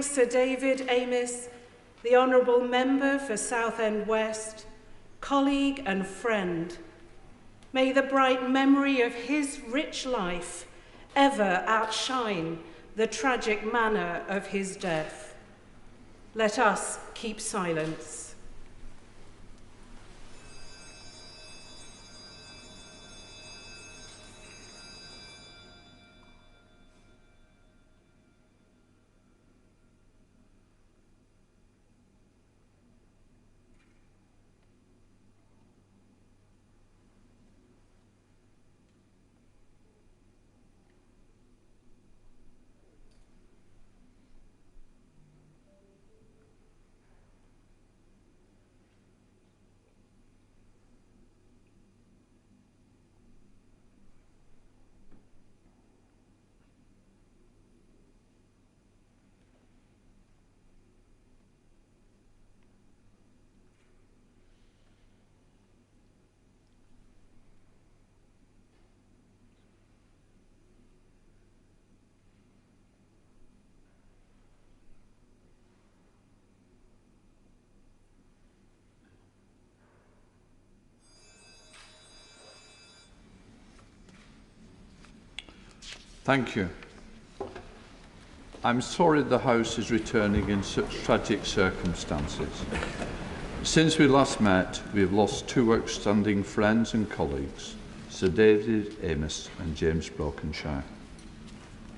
remembering Sir David Amess, the Honourable Member for Southend West, colleague and friend. May the bright memory of his rich life ever outshine the tragic manner of his death. Let us keep silence. Thank you. I'm sorry the House is returning in such tragic circumstances. Since we last met, we have lost two outstanding friends and colleagues, Sir David Amess and James Brokenshire.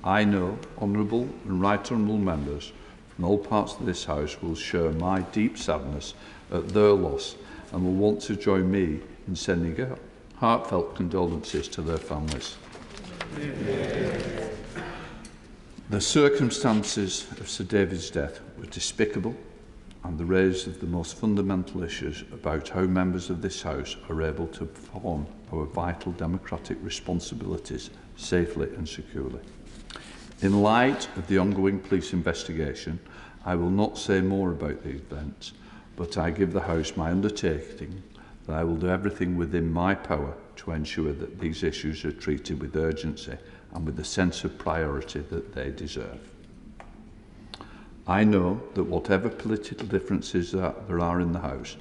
I know honourable and right honourable members from all parts of this House will share my deep sadness at their loss and will want to join me in sending heartfelt condolences to their families. The circumstances of Sir David's death were despicable and they raised the most fundamental issues about how members of this House are able to perform our vital democratic responsibilities safely and securely. In light of the ongoing police investigation, I will not say more about the events, but I give the House my undertaking that I will do everything within my power to ensure that these issues are treated with urgency and with the sense of priority that they deserve. I know that whatever political differences that there are in the House,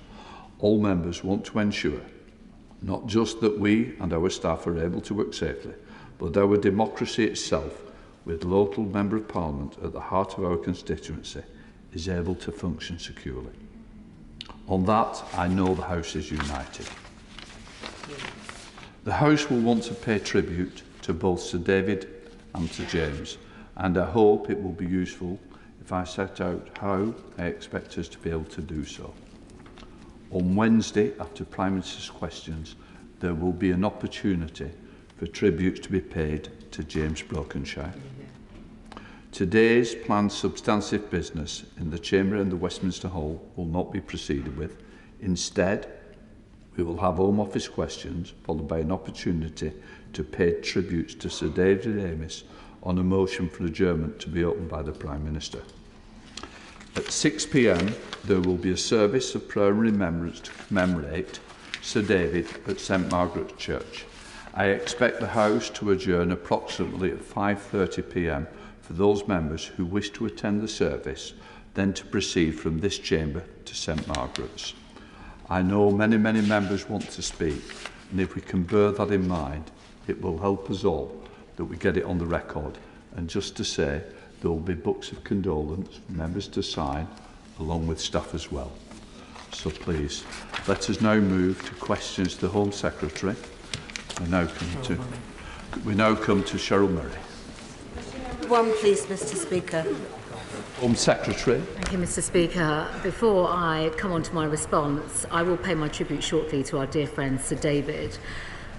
all members want to ensure not just that we and our staff are able to work safely, but our democracy itself, with local Member of Parliament at the heart of our constituency, is able to function securely. On that, I know the House is united. The House will want to pay tribute to both Sir David and to James, and I hope it will be useful if I set out how I expect us to be able to do so. On Wednesday, after Prime Minister's questions, there will be an opportunity for tributes to be paid to James Brokenshire. Today's planned substantive business in the Chamber and the Westminster Hall will not be proceeded with. Instead, we will have Home Office questions, followed by an opportunity to pay tributes to Sir David Amess on a motion for adjournment to be opened by the Prime Minister. At 6 p.m, there will be a service of prayer and remembrance to commemorate Sir David at St Margaret's Church. I expect the House to adjourn approximately at 5:30 p.m. for those members who wish to attend the service, then to proceed from this chamber to St Margaret's. I know many members want to speak, and if we can bear that in mind, it will help us all that we get it on the record. And just to say, there will be books of condolence for members to sign, along with staff as well. So please, let us now move to questions to the Home Secretary. We now come to Cheryl Murray. One, please, Mr. Speaker. Home Secretary. Thank you, Mr. Speaker. Before I come on to my response, I will pay my tribute shortly to our dear friend Sir David.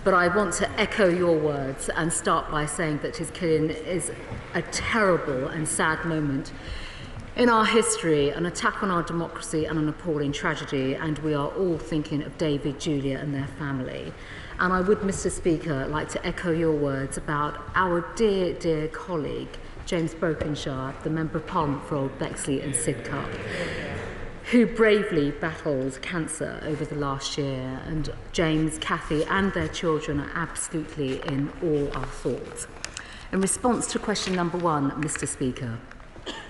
But I want to echo your words and start by saying that his killing is a terrible and sad moment in our history, an attack on our democracy and an appalling tragedy, and we are all thinking of David, Julia and their family. And I would, Mr. Speaker, like to echo your words about our dear colleague, James Brokenshire, the Member of Parliament for Old Bexley and Sidcup, who bravely battled cancer over the last year. And James, Cathy and their children are absolutely in all our thoughts. In response to question number 1, Mr. Speaker,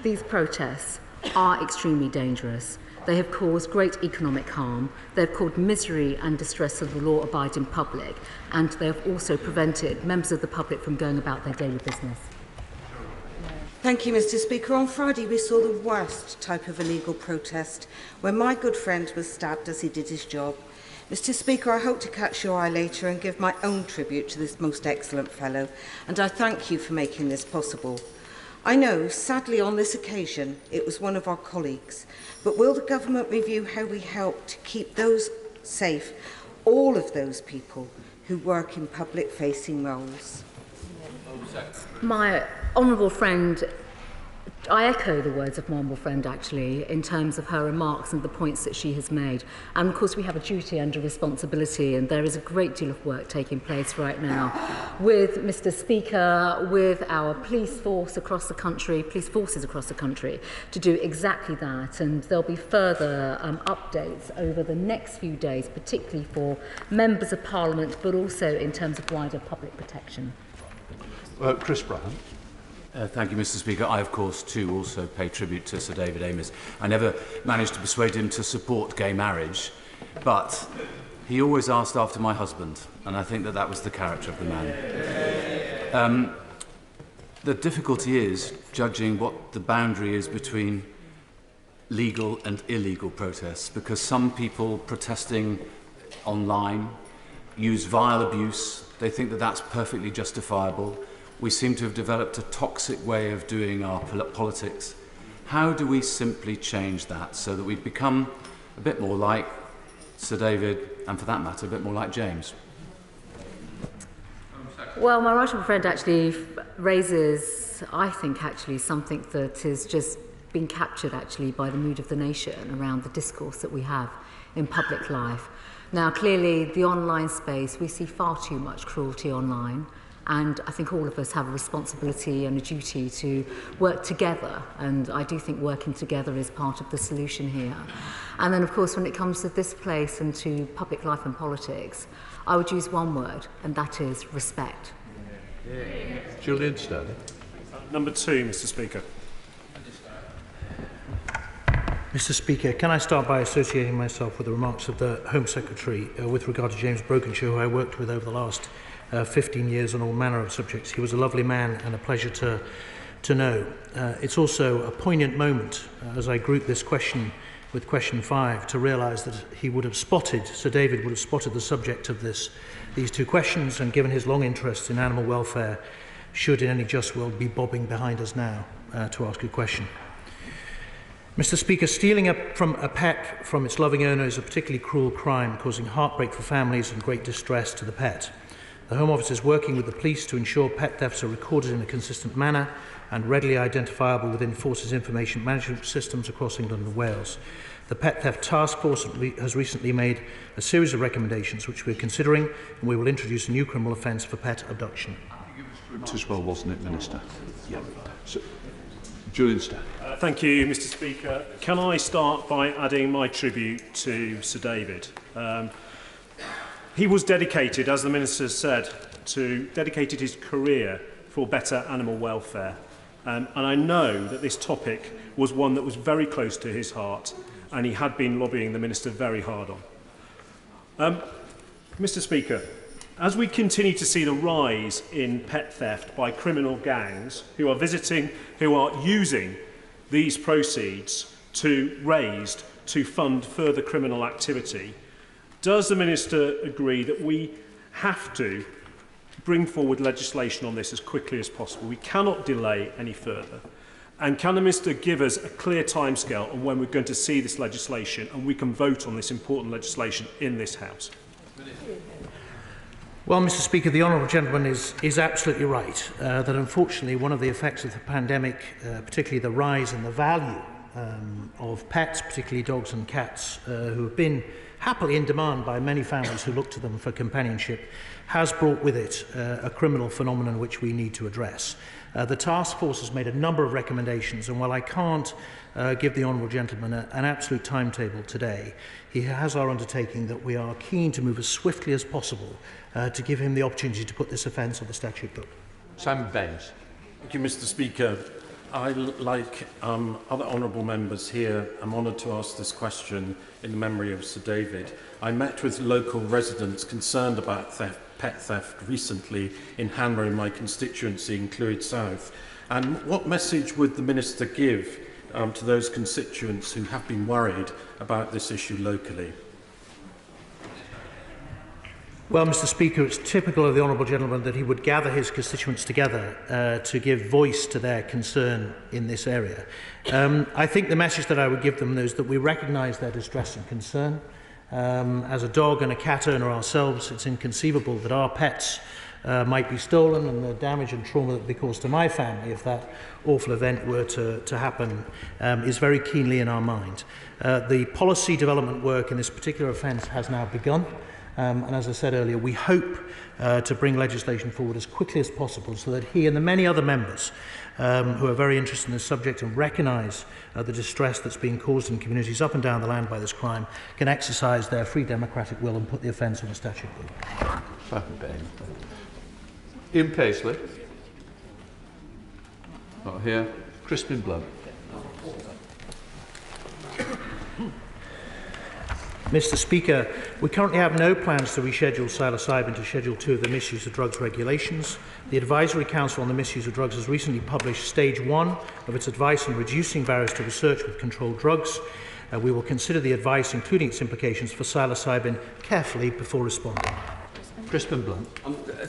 these protests are extremely dangerous. They have caused great economic harm, they have caused misery and distress of the law-abiding public, and they have also prevented members of the public from going about their daily business. Thank you, Mr. Speaker. On Friday, we saw the worst type of illegal protest, where my good friend was stabbed as he did his job. Mr. Speaker, I hope to catch your eye later and give my own tribute to this most excellent fellow, and I thank you for making this possible. I know, sadly, on this occasion, it was one of our colleagues, but will the government review how we help to keep those safe, all of those people who work in public-facing roles? My honourable friend, I echo the words of my honourable friend, actually, in terms of her remarks and the points that she has made. And of course, we have a duty and a responsibility, and there is a great deal of work taking place right now with Mr. Speaker, with our police forces across the country, to do exactly that. And there'll be further updates over the next few days, particularly for members of Parliament, but also in terms of wider public protection. Chris Brown. Thank you, Mr. Speaker. I, of course, too, also pay tribute to Sir David Amess. I never managed to persuade him to support gay marriage, but he always asked after my husband, and I think that that was the character of the man. The difficulty is judging what the boundary is between legal and illegal protests, because some people protesting online use vile abuse. They think that that's perfectly justifiable. We seem to have developed a toxic way of doing our politics. How do we simply change that so that we become a bit more like Sir David, and for that matter, a bit more like James? Well, my right honourable friend actually raises, I think, actually something that has just been captured actually by the mood of the nation around the discourse that we have in public life. Now, clearly, the online space, we see far too much cruelty online. And I think all of us have a responsibility and a duty to work together. And I do think working together is part of the solution here. And then, of course, when it comes to this place and to public life and politics, I would use one word, and that is respect. Julian Sterling. Number 2, Mr. Speaker. Mr. Speaker, can I start by associating myself with the remarks of the Home Secretary with regard to James Brokenshire, who I worked with over the last 15 years on all manner of subjects. He was a lovely man and a pleasure to know. It's also a poignant moment as I group this question with question 5 to realise that he would have spotted, Sir David would have spotted the subject of these two questions, and given his long interest in animal welfare, should in any just world be bobbing behind us now to ask a question. Mr. Speaker, stealing a pet from its loving owner is a particularly cruel crime, causing heartbreak for families and great distress to the pet. The Home Office is working with the police to ensure pet thefts are recorded in a consistent manner and readily identifiable within Force's information management systems across England and Wales. The Pet Theft Task Force has recently made a series of recommendations which we're considering, and we will introduce a new criminal offence for pet abduction. As well, wasn't it, Minister? Yeah. So, Julian Sterling. Thank you, Mr. Speaker. Can I start by adding my tribute to Sir David? He was dedicated, as the Minister said, dedicated his career for better animal welfare. And I know that this topic was one that was very close to his heart, and he had been lobbying the Minister very hard on. Mr. Speaker, as we continue to see the rise in pet theft by criminal gangs who are using these proceeds to fund further criminal activity, does the Minister agree that we have to bring forward legislation on this as quickly as possible? We cannot delay any further. And can the Minister give us a clear timescale on when we're going to see this legislation and we can vote on this important legislation in this House? Well, Mr. Speaker, the honourable gentleman is absolutely right that unfortunately one of the effects of the pandemic, particularly the rise in the value of pets, particularly dogs and cats, who have been happily in demand by many families who look to them for companionship, has brought with it a criminal phenomenon which we need to address. The task force has made a number of recommendations, and while I can't give the honourable gentleman an absolute timetable today, he has our undertaking that we are keen to move as swiftly as possible to give him the opportunity to put this offence on the statute book. Simon Baines. Thank you, Mr. Speaker. I, like other honourable members here, am honoured to ask this question in the memory of Sir David. I met with local residents concerned about pet theft recently in Hanmer in my constituency in Clwyd South. And what message would the Minister give to those constituents who have been worried about this issue locally? Well, Mr. Speaker, it's typical of the Honourable Gentleman that he would gather his constituents together to give voice to their concern in this area. I think the message that I would give them is that we recognise their distress and concern. As a dog and a cat owner ourselves, it's inconceivable that our pets might be stolen, and the damage and trauma that would be caused to my family if that awful event were to happen is very keenly in our mind. The policy development work in this particular offence has now begun. And as I said earlier, we hope to bring legislation forward as quickly as possible so that he and the many other members who are very interested in this subject and recognise the distress that's being caused in communities up and down the land by this crime can exercise their free democratic will and put the offence on the statute book. Ian Paisley. Not here. Crispin Blunt. Mr. Speaker, we currently have no plans to reschedule psilocybin to Schedule 2 of the Misuse of Drugs regulations. The Advisory Council on the Misuse of Drugs has recently published Stage 1 of its advice on reducing barriers to research with controlled drugs. We will consider the advice, including its implications for psilocybin, carefully before responding. Crispin Blunt.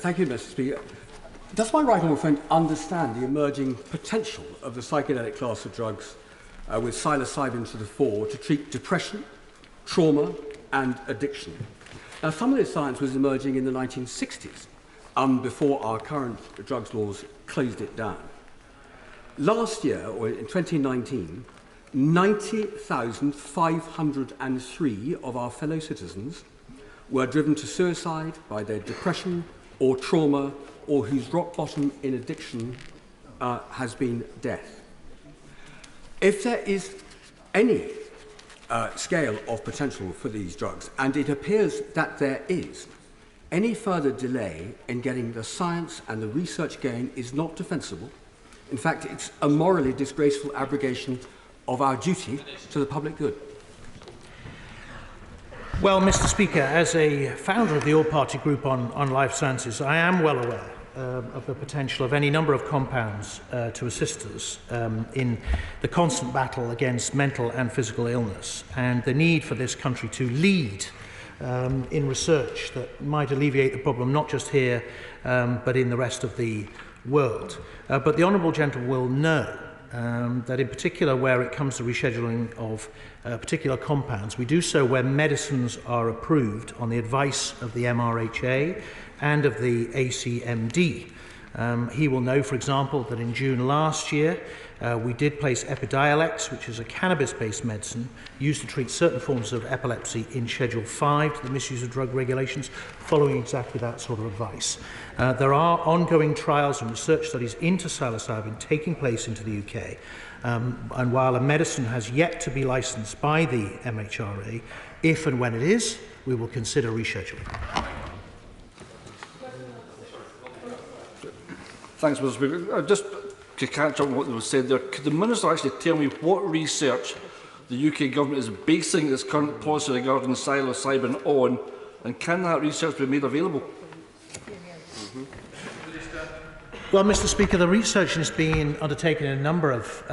Thank you, Mr. Speaker. Does my right honourable friend understand the emerging potential of the psychedelic class of drugs with psilocybin to the fore to treat depression, trauma and addiction? Now, some of this science was emerging in the 1960s, before our current drugs laws closed it down. Last year, or in 2019, 90,503 of our fellow citizens were driven to suicide by their depression or trauma, or whose rock bottom in addiction has been death. If there is any scale of potential for these drugs, and it appears that there is, any further delay in getting the science and the research going is not defensible. In fact, it's a morally disgraceful abrogation of our duty to the public good. Well, Mr. Speaker, as a founder of the All-Party Group on Life Sciences, I am well aware of the potential of any number of compounds to assist us in the constant battle against mental and physical illness, and the need for this country to lead in research that might alleviate the problem not just here but in the rest of the world. But the Honourable Gentleman will know that in particular where it comes to rescheduling of particular compounds, we do so where medicines are approved on the advice of the MRHA and of the ACMD. He will know, for example, that in June last year we did place Epidiolex, which is a cannabis-based medicine used to treat certain forms of epilepsy, in Schedule 5 to the Misuse of Drug regulations, following exactly that sort of advice. There are ongoing trials and research studies into psilocybin taking place into the UK, and while a medicine has yet to be licensed by the MHRA, if and when it is, we will consider rescheduling. Thanks, Mr. Speaker. Just to catch up on what was said there, could the Minister actually tell me what research the UK Government is basing its current policy regarding psilocybin on, and can that research be made available? Well, Mr. Speaker, the research is being undertaken in a number of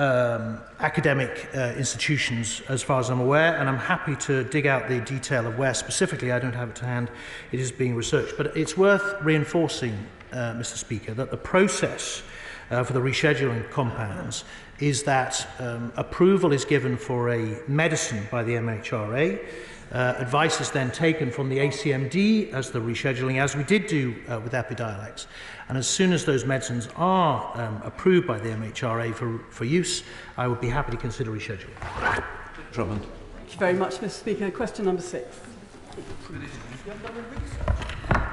academic institutions, as far as I'm aware, and I'm happy to dig out the detail of where specifically, I don't have it to hand, it is being researched. But it's worth reinforcing, Mr. Speaker, that the process for the rescheduling compounds is that approval is given for a medicine by the MHRA. Advice is then taken from the ACMD as the rescheduling, as we did do with Epidiolex. And as soon as those medicines are approved by the MHRA for use, I would be happy to consider rescheduling. Drummond. Thank you very much, Mr. Speaker. Question number 6.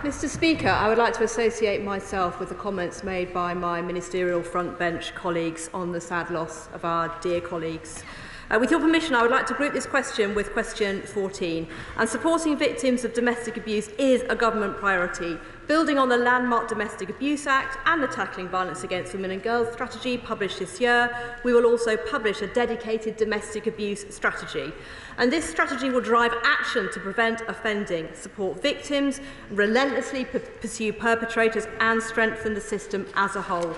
Mr. Speaker, I would like to associate myself with the comments made by my ministerial front bench colleagues on the sad loss of our dear colleagues With your permission, I would like to group this question with question 14. And supporting victims of domestic abuse is a government priority. Building on the landmark Domestic Abuse Act and the Tackling Violence Against Women and Girls strategy published this year, we will also publish a dedicated domestic abuse strategy. And this strategy will drive action to prevent offending, support victims, relentlessly pursue perpetrators and strengthen the system as a whole.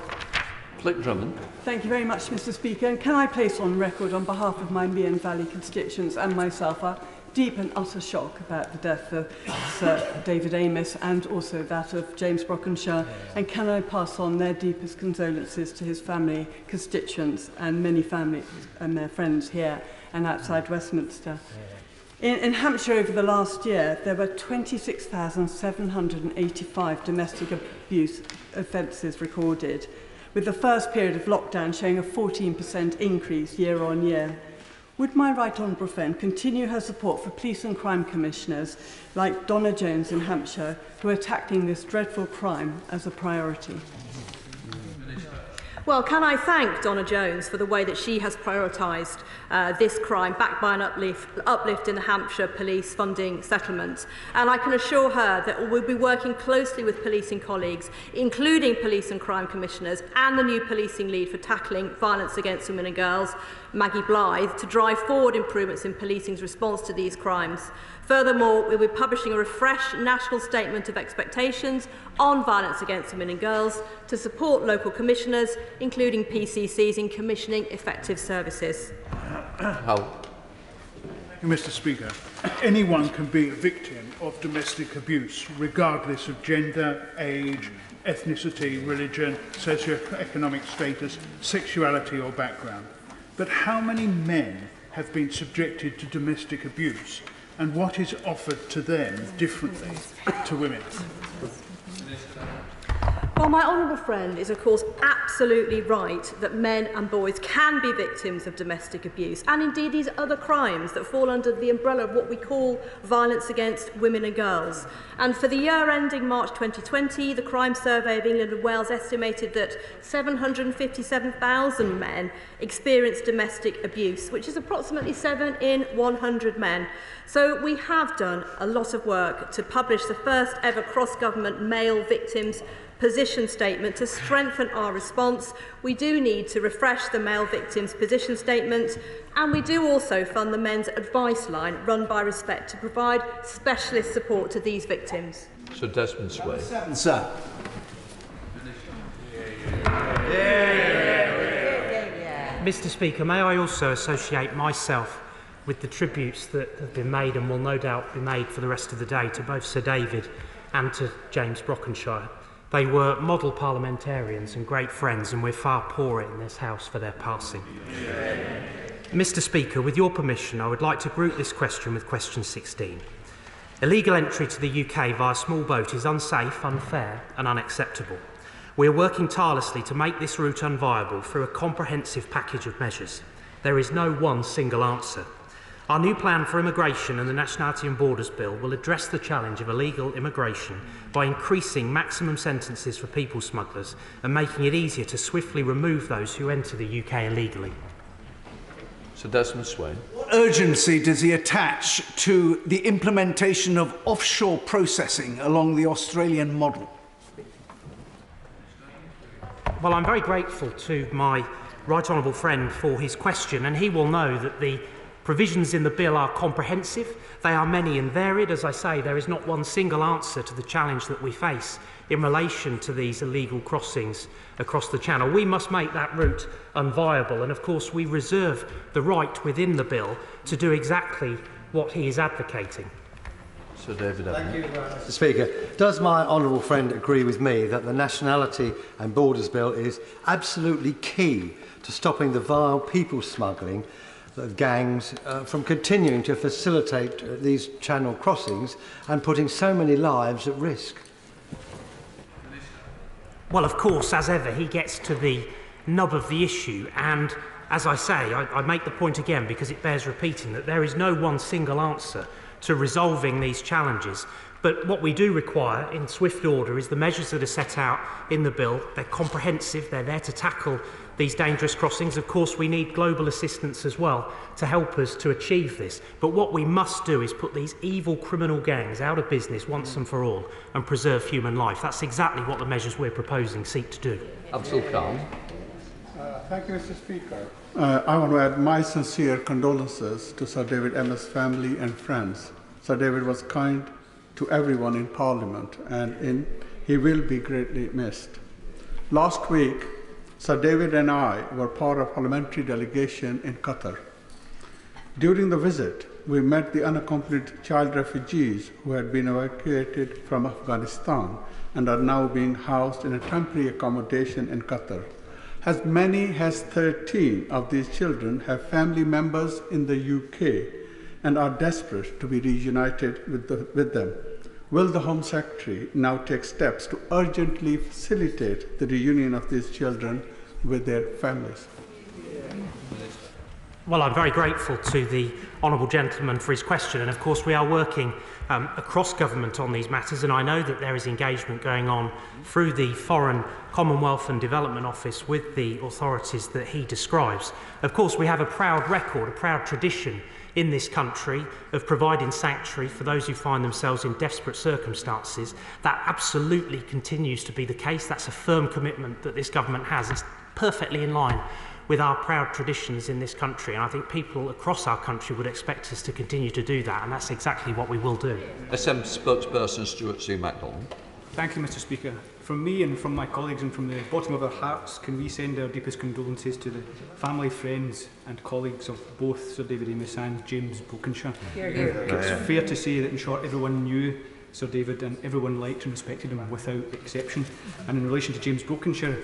Thank you very much, Mr. Speaker. And can I place on record, on behalf of my Mearn Valley constituents and myself, our deep and utter shock about the death of Sir David Amess and also that of James Brockenshire. And can I pass on their deepest condolences to his family, constituents, and many families and their friends here and outside Westminster. In Hampshire over the last year, there were 26,785 domestic abuse offences recorded, with the first period of lockdown showing a 14% increase year on year. Would my right honourable friend continue her support for police and crime commissioners like Donna Jones in Hampshire, who are tackling this dreadful crime as a priority? Well, can I thank Donna Jones for the way that she has prioritised this crime, backed by an uplift in the Hampshire Police funding settlement. And I can assure her that we'll be working closely with policing colleagues, including police and crime commissioners and the new policing lead for tackling violence against women and girls, Maggie Blythe, to drive forward improvements in policing's response to these crimes. Furthermore, we'll be publishing a refreshed national statement of expectations on violence against women and girls to support local commissioners, including PCCs, in commissioning effective services. Mr. Speaker, anyone can be a victim of domestic abuse, regardless of gender, age, ethnicity, religion, socio-economic status, sexuality or background. But how many men have been subjected to domestic abuse, and what is offered to them differently to women? Well, my honourable friend is, of course, absolutely right that men and boys can be victims of domestic abuse and indeed these other crimes that fall under the umbrella of what we call violence against women and girls. And for the year ending March 2020, the Crime Survey of England and Wales estimated that 757,000 men experienced domestic abuse, which is approximately 7 in 100 men. So we have done a lot of work to publish the first ever cross-government male victims position statement to strengthen our response. We do need to refresh the male victims position statement, and we do also fund the men's advice line run by Respect to provide specialist support to these victims. Sir Desmond Sway. Sir. Mr. Speaker, may I also associate myself with the tributes that have been made and will no doubt be made for the rest of the day to both Sir David and to James Brockenshire. They were model parliamentarians and great friends, and we're far poorer in this House for their passing. Mr. Speaker, with your permission, I would like to group this question with question 16. Illegal entry to the UK via small boat is unsafe, unfair and unacceptable. We are working tirelessly to make this route unviable through a comprehensive package of measures. There is no one single answer. Our new plan for immigration and the Nationality and Borders Bill will address the challenge of illegal immigration by increasing maximum sentences for people smugglers and making it easier to swiftly remove those who enter the UK illegally. Sir Desmond Sway. What urgency does he attach to the implementation of offshore processing along the Australian model? Well, I'm very grateful to my right honourable friend for his question, and he will know that the provisions in the bill are comprehensive. They are many and varied. As I say, there is not one single answer to the challenge that we face in relation to these illegal crossings across the Channel. We must make that route unviable, and of course we reserve the right within the bill to do exactly what he is advocating. Sir David Amess. Thank you, Mr. Speaker. Does my honourable friend agree with me that the Nationality and Borders Bill is absolutely key to stopping the vile people smuggling gangs from continuing to facilitate these Channel crossings and putting so many lives at risk? Well, of course, as ever, he gets to the nub of the issue, and as I say, I make the point again because it bears repeating that there is no one single answer to resolving these challenges. But what we do require in swift order is the measures that are set out in the bill. They're comprehensive, they're there to tackle these dangerous crossings. Of course, we need global assistance as well to help us to achieve this. But what we must do is put these evil criminal gangs out of business once and for all and preserve human life. That's exactly what the measures we're proposing seek to do. Abdul Khan. Thank you, Mr. Speaker. I want to add my sincere condolences to Sir David Amess' family and friends. Sir David was kind to everyone in Parliament, and he will be greatly missed. Last week, Sir David and I were part of a parliamentary delegation in Qatar. During the visit, we met the unaccompanied child refugees who had been evacuated from Afghanistan and are now being housed in a temporary accommodation in Qatar. As many as 13 of these children have family members in the UK and are desperate to be reunited with them. Will the Home Secretary now take steps to urgently facilitate the reunion of these children with their families? Well, I'm very grateful to the honourable gentleman for his question, and of course we are working across government on these matters, and I know that there is engagement going on through the Foreign, Commonwealth and Development Office with the authorities that he describes. Of course, we have a proud record, a proud tradition in this country of providing sanctuary for those who find themselves in desperate circumstances. That absolutely continues to be the case. That's a firm commitment that this government has. It's perfectly in line with our proud traditions in this country, and I think people across our country would expect us to continue to do that, and that's exactly what we will do. SM spokesperson Stuart C. MacDonald. Thank you, Mr. Speaker. From me and from my colleagues and from the bottom of our hearts, can we send our deepest condolences to the family, friends and colleagues of both Sir David Amess and James Brokenshire. Hear, hear. It's fair to say that, in short, everyone knew Sir David and everyone liked and respected him without exception. And in relation to James Brokenshire,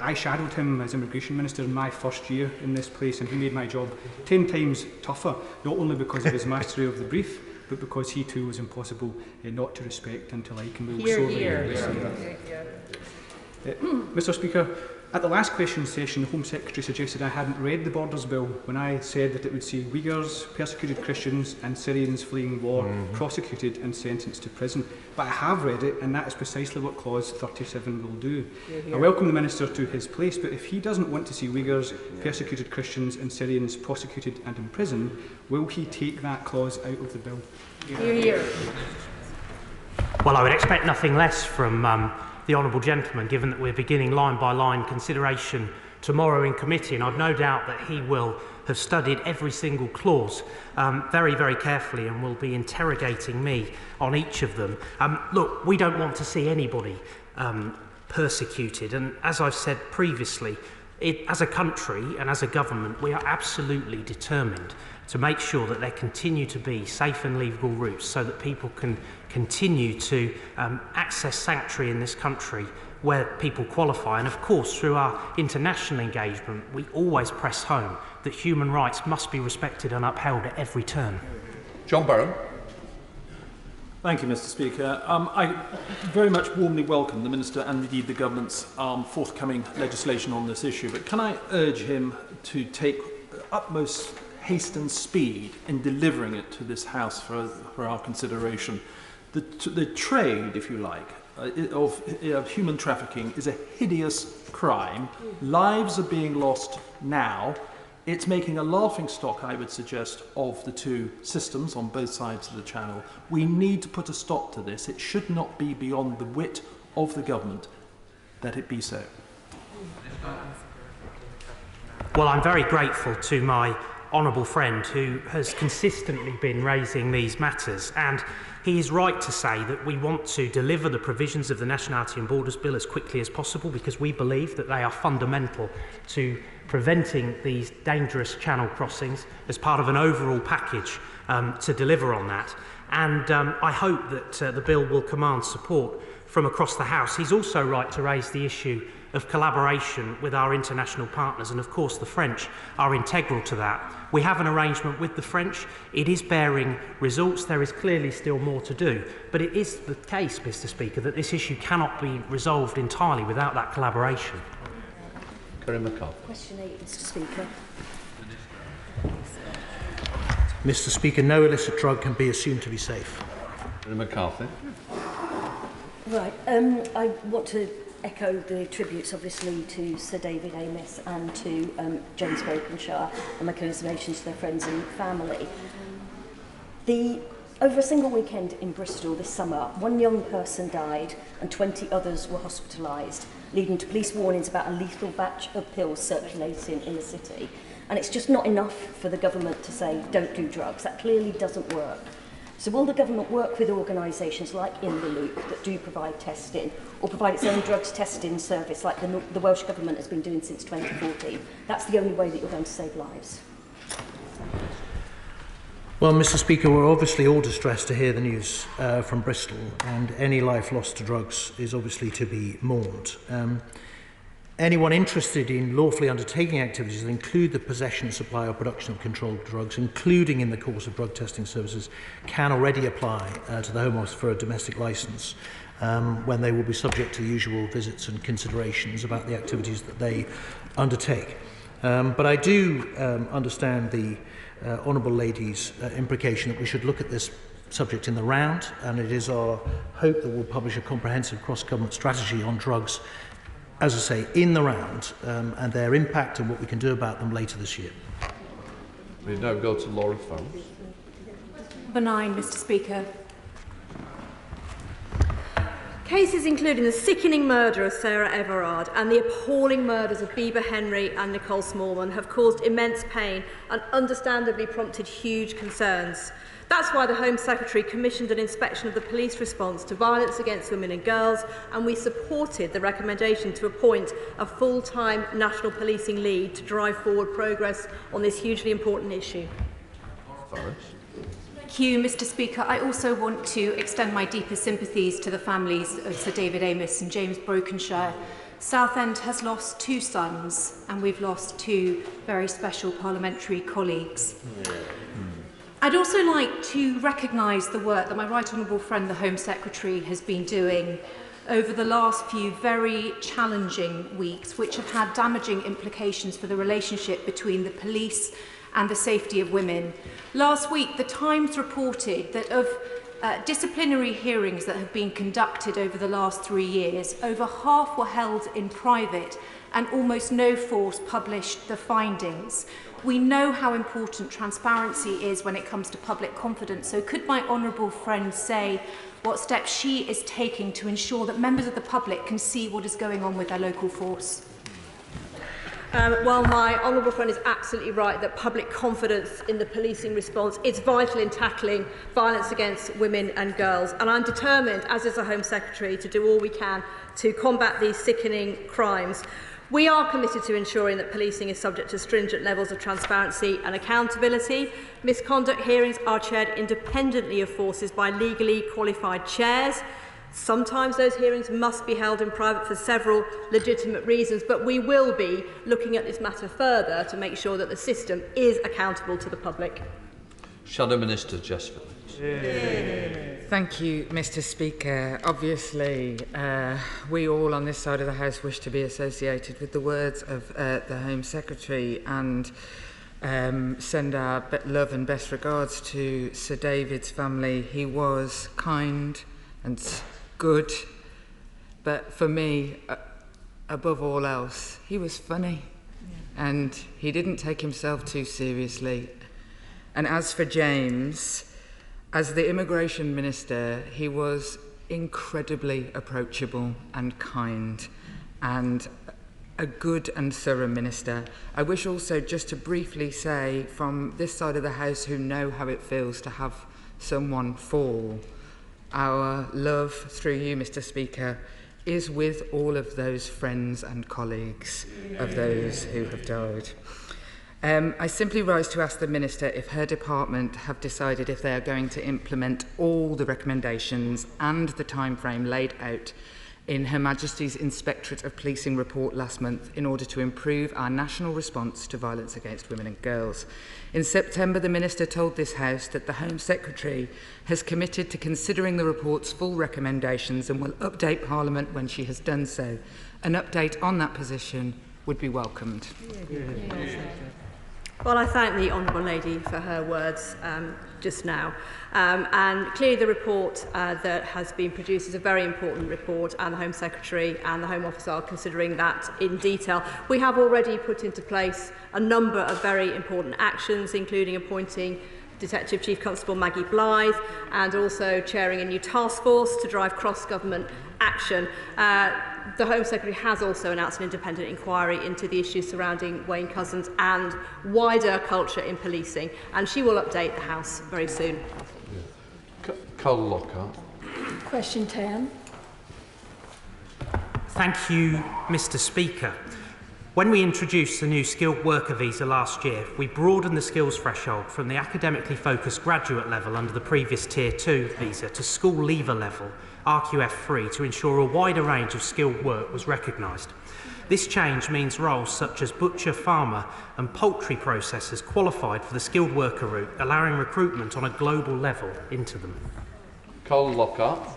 I shadowed him as Immigration Minister in my first year in this place, and he made my job 10 times tougher, not only because of his mastery of the brief, but because he too was impossible not to respect until I can move sorely. Mr. Speaker, at the last question session, the Home Secretary suggested I hadn't read the Borders Bill when I said that it would see Uyghurs, persecuted Christians and Syrians fleeing war prosecuted and sentenced to prison. But I have read it, and that is precisely what Clause 37 will do. I welcome the Minister to his place, but if he doesn't want to see Uyghurs, persecuted Christians and Syrians prosecuted and imprisoned, will he take that clause out of the bill? Hear, hear. Well, I would expect nothing less from the honourable gentleman, given that we're beginning line-by-line consideration tomorrow in committee, and I've no doubt that he will have studied every single clause very, very carefully and will be interrogating me on each of them. Look, we don't want to see anybody persecuted, and as I've said previously, as a country and as a government, we are absolutely determined to make sure that there continue to be safe and legal routes so that people can continue to access sanctuary in this country where people qualify. And of course, through our international engagement, we always press home that human rights must be respected and upheld at every turn. John Barron. Thank you, Mr. Speaker. I very much warmly welcome the Minister and indeed the Government's forthcoming legislation on this issue, but can I urge him to take utmost haste and speed in delivering it to this House for our consideration. The trade, if you like, of human trafficking is a hideous crime. Lives are being lost now. It's making a laughingstock, I would suggest, of the two systems on both sides of the channel. We need to put a stop to this. It should not be beyond the wit of the government that it be so. Well, I'm very grateful to my honourable friend who has consistently been raising these matters, and he is right to say that we want to deliver the provisions of the Nationality and Borders Bill as quickly as possible because we believe that they are fundamental to preventing these dangerous channel crossings as part of an overall package to deliver on that. And I hope that the bill will command support from across the House. He's also right to raise the issue of collaboration with our international partners, and of course the French are integral to that. We have an arrangement with the French. It is bearing results. There is clearly still more to do, but it is the case, Mr. Speaker, that this issue cannot be resolved entirely without that collaboration. Question 8, Mr. Speaker. Mr. Speaker, no illicit drug can be assumed to be safe. McCarthy. Right, I want to echo the tributes, obviously, to Sir David Amess and to James Brokenshire, and my congratulations to their friends and family. Over a single weekend in Bristol this summer, one young person died and 20 others were hospitalised, leading to police warnings about a lethal batch of pills circulating in the city. And it's just not enough for the government to say, don't do drugs. That clearly doesn't work. So will the government work with organisations like In the Loop that do provide testing, or provide its own drugs testing service like the Welsh Government has been doing since 2014? That's the only way that you're going to save lives. Well, Mr. Speaker, we're obviously all distressed to hear the news from Bristol, and any life lost to drugs is obviously to be mourned. Anyone interested in lawfully undertaking activities that include the possession, supply or production of controlled drugs, including in the course of drug testing services, can already apply to the Home Office for a domestic licence when they will be subject to the usual visits and considerations about the activities that they undertake. But I do understand the Honourable Lady's implication that we should look at this subject in the round, and it is our hope that we'll publish a comprehensive cross-government strategy on drugs, as I say, in the round, and their impact and what we can do about them later this year. We now go to Laura Farrell. Benign, Mr. Speaker. Cases including the sickening murder of Sarah Everard and the appalling murders of Bieber Henry and Nicole Smallman have caused immense pain and understandably prompted huge concerns. That's why the Home Secretary commissioned an inspection of the police response to violence against women and girls, and we supported the recommendation to appoint a full-time national policing lead to drive forward progress on this hugely important issue. Thank you, Mr. Speaker. I also want to extend my deepest sympathies to the families of Sir David Amess and James Brokenshire. Southend has lost 2 sons, and we've lost 2 very special parliamentary colleagues. I'd also like to recognise the work that my right honourable friend, the Home Secretary, has been doing over the last few very challenging weeks, which have had damaging implications for the relationship between the police and the safety of women. Last week, the Times reported that of disciplinary hearings that have been conducted over the last 3 years, over half were held in private and almost no force published the findings. We know how important transparency is when it comes to public confidence, so could my honourable friend say what steps she is taking to ensure that members of the public can see what is going on with their local force? Well, my honourable friend is absolutely right that public confidence in the policing response is vital in tackling violence against women and girls. And I'm determined, as is the Home Secretary, to do all we can to combat these sickening crimes. We are committed to ensuring that policing is subject to stringent levels of transparency and accountability. Misconduct hearings are chaired independently of forces by legally qualified chairs. Sometimes those hearings must be held in private for several legitimate reasons, but we will be looking at this matter further to make sure that the system is accountable to the public. Shadow Minister Jess Phillips. Thank you, Mr. Speaker. Obviously, we all on this side of the House wish to be associated with the words of the Home Secretary and send our love and best regards to Sir David's family. He was kind and good, but for me, above all else, he was funny, and he didn't take himself too seriously. And as for James, as the Immigration Minister, he was incredibly approachable and kind, and a good and thorough minister. I wish also just to briefly say, from this side of the House who know how it feels to have someone fall, our love, through you, Mr. Speaker, is with all of those friends and colleagues of those who have died. I simply rise to ask the Minister if her department have decided if they are going to implement all the recommendations and the timeframe laid out in Her Majesty's Inspectorate of Policing report last month in order to improve our national response to violence against women and girls. In September, the Minister told this House that the Home Secretary has committed to considering the report's full recommendations and will update Parliament when she has done so. An update on that position would be welcomed. Well, I thank the Honourable Lady for her words just now. And clearly the report that has been produced is a very important report, and the Home Secretary and the Home Office are considering that in detail. We have already put into place a number of very important actions, including appointing Detective Chief Constable Maggie Blythe and also chairing a new task force to drive cross-government action. The Home Secretary has also announced an independent inquiry into the issues surrounding Wayne Couzens and wider culture in policing, and she will update the House very soon. Carl Lockhart. Question 10. Thank you, Mr. Speaker. When we introduced the new skilled worker visa last year, we broadened the skills threshold from the academically focused graduate level under the previous Tier 2 visa to school leaver level, RQF3, to ensure a wider range of skilled work was recognised. This change means roles such as butcher, farmer and poultry processors qualified for the skilled worker route, allowing recruitment on a global level into them. Carl Lockhart.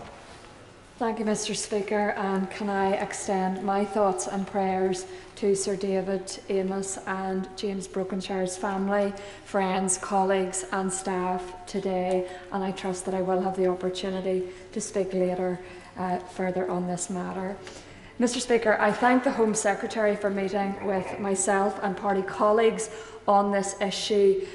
Thank you, Mr. Speaker, and can I extend my thoughts and prayers to Sir David Amess and James Brokenshire's family, friends, colleagues and staff today, and I trust that I will have the opportunity to speak later further on this matter. Mr. Speaker, I thank the Home Secretary for meeting with myself and party colleagues on this issue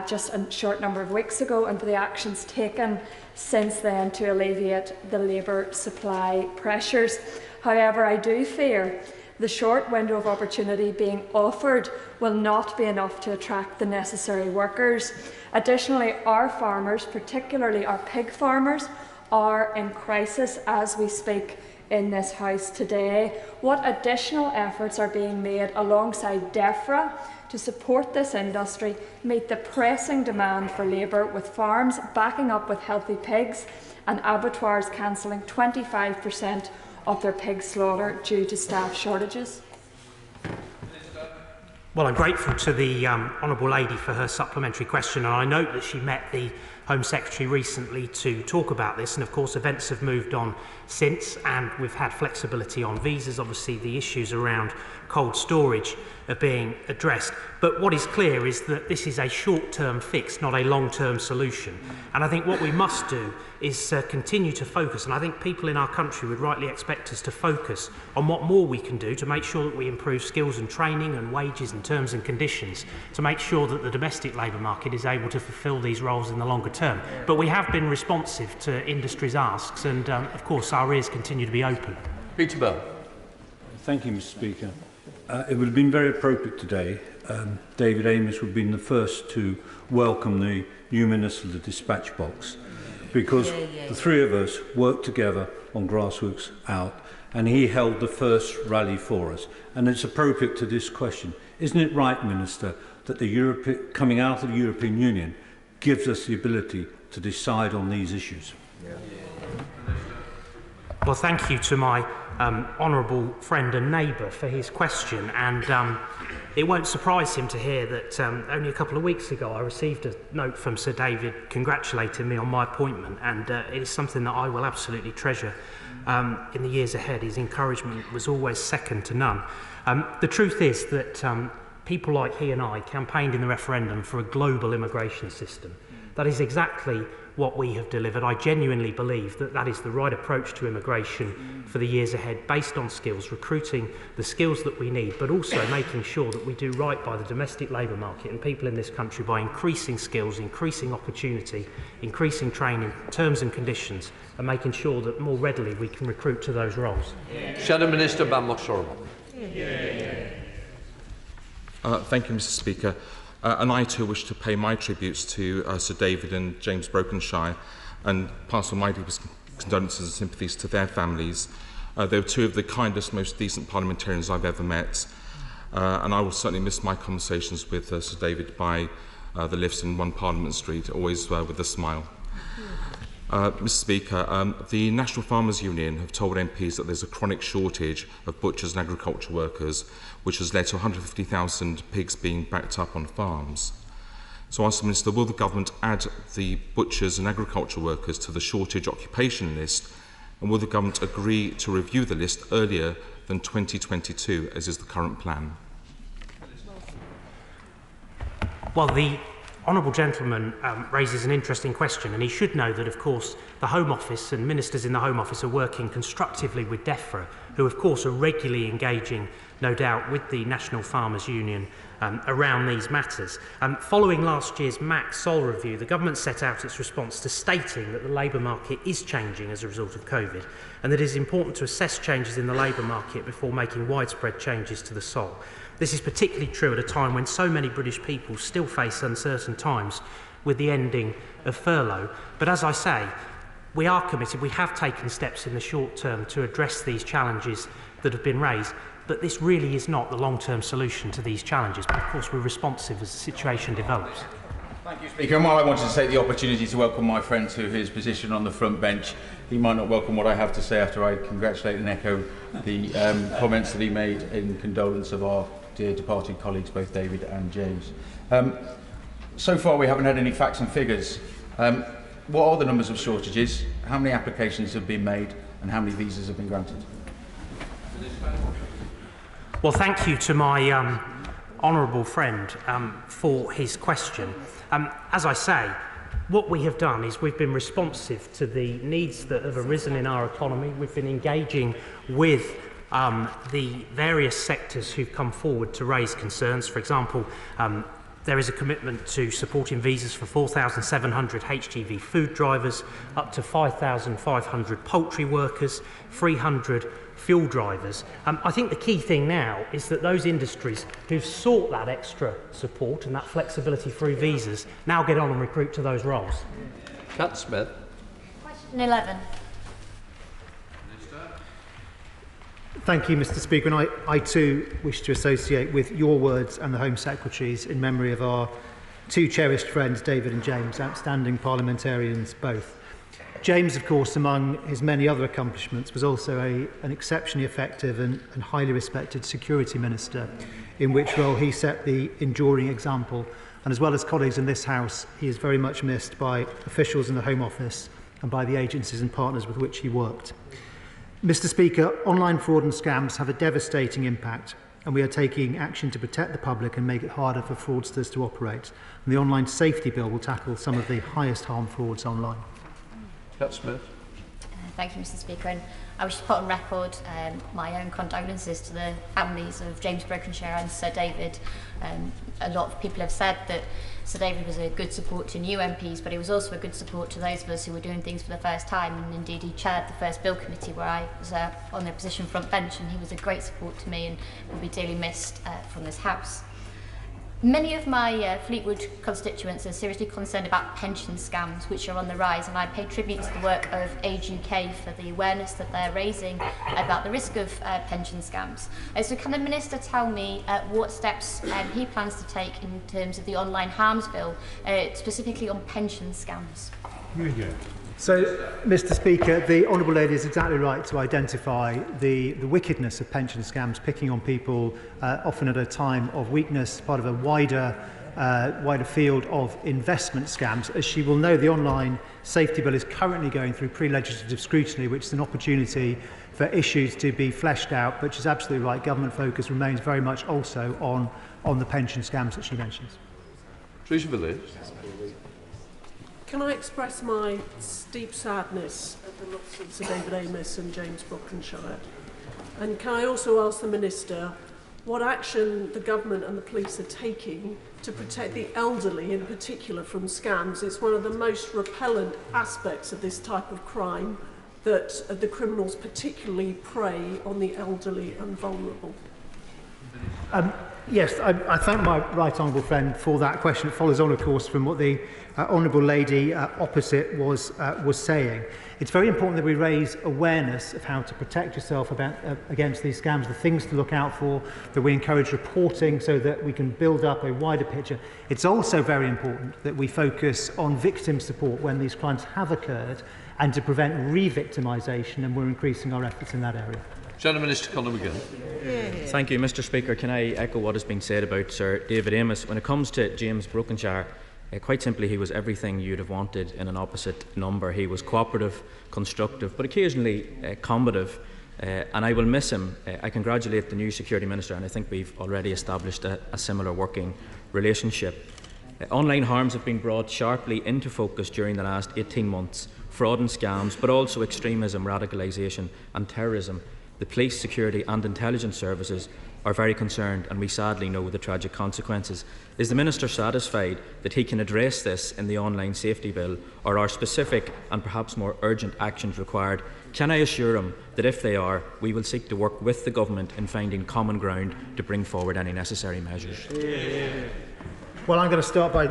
just a short number of weeks ago, and for the actions taken since then to alleviate the labour supply pressures. However, I do fear the short window of opportunity being offered will not be enough to attract the necessary workers. Additionally, our farmers, particularly our pig farmers, are in crisis as we speak in this House today. What additional efforts are being made alongside DEFRA to support this industry, meet the pressing demand for labour, with farms backing up with healthy pigs and abattoirs cancelling 25% of their pig slaughter due to staff shortages? Well, I'm grateful to the Honourable Lady for her supplementary question, and I note that she met the Home Secretary recently to talk about this, and of course events have moved on since, and we've had flexibility on visas. Obviously the issues around cold storage are being addressed, but what is clear is that this is a short-term fix, not a long-term solution, and I think what we must do is continue to focus, and I think people in our country would rightly expect us to focus on what more we can do to make sure that we improve skills and training and wages and terms and conditions to make sure that the domestic labour market is able to fulfil these roles in the longer term. But we have been responsive to industry's asks, and of course our ears continue to be open. Peter Bell. Thank you, Mr. Speaker. It would have been very appropriate today. David Amess would have been the first to welcome the new Minister of the Dispatch Box, because the three of us worked together on Grassroots Out, and he held the first rally for us. And it's appropriate to this question. Isn't it right, Minister, that the coming out of the European Union gives us the ability to decide on these issues? Well, thank you to my honourable friend and neighbour for his question, and it won't surprise him to hear that only a couple of weeks ago I received a note from Sir David congratulating me on my appointment, and it is something that I will absolutely treasure in the years ahead. His encouragement was always second to none. The truth is that people like he and I campaigned in the referendum for a global immigration system. That is exactly what we have delivered. I genuinely believe that that is the right approach to immigration for the years ahead, based on skills, recruiting the skills that we need, but also making sure that we do right by the domestic labour market and people in this country by increasing skills, increasing opportunity, increasing training, terms and conditions, and making sure that more readily we can recruit to those roles. Shadow Minister Bamlock-Shorrock. Thank you, Mr. Speaker. And I too wish to pay my tributes to Sir David and James Brokenshire and pass on my deepest condolences and sympathies to their families. They were two of the kindest, most decent parliamentarians I've ever met, and I will certainly miss my conversations with Sir David by the lifts in 1 Parliament Street, always with a smile. Mr. Speaker, the National Farmers Union have told MPs that there's a chronic shortage of butchers and agriculture workers, which has led to 150,000 pigs being backed up on farms. So I ask the Minister, will the Government add the butchers and agriculture workers to the shortage occupation list, and will the Government agree to review the list earlier than 2022, as is the current plan? Well, the honourable gentleman raises an interesting question, and he should know that, of course, the Home Office and ministers in the Home Office are working constructively with DEFRA, who, of course, are regularly engaging, no doubt, with the National Farmers Union around these matters. Following last year's MAC Sol review, the government set out its response to stating that the labour market is changing as a result of COVID, and that it is important to assess changes in the labour market before making widespread changes to the Sol. This is particularly true at a time when so many British people still face uncertain times with the ending of furlough. But as I say, we are committed, we have taken steps in the short term to address these challenges that have been raised, but this really is not the long-term solution to these challenges. But of course we're responsive as the situation develops. Thank you, Speaker. And while I wanted to take the opportunity to welcome my friend to his position on the front bench, he might not welcome what I have to say after I congratulate and echo the comments that he made in condolence of our dear departed colleagues, both David and James. So far we haven't had any facts and figures. What are the numbers of shortages? How many applications have been made and how many visas have been granted? Well, thank you to my honourable friend for his question. As I say, what we have done is we've been responsive to the needs that have arisen in our economy. We've been engaging with the various sectors who've come forward to raise concerns. For example, there is a commitment to supporting visas for 4,700 HGV food drivers, up to 5,500 poultry workers, 300 fuel drivers. I think the key thing now is that those industries who've sought that extra support and that flexibility through visas now get on and recruit to those roles. Cat Smith. Question 11. Thank you, Mr. Speaker, and I too wish to associate with your words and the Home Secretary's in memory of our two cherished friends, David and James, outstanding parliamentarians both. James, of course, among his many other accomplishments, was also an exceptionally effective and highly respected security minister, in which role he set the enduring example. And as well as colleagues in this House, he is very much missed by officials in the Home Office and by the agencies and partners with which he worked. Mr. Speaker, online fraud and scams have a devastating impact, and we are taking action to protect the public and make it harder for fraudsters to operate. And the Online Safety Bill will tackle some of the highest harm frauds online. Cat Smith. Thank you, Mr. Speaker. And I wish to put on record my own condolences to the families of James Brokenshire and Sir David. A lot of people have said that Sir David was a good support to new MPs, but he was also a good support to those of us who were doing things for the first time, and indeed he chaired the first bill committee where I was on the opposition front bench, and he was a great support to me and will be dearly missed from this House. Many of my Fleetwood constituents are seriously concerned about pension scams, which are on the rise, and I pay tribute to the work of Age UK for the awareness that they're raising about the risk of pension scams. So can the Minister tell me what steps he plans to take in terms of the Online Harms Bill, specifically on pension scams? So, Mr. Speaker, the Honourable Lady is exactly right to identify the wickedness of pension scams, picking on people often at a time of weakness, part of a wider field of investment scams. As she will know, the Online Safety Bill is currently going through pre-legislative scrutiny, which is an opportunity for issues to be fleshed out, but she's absolutely right, government focus remains very much also on the pension scams that she mentions. Teresa Villiers. Can I express my deep sadness at the loss of Sir David Amess and James Brokenshire? And can I also ask the Minister what action the government and the police are taking to protect the elderly in particular from scams? It's one of the most repellent aspects of this type of crime, that the criminals particularly prey on the elderly and vulnerable. Yes, I thank my right honourable friend for that question. It follows on, of course, from what the honourable lady opposite was saying. It's very important that we raise awareness of how to protect yourself against these scams, the things to look out for, that we encourage reporting so that we can build up a wider picture. It's also very important that we focus on victim support when these crimes have occurred and to prevent re-victimisation, and we're increasing our efforts in that area. Shadow Minister Conor McGill. Thank you, Mr. Speaker. Can I echo what has been said about Sir David Amess? When it comes to James Brokenshire, quite simply, he was everything you'd have wanted in an opposite number. He was cooperative, constructive, but occasionally combative, and I will miss him. I congratulate the new Security Minister, and I think we've already established a similar working relationship. Online harms have been brought sharply into focus during the last 18 months. Fraud and scams, but also extremism, radicalisation and terrorism. The police, security and intelligence services are very concerned, and we sadly know the tragic consequences. Is the Minister satisfied that he can address this in the online safety bill, or are specific and perhaps more urgent actions required? Can I assure him that if they are, we will seek to work with the Government in finding common ground to bring forward any necessary measures? Well, I'm going to start by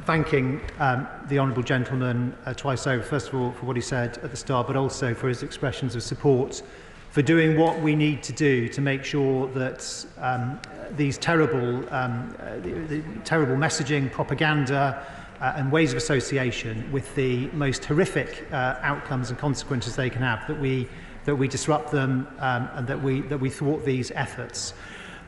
thanking the Honourable Gentleman twice over, first of all for what he said at the start, but also for his expressions of support for doing what we need to do to make sure that these terrible, the terrible messaging, propaganda and ways of association with the most horrific outcomes and consequences they can have, that we disrupt them and that we thwart these efforts.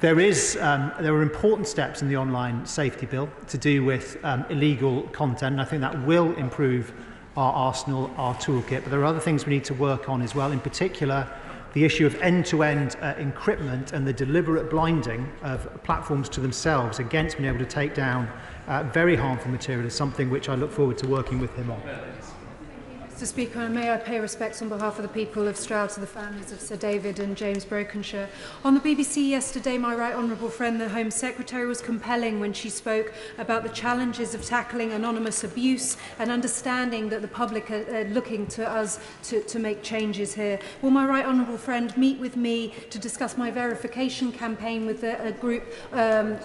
There are important steps in the online safety bill to do with illegal content, and I think that will improve our arsenal, our toolkit, but there are other things we need to work on as well, in particular the issue of end-to-end encryptment and the deliberate blinding of platforms to themselves against being able to take down very harmful material is something which I look forward to working with him on. Mr Speaker, and may I pay respects on behalf of the people of Stroud to the families of Sir David and James Brokenshire. On the BBC yesterday, my right honourable friend, the Home Secretary, was compelling when she spoke about the challenges of tackling anonymous abuse and understanding that the public are looking to us to make changes here. Will my right honourable friend meet with me to discuss my verification campaign with a group,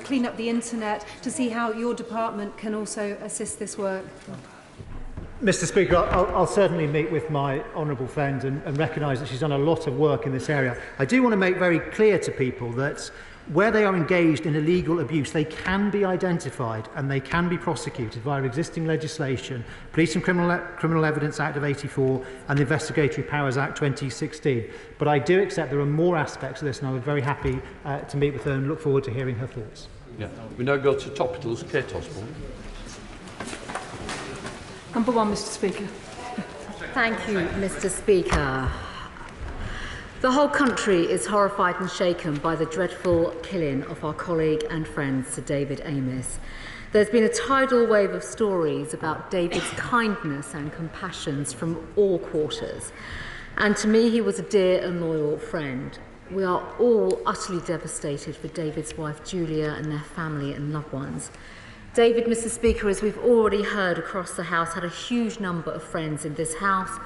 Clean Up the Internet, to see how your department can also assist this work? Mr Speaker, I'll certainly meet with my honourable friend and recognise that she's done a lot of work in this area. I do want to make very clear to people that where they are engaged in illegal abuse, they can be identified and they can be prosecuted via existing legislation, Police and Criminal Evidence Act of 84 and the Investigatory Powers Act 2016. But I do accept there are more aspects of this, and I would be very happy to meet with her and look forward to hearing her thoughts. Yeah. We now go to topicals. Kate Osborne. Number one, Mr Speaker. Thank you, Mr Speaker. The whole country is horrified and shaken by the dreadful killing of our colleague and friend Sir David Amess. There's been a tidal wave of stories about David's kindness and compassion from all quarters. And to me, he was a dear and loyal friend. We are all utterly devastated for David's wife Julia and their family and loved ones. David, Mr Speaker, as we've already heard across the House, had a huge number of friends in this House,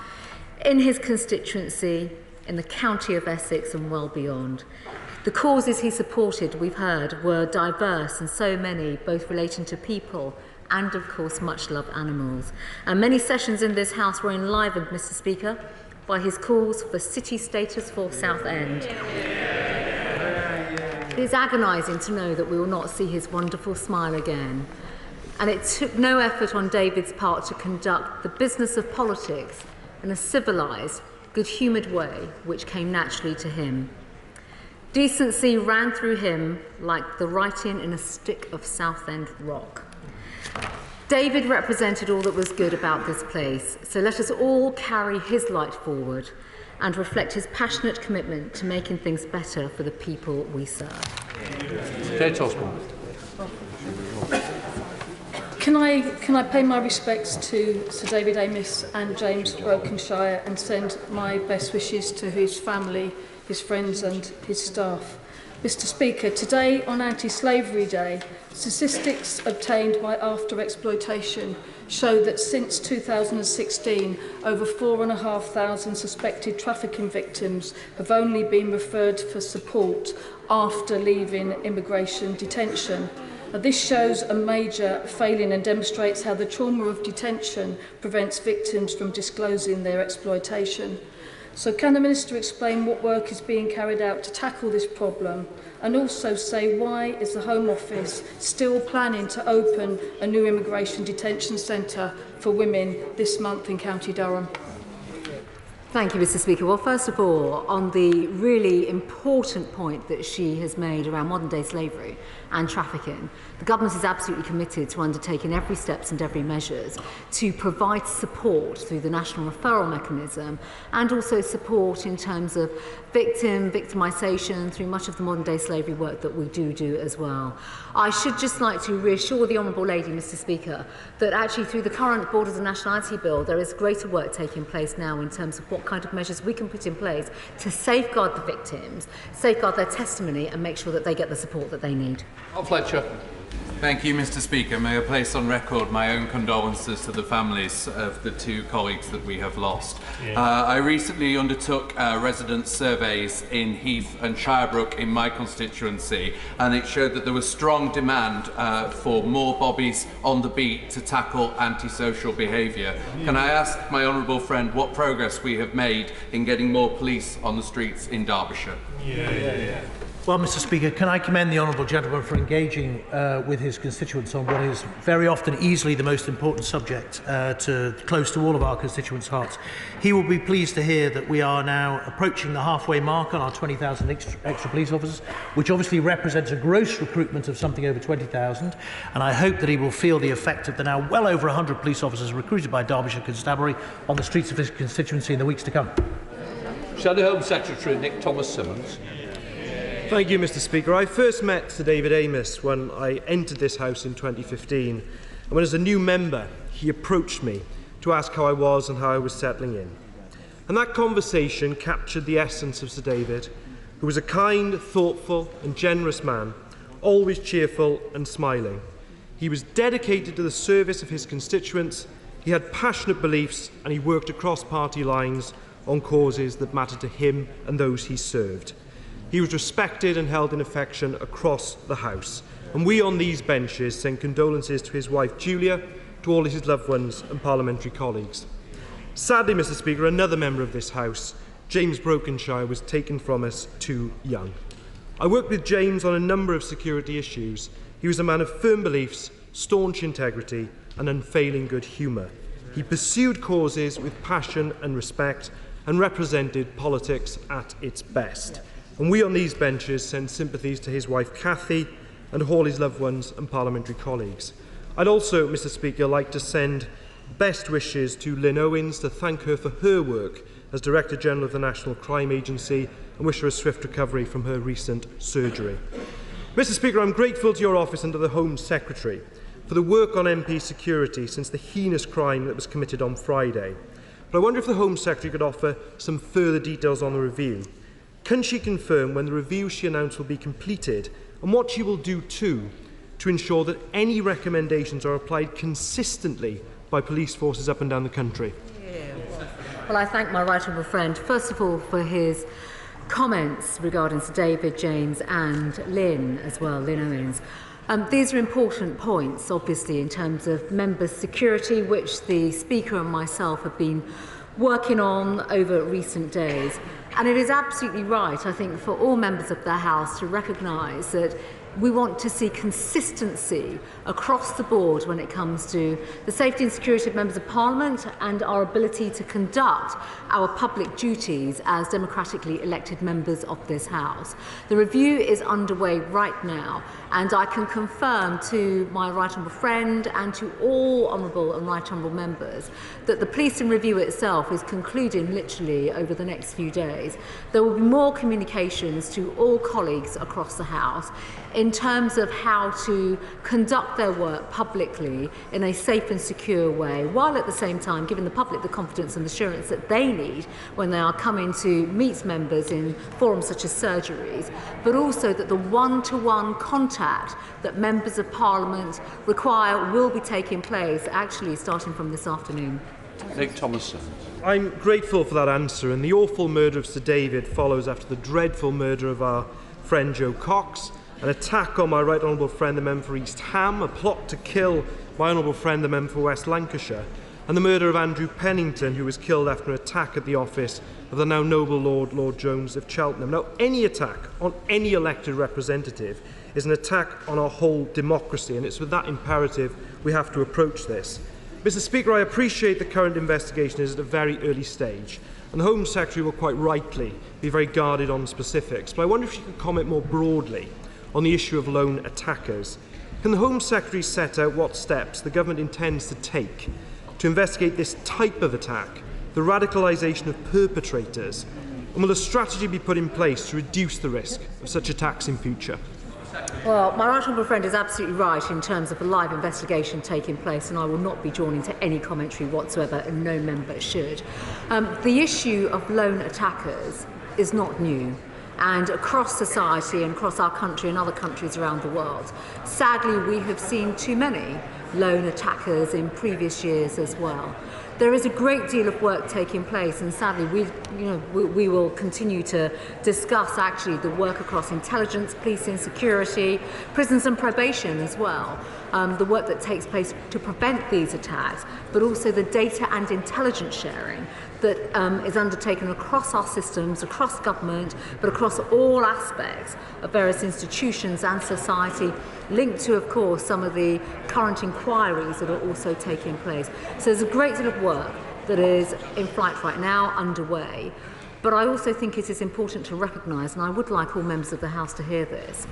in his constituency, in the county of Essex and well beyond. The causes he supported, we've heard, were diverse and so many, both relating to people and, of course, much-loved animals. And many sessions in this House were enlivened, Mr Speaker, by his calls for city status for Southend. It is agonising to know that we will not see his wonderful smile again. And it took no effort on David's part to conduct the business of politics in a civilised, good-humoured way which came naturally to him. Decency ran through him like the writing in a stick of Southend rock. David represented all that was good about this place, so let us all carry his light forward and reflect his passionate commitment to making things better for the people we serve. Kate Osborne. Can I pay my respects to Sir David Amess and James Brokenshire and send my best wishes to his family, his friends and his staff. Mr Speaker, today on Anti-Slavery Day, statistics obtained by After Exploitation show that since 2016, over 4,500 suspected trafficking victims have only been referred for support after leaving immigration detention. This shows a major failing and demonstrates how the trauma of detention prevents victims from disclosing their exploitation. So can the Minister explain what work is being carried out to tackle this problem, and also say why is the Home Office still planning to open a new immigration detention centre for women this month in County Durham? Thank you, Mr. Speaker. Well, first of all, on the really important point that she has made around modern-day slavery and trafficking, the government is absolutely committed to undertaking every steps and every measures to provide support through the national referral mechanism and also support in terms of victimisation through much of the modern-day slavery work that we do as well. I should just like to reassure the Honourable Lady, Mr. Speaker, that actually through the current Borders and Nationality Bill, there is greater work taking place now in terms of what kind of measures we can put in place to safeguard the victims, safeguard their testimony and make sure that they get the support that they need. Fletcher. Thank you, Mr. Speaker. May I place on record my own condolences to the families of the two colleagues that we have lost. I recently undertook resident surveys in Heath and Shirebrook in my constituency, and it showed that there was strong demand for more bobbies on the beat to tackle antisocial behaviour. Can I ask my honourable friend what progress we have made in getting more police on the streets in Derbyshire? Well, Mr. Speaker, can I commend the honourable gentleman for engaging with his constituents on what is very often easily the most important subject close to all of our constituents' hearts. He will be pleased to hear that we are now approaching the halfway mark on our 20,000 extra police officers, which obviously represents a gross recruitment of something over 20,000, and I hope that he will feel the effect of the now well over 100 police officers recruited by Derbyshire Constabulary on the streets of his constituency in the weeks to come. Shadow Home Secretary Nick Thomas-Symonds. Thank you, Mr. Speaker. I first met Sir David Amess when I entered this House in 2015, and when as a new member he approached me to ask how I was and how I was settling in. And that conversation captured the essence of Sir David, who was a kind, thoughtful and generous man, always cheerful and smiling. He was dedicated to the service of his constituents, he had passionate beliefs, and he worked across party lines on causes that mattered to him and those he served. He was respected and held in affection across the House, and we on these benches send condolences to his wife Julia, to all his loved ones and parliamentary colleagues. Sadly, Mr. Speaker, another member of this House, James Brokenshire, was taken from us too young. I worked with James on a number of security issues. He was a man of firm beliefs, staunch integrity and unfailing good humour. He pursued causes with passion and respect and represented politics at its best. And we on these benches send sympathies to his wife Cathy and all his loved ones and parliamentary colleagues. I'd also, Mr. Speaker, like to send best wishes to Lynn Owens to thank her for her work as Director General of the National Crime Agency and wish her a swift recovery from her recent surgery. Mr. Speaker, I'm grateful to your office and to the Home Secretary for the work on MP security since the heinous crime that was committed on Friday. But I wonder if the Home Secretary could offer some further details on the review. Can she confirm when the review she announced will be completed and what she will do too to ensure that any recommendations are applied consistently by police forces up and down the country? Well, I thank my right honourable friend, first of all, for his comments regarding Sir David, James and Lynn as well, Lynn Owens. These are important points, obviously, in terms of members' security, which the Speaker and myself have been working on over recent days. And it is absolutely right, I think, for all members of the House to recognise that we want to see consistency across the board when it comes to the safety and security of members of Parliament and our ability to conduct our public duties as democratically elected members of this House. The review is underway right now, and I can confirm to my right honourable friend and to all honourable and right honourable members that the policing review itself is concluding literally over the next few days. There will be more communications to all colleagues across the House in terms of how to conduct their work publicly in a safe and secure way, while at the same time giving the public the confidence and assurance that they need when they are coming to meet members in forums such as surgeries, but also that the one-to-one contact that members of Parliament require will be taking place actually starting from this afternoon. Nick Thomason. I'm grateful for that answer, and the awful murder of Sir David follows after the dreadful murder of our friend Joe Cox, an attack on my right honourable friend the member for East Ham, a plot to kill my honourable friend the member for West Lancashire, and the murder of Andrew Pennington, who was killed after an attack at the office of the now noble Lord Jones of Cheltenham. Now, any attack on any elected representative is an attack on our whole democracy, and it's with that imperative we have to approach this. Mr Speaker, I appreciate the current investigation is at a very early stage, and the Home Secretary will quite rightly be very guarded on specifics, but I wonder if she could comment more broadly on the issue of lone attackers. Can the Home Secretary set out what steps the government intends to take to investigate this type of attack, the radicalisation of perpetrators, and will a strategy be put in place to reduce the risk of such attacks in future? Well, my right honourable friend is absolutely right in terms of a live investigation taking place, and I will not be drawn into any commentary whatsoever, and no member should. The issue of lone attackers is not new, and across society and across our country and other countries around the world, sadly we have seen too many lone attackers in previous years as well. There is a great deal of work taking place, and sadly we will continue to discuss actually the work across intelligence, policing, security, prisons and probation as well, the work that takes place to prevent these attacks, but also the data and intelligence sharing that is undertaken across our systems, across government, but across all aspects of various institutions and society, linked to, of course, some of the current inquiries that are also taking place. So there's a great deal of work that is in flight right now, underway. But I also think it is important to recognise, and I would like all members of the House to hear this,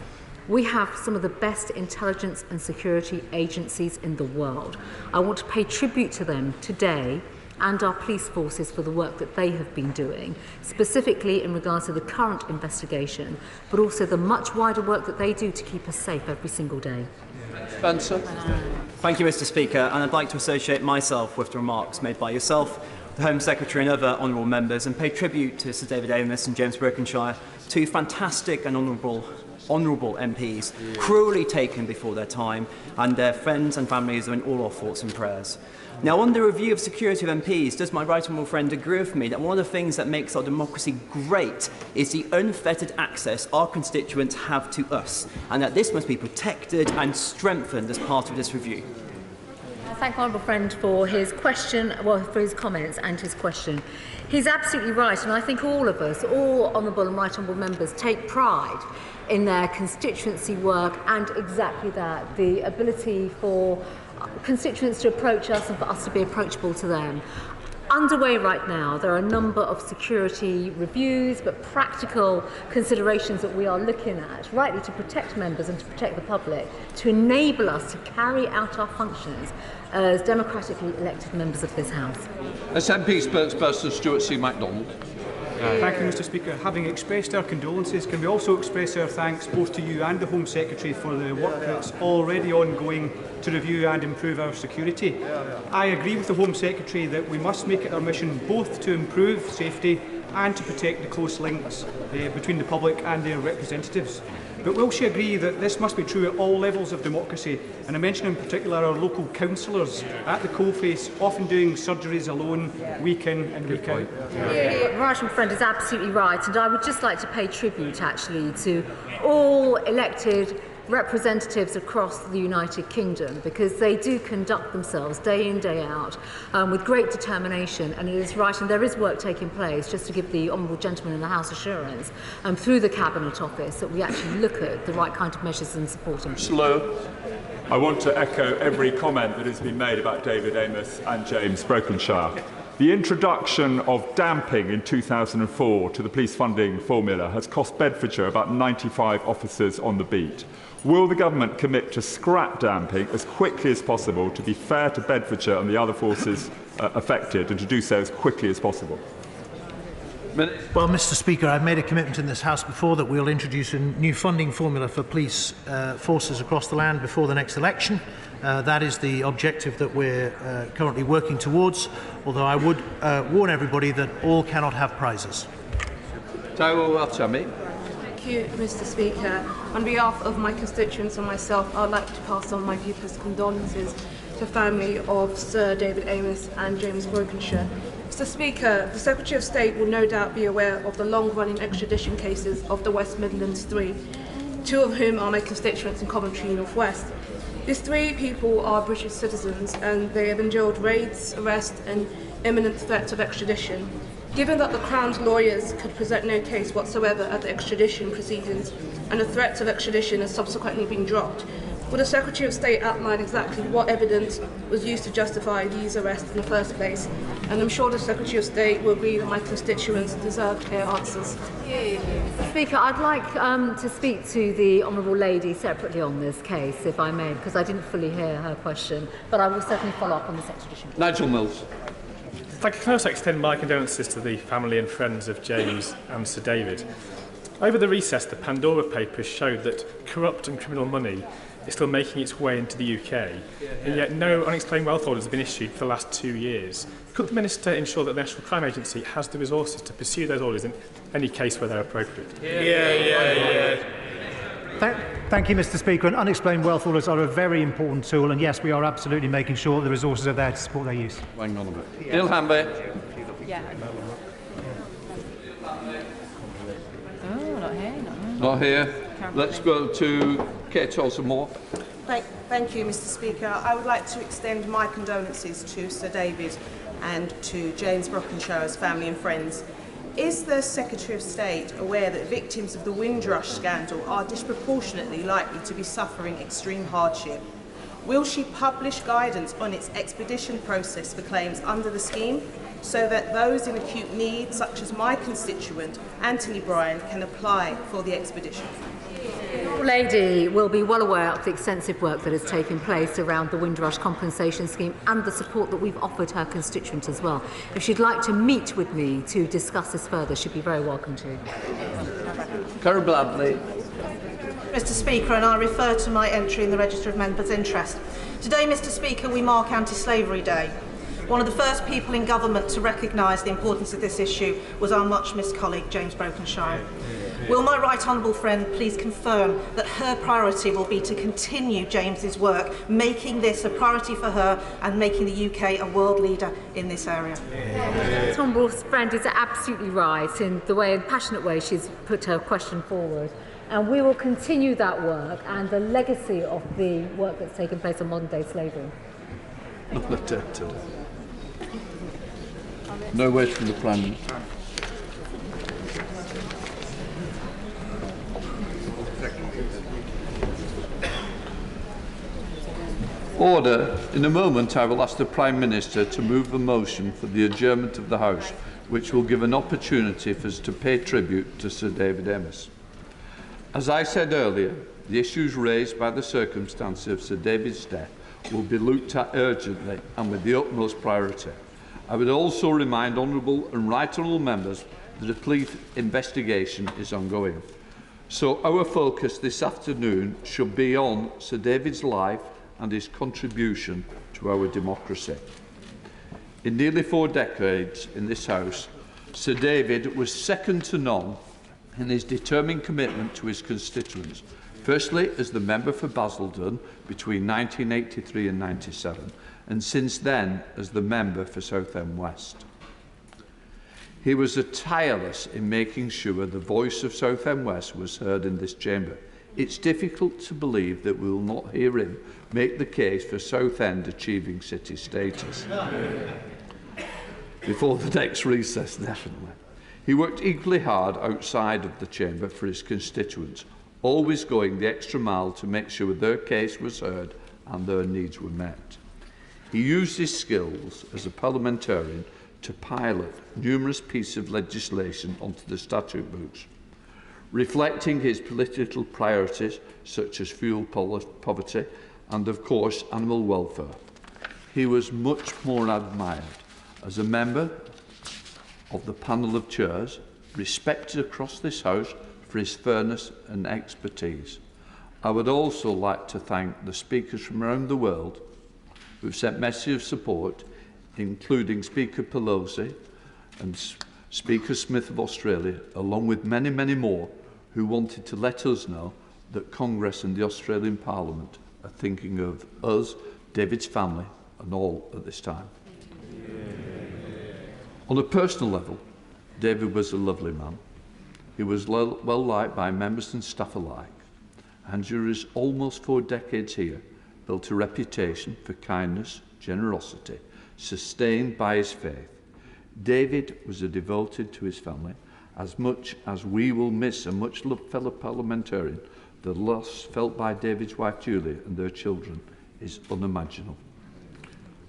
we have some of the best intelligence and security agencies in the world. I want to pay tribute to them today and our police forces for the work that they have been doing, specifically in regards to the current investigation, but also the much wider work that they do to keep us safe every single day. Spencer. Thank you, Mr Speaker, and I'd like to associate myself with the remarks made by yourself, the Home Secretary and other honourable members, and pay tribute to Sir David Amess and James Brokenshire, two fantastic and honourable MPs, cruelly taken before their time, and their friends and families are in all our thoughts and prayers. Now, on the review of security of MPs, does my right honourable friend agree with me that one of the things that makes our democracy great is the unfettered access our constituents have to us, and that this must be protected and strengthened as part of this review? I thank my honourable friend for his question, well, for his comments and his question. He's absolutely right, and I think all of us, all honourable and right honourable members, take pride in their constituency work, and exactly that, the ability for constituents to approach us and for us to be approachable to them. Underway right now, there are a number of security reviews, but practical considerations that we are looking at, rightly to protect members and to protect the public, to enable us to carry out our functions as democratically elected members of this House. SNP spokesperson Stuart C. MacDonald. Thank you, Mr Speaker. Having expressed our condolences, can we also express our thanks both to you and the Home Secretary for the work that's already ongoing to review and improve our security. I agree with the Home Secretary that we must make it our mission both to improve safety and to protect the close links between the public and their representatives. But will she agree that this must be true at all levels of democracy? And I mention in particular our local councillors at the coalface, often doing surgeries alone, week in and week out. Right, my friend is absolutely right, and I would just like to pay tribute actually to all elected representatives across the United Kingdom, because they do conduct themselves day in, day out with great determination, and it is right, and there is work taking place, just to give the honourable gentleman in the House assurance through the Cabinet Office that we actually look at the right kind of measures and support them. Slow. I want to echo every comment that has been made about David Amess and James Brokenshire. The introduction of damping in 2004 to the police funding formula has cost Bedfordshire about 95 officers on the beat. Will the government commit to scrap damping as quickly as possible to be fair to Bedfordshire and the other forces affected, and to do so as quickly as possible? Well, Mr Speaker, I've made a commitment in this House before that we'll introduce a new funding formula for police forces across the land before the next election. That is the objective that we're currently working towards, although I would warn everybody that all cannot have prizes. Thank you, Mr Speaker. On behalf of my constituents and myself, I would like to pass on my deepest condolences to the family of Sir David Amess and James Brokenshire. Mr Speaker, the Secretary of State will no doubt be aware of the long-running extradition cases of the West Midlands Three, two of whom are my constituents in Coventry North West. These three people are British citizens, and they have endured raids, arrest and imminent threats of extradition. Given that the Crown's lawyers could present no case whatsoever at the extradition proceedings, and the threats of extradition has subsequently been dropped, Will the Secretary of State outline exactly what evidence was used to justify these arrests in the first place? And I'm sure the Secretary of State will agree that my constituents deserve clear answers. Speaker, I'd like to speak to the Honourable Lady separately on this case, if I may, because I didn't fully hear her question, but I will certainly follow up on this extradition. Nigel Mills. Thank you. Can I also extend my condolences to the family and friends of James and Sir David. Over the recess, the Pandora Papers showed that corrupt and criminal money is still making its way into the UK, and yet no unexplained wealth orders have been issued for the last 2 years. Could the Minister ensure that the National Crime Agency has the resources to pursue those orders in any case where they're appropriate? Thank you, Mr. Speaker. And unexplained wealth orders are a very important tool, and yes, we are absolutely making sure the resources are there to support their use. Hang on a bit. Neil Hamby. Oh, not here, Not here. Let's go to Kate Olsen-Moore. Thank you, Mr. Speaker. I would like to extend my condolences to Sir David and to James Brockenshire's family and friends. Is the Secretary of State aware that victims of the Windrush scandal are disproportionately likely to be suffering extreme hardship? Will she publish guidance on its expedition process for claims under the scheme so that those in acute need, such as my constituent, Anthony Bryan, can apply for the expedition? The Lady will be well aware of the extensive work that has taken place around the Windrush compensation scheme and the support that we've offered her constituent as well. If she'd like to meet with me to discuss this further, she'd be very welcome to. Carol Bladley. Mr. Speaker, and I refer to my entry in the Register of Members' Interest. Today, Mr. Speaker, we mark Anti-Slavery Day. One of the first people in government to recognise the importance of this issue was our much-missed colleague, James Brokenshire. Will my right honourable friend please confirm that her priority will be to continue James's work, making this a priority for her and making the UK a world leader in this area? This honourable friend is absolutely right in the way, in passionate way, she's put her question forward. And we will continue that work and the legacy of the work that's taken place on modern-day slavery. No word from the Prime Minister. Order. In a moment, I will ask the Prime Minister to move a motion for the adjournment of the House, which will give an opportunity for us to pay tribute to Sir David Amess. As I said earlier, the issues raised by the circumstances of Sir David's death will be looked at urgently and with the utmost priority. I would also remind honourable and right honourable members that a police investigation is ongoing. So our focus this afternoon should be on Sir David's life and his contribution to our democracy. In nearly 4 decades in this House, Sir David was second to none in his determined commitment to his constituents, firstly as the member for Basildon between 1983 and 97, and since then as the member for Southend West. He was tireless in making sure the voice of Southend West was heard in this chamber. It's difficult to believe that we will not hear him make the case for Southend achieving city status. Before the next recess, definitely. He worked equally hard outside of the chamber for his constituents, always going the extra mile to make sure their case was heard and their needs were met. He used his skills as a parliamentarian to pilot numerous pieces of legislation onto the statute books, reflecting his political priorities such as fuel poverty and, of course, animal welfare. He was much more admired as a member of the panel of chairs, respected across this House for his fairness and expertise. I would also like to thank the speakers from around the world who have sent messages of support, including Speaker Pelosi and Speaker Smith of Australia, along with many, many more who wanted to let us know that Congress and the Australian Parliament are thinking of us, David's family, and all at this time. On a personal level, David was a lovely man. He was well liked by members and staff alike, and during his almost 4 decades here, built a reputation for kindness, generosity, sustained by his faith. David was devoted to his family, as much as we will miss a much-loved fellow parliamentarian The loss felt by David's wife Julia and their children is unimaginable.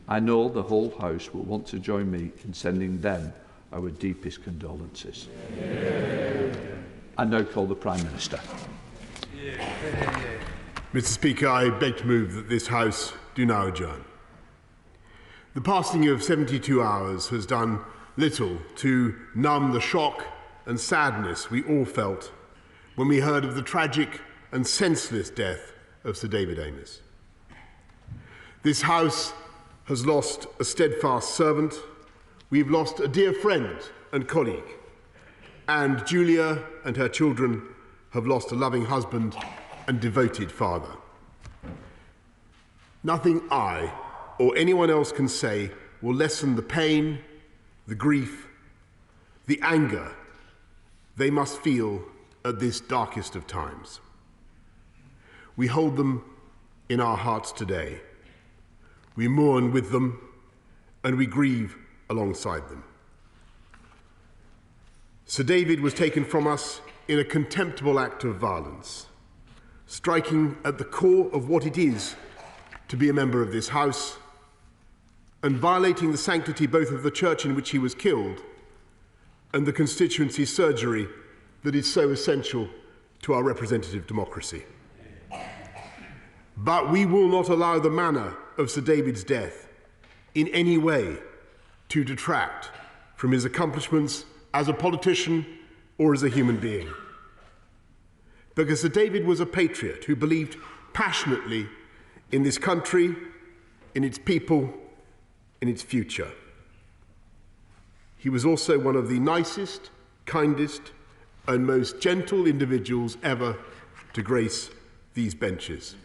I know the whole House will want to join me in sending them our deepest condolences. I now call the Prime Minister. Mr. Speaker, I beg to move that this House do now adjourn. The passing of 72 hours has done little to numb the shock and sadness we all felt when we heard of the tragic and senseless death of Sir David Amess. This House has lost a steadfast servant, we've lost a dear friend and colleague, and Julia and her children have lost a loving husband and devoted father. Nothing I or anyone else can say will lessen the pain, the grief, the anger they must feel at this darkest of times. We hold them in our hearts today. We mourn with them and we grieve alongside them. Sir David was taken from us in a contemptible act of violence, striking at the core of what it is to be a member of this House and violating the sanctity both of the church in which he was killed and the constituency surgery that is so essential to our representative democracy. But we will not allow the manner of Sir David's death in any way to detract from his accomplishments as a politician or as a human being. Because Sir David was a patriot who believed passionately in this country, in its people, in its future. He was also one of the nicest, kindest, and most gentle individuals ever to grace these benches.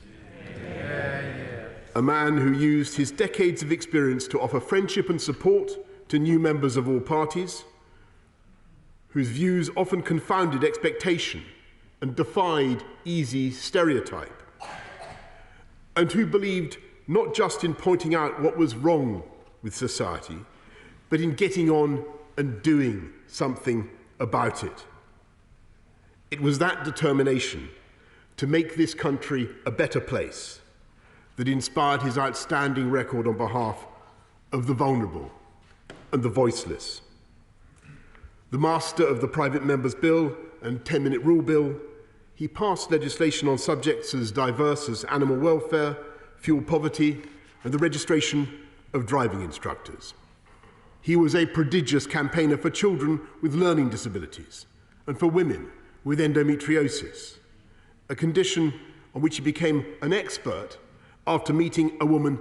A man who used his decades of experience to offer friendship and support to new members of all parties, whose views often confounded expectation and defied easy stereotype, and who believed not just in pointing out what was wrong with society, but in getting on and doing something about it. It was that determination to make this country a better place that inspired his outstanding record on behalf of the vulnerable and the voiceless. The master of the Private Members Bill and 10-Minute Rule Bill, he passed legislation on subjects as diverse as animal welfare, fuel poverty, and the registration of driving instructors. He was a prodigious campaigner for children with learning disabilities and for women with endometriosis, a condition on which he became an expert after meeting a woman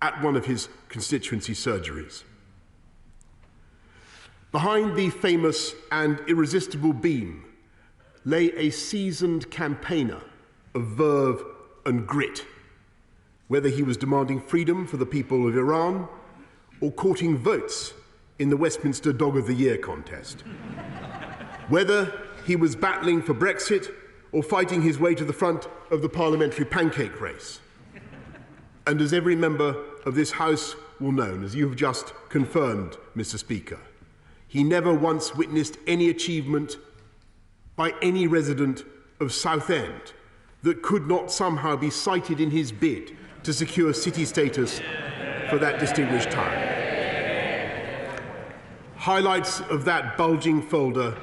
at one of his constituency surgeries. Behind the famous and irresistible beam lay a seasoned campaigner of verve and grit, whether he was demanding freedom for the people of Iran or courting votes in the Westminster Dog of the Year contest. Whether he was battling for Brexit or fighting his way to the front of the parliamentary pancake race. And as every member of this House will know, and as you have just confirmed, Mr. Speaker, he never once witnessed any achievement by any resident of Southend that could not somehow be cited in his bid to secure city status for that distinguished town. Highlights of that bulging folder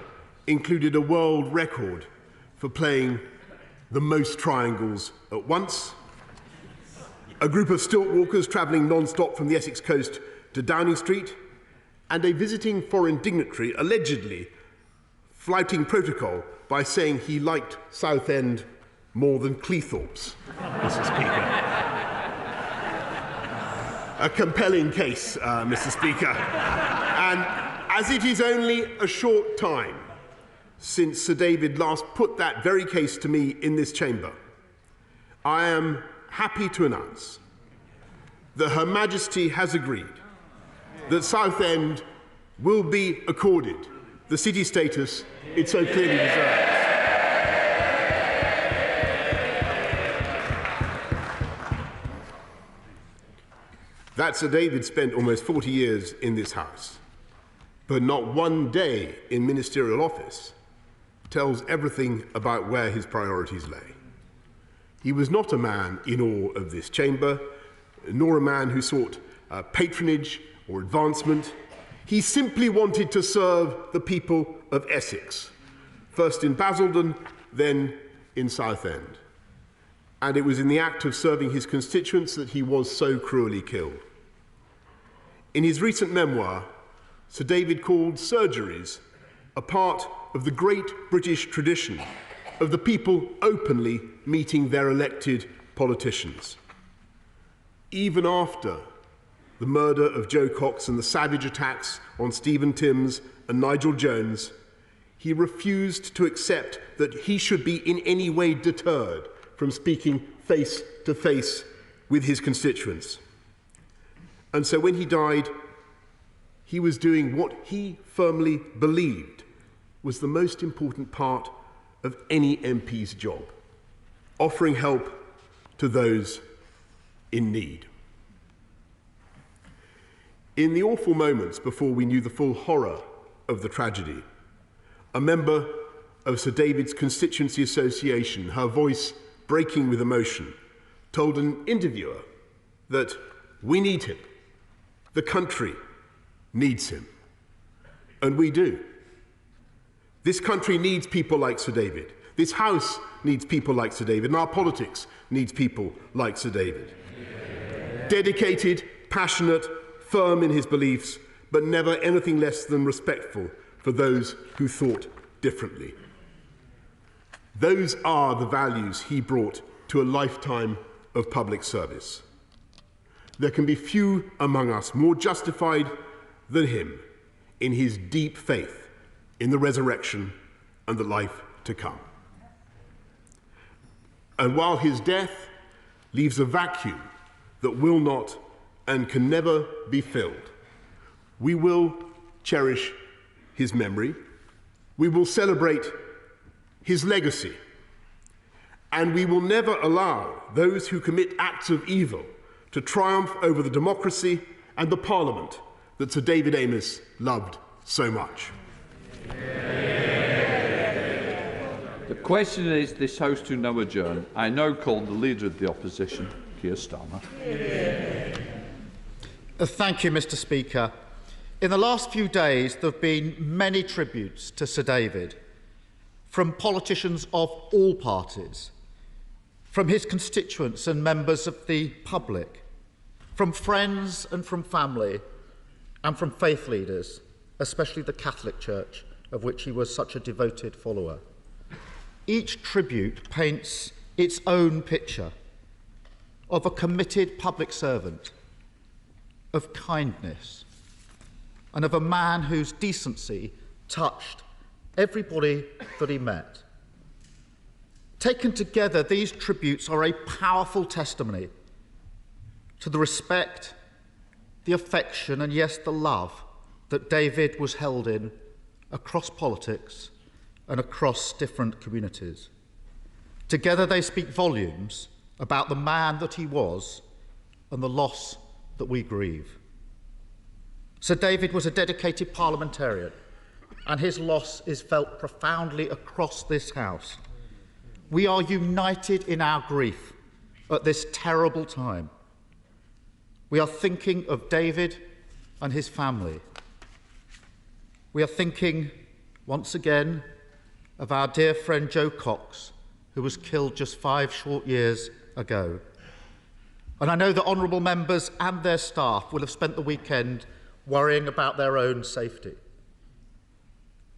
included a world record for playing the most triangles at once, a group of stilt walkers travelling non-stop from the Essex coast to Downing Street, and a visiting foreign dignitary allegedly flouting protocol by saying he liked Southend more than Cleethorpes, Mr. Speaker. A compelling case, Mr. Speaker. And as it is only a short time since Sir David last put that very case to me in this chamber, I am happy to announce that Her Majesty has agreed that Southend will be accorded the city status it so clearly deserves. That Sir David spent almost 40 years in this House, but not one day in ministerial office tells everything about where his priorities lay. He was not a man in awe of this chamber, nor a man who sought patronage or advancement. He simply wanted to serve the people of Essex, first in Basildon, then in Southend. And it was in the act of serving his constituents that he was so cruelly killed. In his recent memoir, Sir David called surgeries a part of the great British tradition of the people openly meeting their elected politicians. Even after the murder of Joe Cox and the savage attacks on Stephen Timms and Nigel Jones, he refused to accept that he should be in any way deterred from speaking face to face with his constituents. And so when he died, he was doing what he firmly believed was the most important part of any MP's job, offering help to those in need. In the awful moments before we knew the full horror of the tragedy, a member of Sir David's Constituency Association, her voice breaking with emotion, told an interviewer that we need him, the country needs him, and we do. This country needs people like Sir David. This House needs people like Sir David, and our politics needs people like Sir David. Dedicated, passionate, firm in his beliefs, but never anything less than respectful for those who thought differently. Those are the values he brought to a lifetime of public service. There can be few among us more justified than him in his deep faith in the resurrection and the life to come. And while his death leaves a vacuum that will not and can never be filled, we will cherish his memory, we will celebrate his legacy, and we will never allow those who commit acts of evil to triumph over the democracy and the Parliament that Sir David Amess loved so much. The question is, this House to now adjourn. I now call the Leader of the Opposition, Keir Starmer. Thank you, Mr. Speaker. In the last few days, there have been many tributes to Sir David, from politicians of all parties, from his constituents and members of the public, from friends and from family, and from faith leaders, especially the Catholic Church, of which he was such a devoted follower. Each tribute paints its own picture of a committed public servant, of kindness, and of a man whose decency touched everybody that he met. Taken together, these tributes are a powerful testimony to the respect, the affection, and yes, the love that David was held in across politics and across different communities. Together they speak volumes about the man that he was and the loss that we grieve. Sir David was a dedicated parliamentarian, and his loss is felt profoundly across this House. We are united in our grief at this terrible time. We are thinking of David and his family. We are thinking, once again, of our dear friend Joe Cox, who was killed just 5 short years ago. And I know that honourable members and their staff will have spent the weekend worrying about their own safety.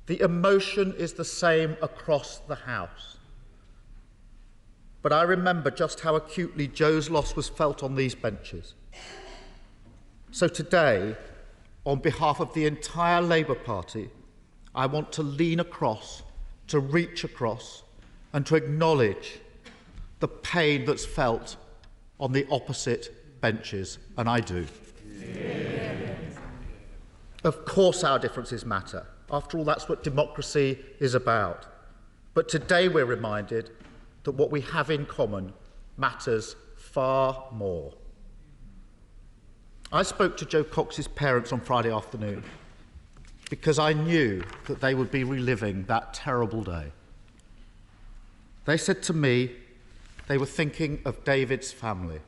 The emotion is the same across the House. But I remember just how acutely Joe's loss was felt on these benches. So today, on behalf of the entire Labour Party, I want to lean across, to reach across, and to acknowledge the pain that's felt on the opposite benches, and I do. Of course our differences matter. After all, that's what democracy is about. But today we're reminded that what we have in common matters far more. I spoke to Joe Cox's parents on Friday afternoon because I knew that they would be reliving that terrible day. They said to me they were thinking of David's family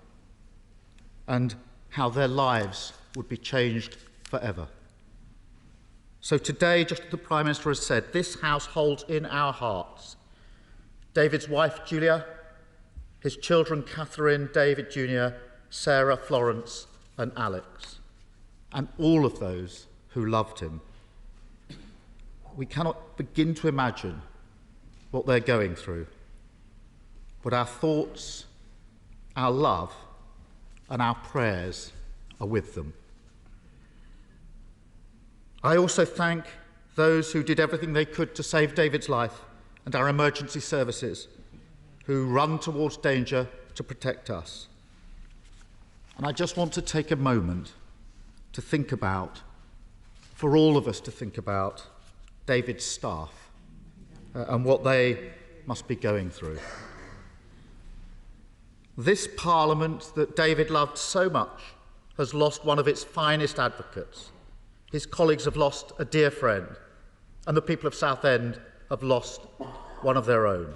and how their lives would be changed forever. So today, just as the Prime Minister has said, this House holds in our hearts David's wife, Julia, his children, Catherine, David Jr., Sarah, Florence, and Alex, and all of those who loved him. We cannot begin to imagine what they're going through, but our thoughts, our love, and our prayers are with them. I also thank those who did everything they could to save David's life and our emergency services who run towards danger to protect us. And I just want to take a moment to think about, for all of us to think about, David's staff and what they must be going through. This Parliament that David loved so much has lost one of its finest advocates. His colleagues have lost a dear friend, and the people of Southend have lost one of their own.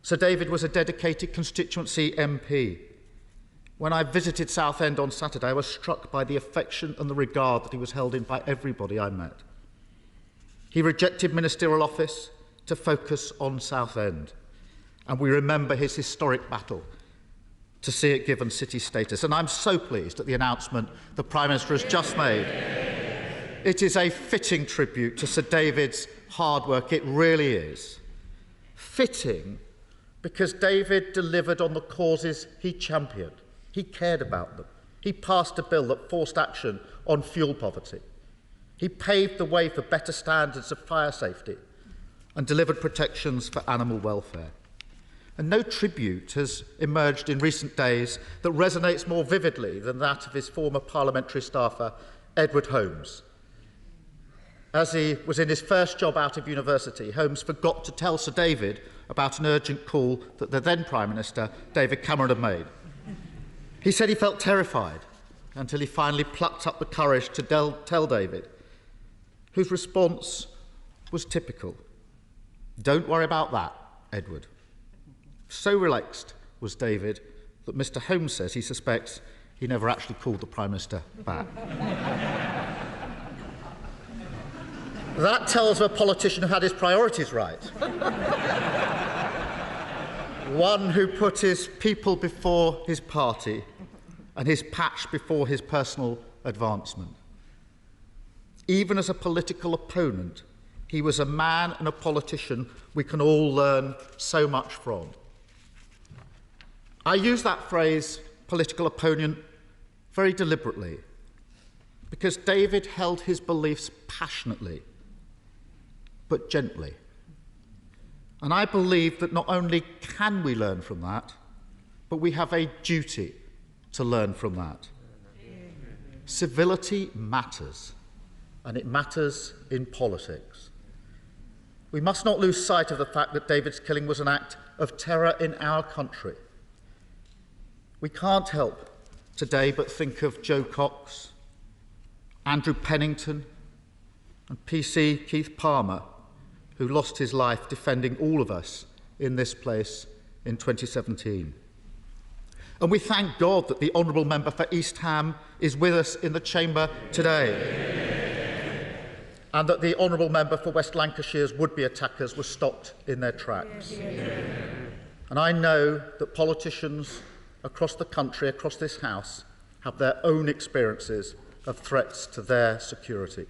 Sir David was a dedicated constituency MP. When I visited Southend on Saturday, I was struck by the affection and the regard that he was held in by everybody I met. He rejected ministerial office to focus on Southend, and we remember his historic battle to see it given city status. And I'm so pleased at the announcement the Prime Minister has just made. It is a fitting tribute to Sir David's hard work. It really is. Fitting because David delivered on the causes he championed. He cared about them. He passed a bill that forced action on fuel poverty. He paved the way for better standards of fire safety and delivered protections for animal welfare. And no tribute has emerged in recent days that resonates more vividly than that of his former parliamentary staffer, Edward Holmes. As he was in his first job out of university, Holmes forgot to tell Sir David about an urgent call that the then Prime Minister, David Cameron, had made. He said he felt terrified until he finally plucked up the courage to tell David, whose response was typical. "Don't worry about that, Edward." So relaxed was David that Mr. Holmes says he suspects he never actually called the Prime Minister back. That tells of a politician who had his priorities right. One who put his people before his party and his patch before his personal advancement. Even as a political opponent, he was a man and a politician we can all learn so much from. I use that phrase, political opponent, very deliberately, because David held his beliefs passionately, but gently. And I believe that not only can we learn from that, but we have a duty to learn from that. Civility matters, and it matters in politics. We must not lose sight of the fact that David's killing was an act of terror in our country. We can't help today but think of Joe Cox, Andrew Pennington, and PC Keith Palmer, who lost his life defending all of us in this place in 2017. And we thank God that the Honourable Member for East Ham is with us in the chamber today, and that the Honourable Member for West Lancashire's would-be attackers were stopped in their tracks. And I know that politicians across the country, across this House, have their own experiences of threats to their security.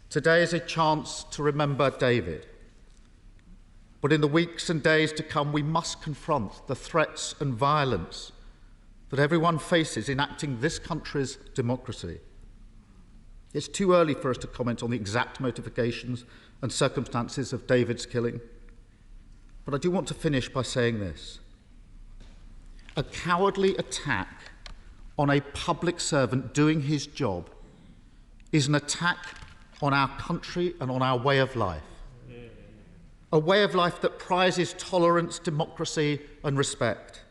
Today is a chance to remember David. But in the weeks and days to come, we must confront the threats and violence that everyone faces in acting this country's democracy. It's too early for us to comment on the exact motivations and circumstances of David's killing. But I do want to finish by saying this. A cowardly attack on a public servant doing his job is an attack on our country and on our way of life. A way of life that prizes tolerance, democracy and respect,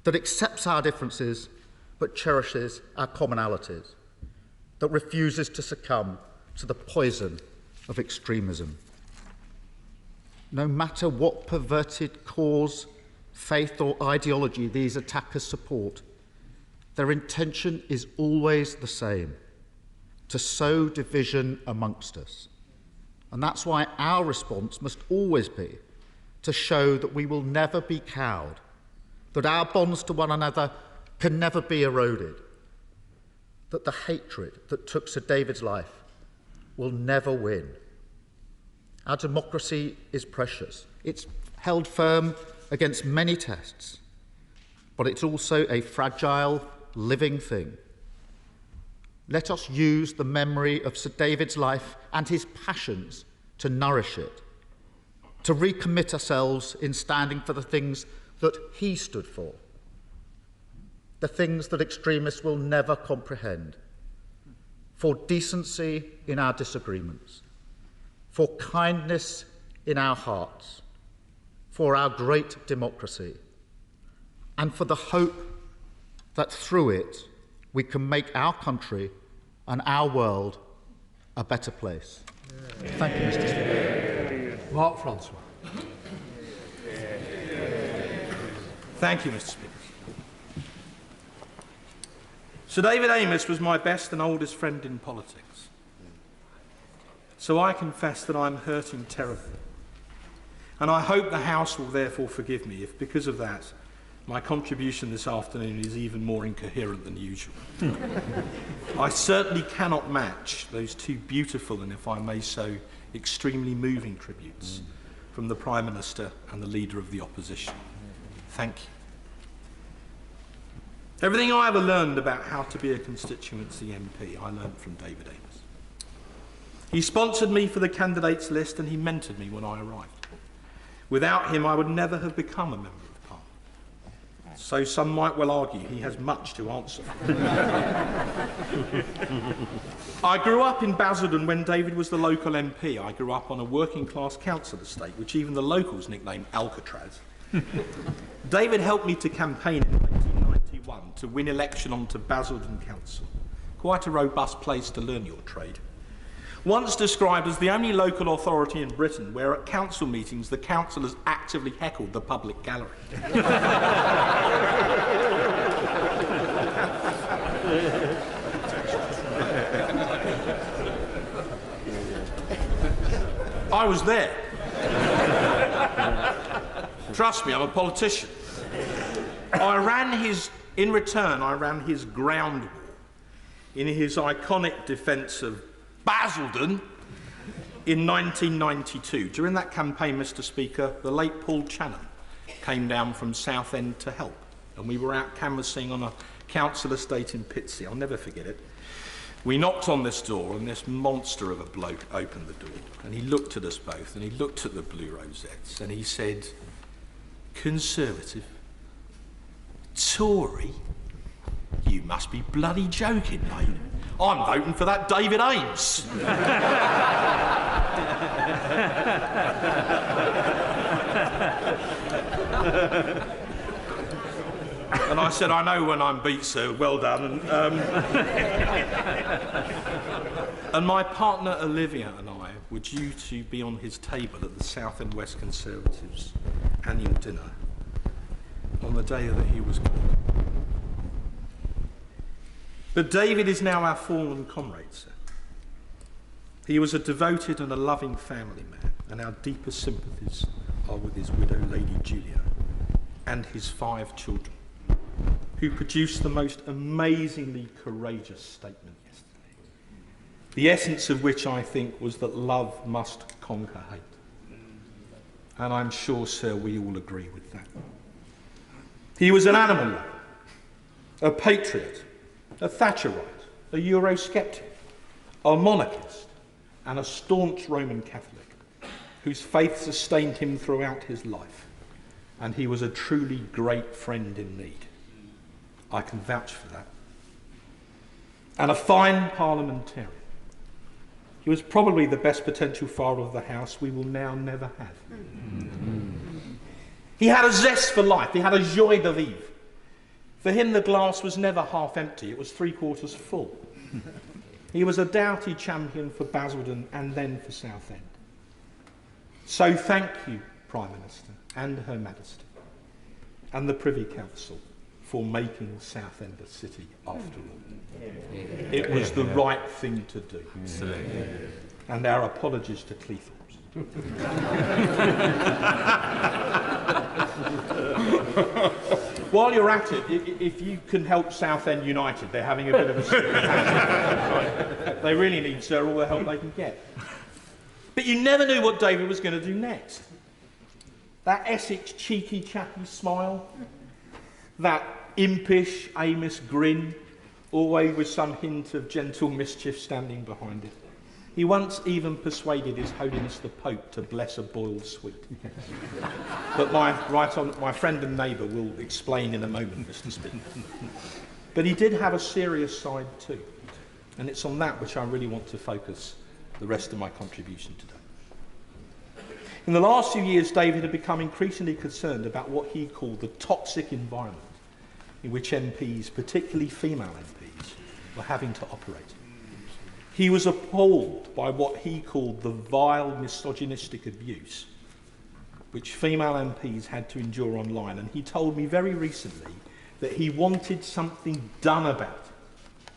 that accepts our differences but cherishes our commonalities, that refuses to succumb to the poison of extremism. no matter what perverted cause, faith or ideology these attackers support, their intention is always the same: to sow division amongst us. And that's why our response must always be to show that we will never be cowed, that our bonds to one another can never be eroded, that the hatred that took Sir David's life will never win. Our democracy is precious. It's held firm against many tests, but it's also a fragile, living thing. Let us use the memory of Sir David's life and his passions to nourish it, to recommit ourselves in standing for the things that he stood for, the things that extremists will never comprehend, for decency in our disagreements, for kindness in our hearts, for our great democracy, and for the hope that through it we can make our country and our world a better place. Thank you, Mr. Speaker. Mark Francois. Thank you, Mr. Speaker. Sir David Amess was my best and oldest friend in politics. So I confess that I'm hurting terribly. And I hope the House will therefore forgive me if, because of that, my contribution this afternoon is even more incoherent than usual. I certainly cannot match those two beautiful and, if I may so, extremely moving tributes from the Prime Minister and the Leader of the Opposition. Thank you. Everything I ever learned about how to be a constituency MP, I learned from David Amess. He sponsored me for the candidates list and he mentored me when I arrived. Without him, I would never have become a member of Parliament. So some might well argue he has much to answer for. I grew up in Basildon when David was the local MP. I grew up on a working-class council estate, which even the locals nicknamed Alcatraz. David helped me to campaign in 1991 to win election onto Basildon Council. Quite a robust place to learn your trade. Once described as the only local authority in Britain where at council meetings the councillors actively heckled the public gallery. I was there. Trust me, I'm a politician. In return, I ran his ground war in his iconic defence of Basildon in 1992. During that campaign, Mr. Speaker, the late Paul Channon came down from Southend to help, and we were out canvassing on a council estate in Pitsea. I'll never forget it. We knocked on this door, and this monster of a bloke opened the door, and he looked at us both, and he looked at the blue rosettes, and he said, "Conservative? Tory? You must be bloody joking, mate. I'm voting for that David Amess." And I said, "I know when I'm beat, sir. Well done." And my partner Olivia and I were due to be on his table at the Southend West Conservatives' annual dinner on the day that he was killed. But David is now our fallen comrade, sir. He was a devoted and a loving family man, and our deepest sympathies are with his widow, Lady Julia, and his 5 children, who produced the most amazingly courageous statement yesterday, the essence of which I think was that love must conquer hate. And I'm sure, sir, we all agree with that. He was an animal lover, a patriot, a Thatcherite, a Eurosceptic, a monarchist, and a staunch Roman Catholic, whose faith sustained him throughout his life. And he was a truly great friend in need. I can vouch for that. And a fine parliamentarian. He was probably the best potential father of the House we will now never have. He had a zest for life. He had a joie de vivre. For him, the glass was never half empty. It was 3/4 full. He was a doughty champion for Basildon and then for Southend. So thank you, Prime Minister and Her Majesty and the Privy Council for making Southend a city after all. It was the right thing to do. Absolutely. And our apologies to Cleethorpes. While you're at it, if you can help Southend United, they're having a bit of a secret. They really need, sir, all the help they can get. But you never knew what David was going to do next. That Essex cheeky chappy smile, that impish Amess grin, always with some hint of gentle mischief standing behind it. He once even persuaded His Holiness the Pope to bless a boiled sweet. But my friend and neighbour will explain in a moment, Mr. Speaker. But he did have a serious side too, and it's on that which I really want to focus the rest of my contribution today. In the last few years, David had become increasingly concerned about what he called the toxic environment in which MPs, particularly female MPs, were having to operate. He was appalled by what he called the vile misogynistic abuse which female MPs had to endure online, and he told me very recently that he wanted something done about it.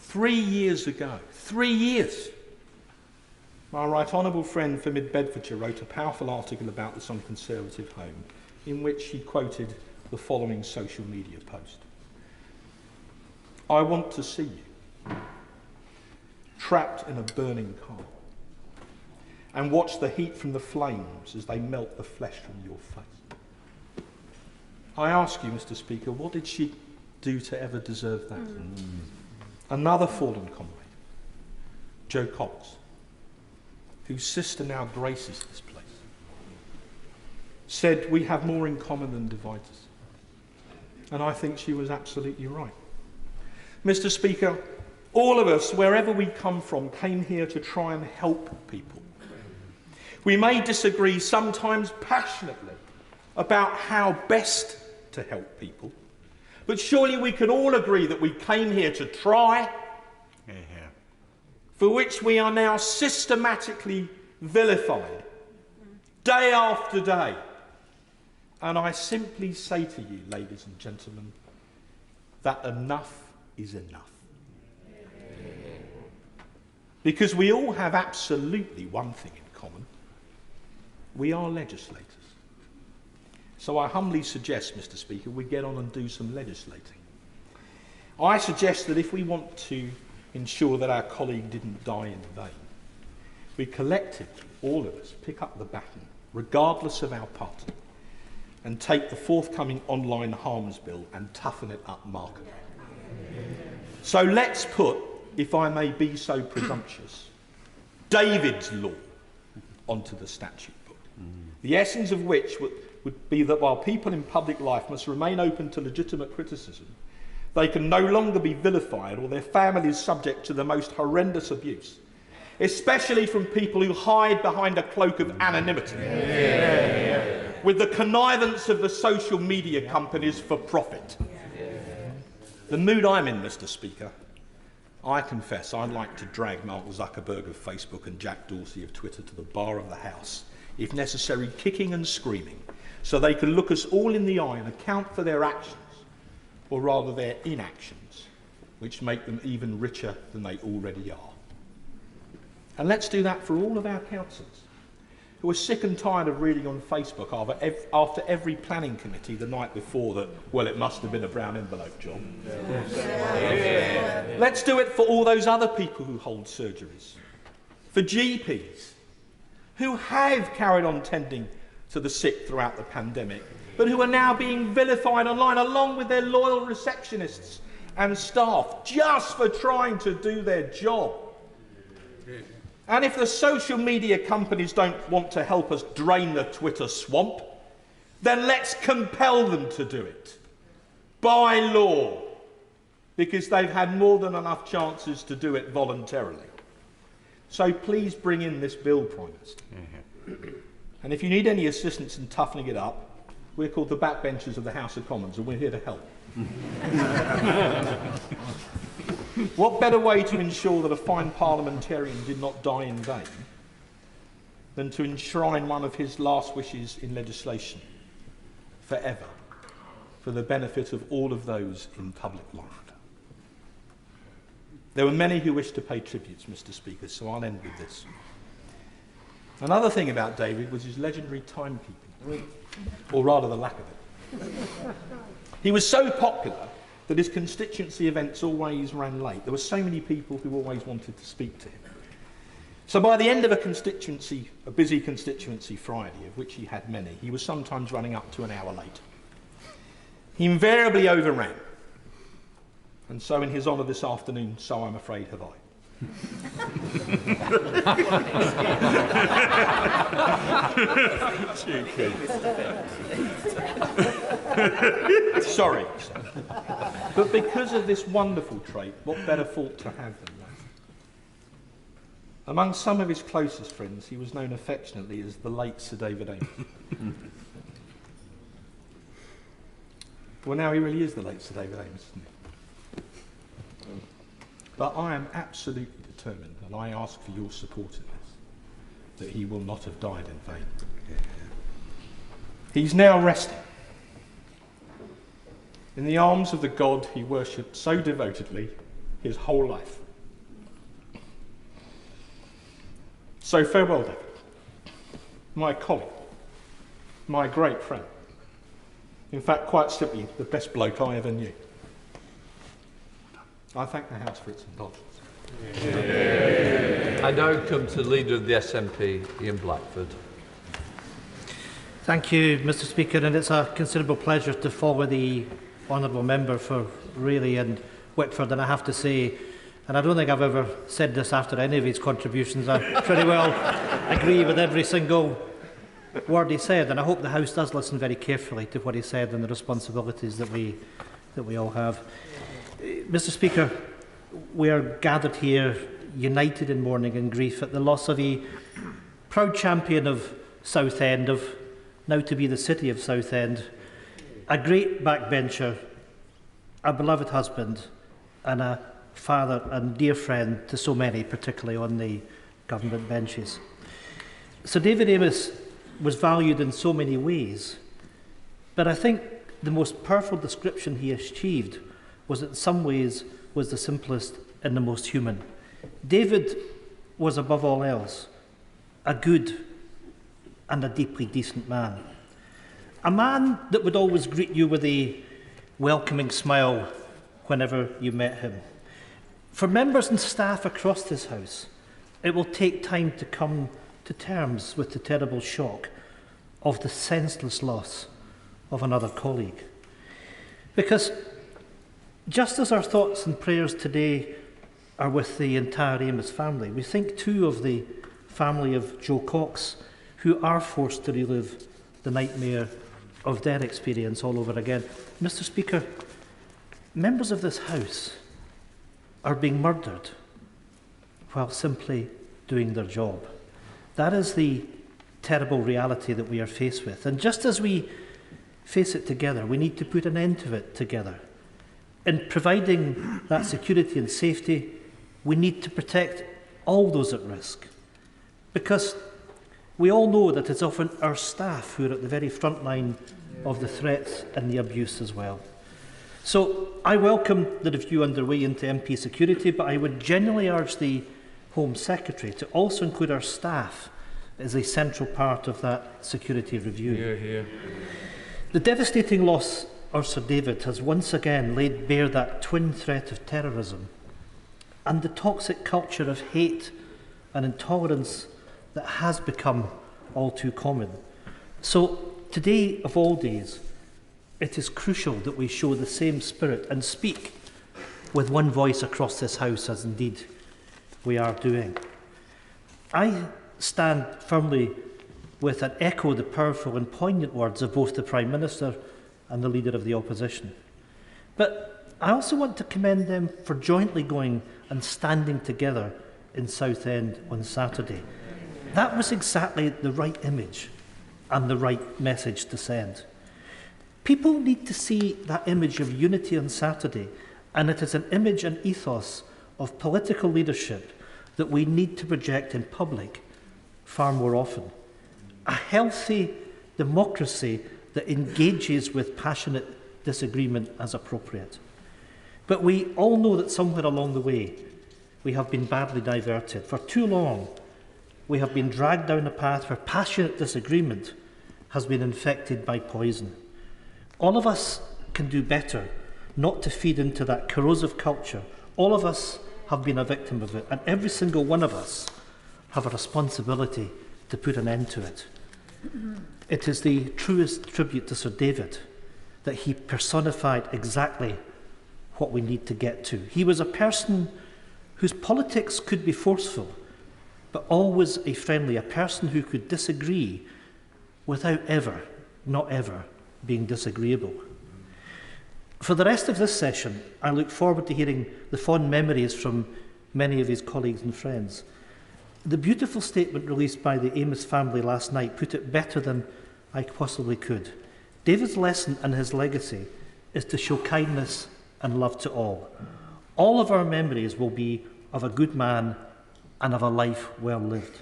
3 years ago, 3 years, my right honourable friend for Mid-Bedfordshire wrote a powerful article about this on Conservative Home, in which he quoted the following social media post. I want to see you trapped in a burning car and watch the heat from the flames as they melt the flesh from your face. I ask you, Mr. Speaker, what did she do to ever deserve that? Another fallen comrade, Jo Cox, whose sister now graces this place, said we have more in common than divides us. And I think she was absolutely right. Mr. Speaker, all of us, wherever we come from, came here to try and help people. We may disagree, sometimes passionately, about how best to help people, but surely we can all agree that we came here to try, for which we are now systematically vilified, day after day. And I simply say to you, ladies and gentlemen, that enough is enough. Because we all have absolutely one thing in common. We are legislators. So I humbly suggest, Mr. Speaker, we get on and do some legislating. I suggest that if we want to ensure that our colleague didn't die in vain, we collectively, all of us, pick up the baton, regardless of our party, and take the forthcoming online harms bill and toughen it up markedly. So let's put, if I may be so presumptuous, David's law onto the statute book, the essence of which would be that while people in public life must remain open to legitimate criticism, they can no longer be vilified or their families subject to the most horrendous abuse, especially from people who hide behind a cloak of anonymity, with the connivance of the social media companies for profit. The mood I'm in, Mr. Speaker, I confess I'd like to drag Mark Zuckerberg of Facebook and Jack Dorsey of Twitter to the bar of the House, if necessary kicking and screaming, so they can look us all in the eye and account for their actions, or rather their inactions, which make them even richer than they already are. And let's do that for all of our councillors, who are sick and tired of reading on Facebook after every planning committee the night before that, well, it must have been a brown envelope job. Let's do it for all those other people who hold surgeries, for GPs, who have carried on tending to the sick throughout the pandemic, but who are now being vilified online along with their loyal receptionists and staff just for trying to do their job. And if the social media companies don't want to help us drain the Twitter swamp, then let's compel them to do it by law, because they've had more than enough chances to do it voluntarily. So please bring in this bill, Prime Minister. And if you need any assistance in toughening it up, we're called the backbenchers of the House of Commons, and we're here to help. What better way to ensure that a fine parliamentarian did not die in vain than to enshrine one of his last wishes in legislation forever for the benefit of all of those in public life. There were many who wished to pay tributes, Mr. Speaker, so I'll end with this. Another thing about David was his legendary timekeeping, or rather the lack of it. He was so popular that his constituency events always ran late. There were so many people who always wanted to speak to him. So by the end of a busy constituency Friday, of which he had many, he was sometimes running up to an hour late. He invariably overran. And so in his honour this afternoon, so I'm afraid have I. Sorry. But because of this wonderful trait, what better fault to have than that? Among some of his closest friends, he was known affectionately as the late Sir David Amess. Well, now he really is the late Sir David Amess, isn't he? But I am absolutely determined, and I ask for your support in this, that he will not have died in vain. He's now resting in the arms of the God he worshipped so devotedly his whole life. So farewell, David, my colleague, my great friend. In fact, quite simply, the best bloke I ever knew. I thank the House for its indulgence. I now come to the Leader of the SNP, Ian Blackford. Thank you, Mr. Speaker, and it's a considerable pleasure to follow the honourable member for Rayleigh and Whitford, and I have to say, and I don't think I've ever said this after any of his contributions, I pretty well agree with every single word he said, and I hope the House does listen very carefully to what he said and the responsibilities that we all have. Mr. Speaker, we are gathered here united in mourning and grief at the loss of a proud champion of Southend, of now to be the city of Southend, a great backbencher, a beloved husband and a father and dear friend to so many, particularly on the government benches. Sir David Amess was valued in so many ways, but I think the most powerful description he achieved was in some ways was the simplest and the most human. David was above all else a good and a deeply decent man. A man that would always greet you with a welcoming smile whenever you met him. For members and staff across this House, it will take time to come to terms with the terrible shock of the senseless loss of another colleague. Because just as our thoughts and prayers today are with the entire Amess family, we think too of the family of Joe Cox, who are forced to relive the nightmare of their experience all over again. Mr. Speaker, members of this House are being murdered while simply doing their job. That is the terrible reality that we are faced with. And just as we face it together, we need to put an end to it together. In providing that security and safety, we need to protect all those at risk. Because we all know that it's often our staff who are at the very front line of the threats and the abuse as well. So I welcome the review underway into MP security, but I would genuinely urge the Home Secretary to also include our staff as a central part of that security review. Hear, hear. The devastating loss of Sir David has once again laid bare that twin threat of terrorism and the toxic culture of hate and intolerance that has become all too common. So today, of all days, it is crucial that we show the same spirit and speak with one voice across this House, as indeed we are doing. I stand firmly with and echo the powerful and poignant words of both the Prime Minister and the Leader of the Opposition. But I also want to commend them for jointly going and standing together in Southend on Saturday. That was exactly the right image and the right message to send. People need to see that image of unity on Saturday, and it is an image and ethos of political leadership that we need to project in public far more often. A healthy democracy that engages with passionate disagreement as appropriate. But we all know that somewhere along the way we have been badly diverted. For too long, we have been dragged down a path where passionate disagreement has been infected by poison. All of us can do better not to feed into that corrosive culture. All of us have been a victim of it, and every single one of us have a responsibility to put an end to it. It is the truest tribute to Sir David that he personified exactly what we need to get to. He was a person whose politics could be forceful, but always a friendly, a person who could disagree without ever, not ever, being disagreeable. For the rest of this session, I look forward to hearing the fond memories from many of his colleagues and friends. The beautiful statement released by the Amess family last night put it better than I possibly could. David's lesson and his legacy is to show kindness and love to all. All of our memories will be of a good man and of a life well lived.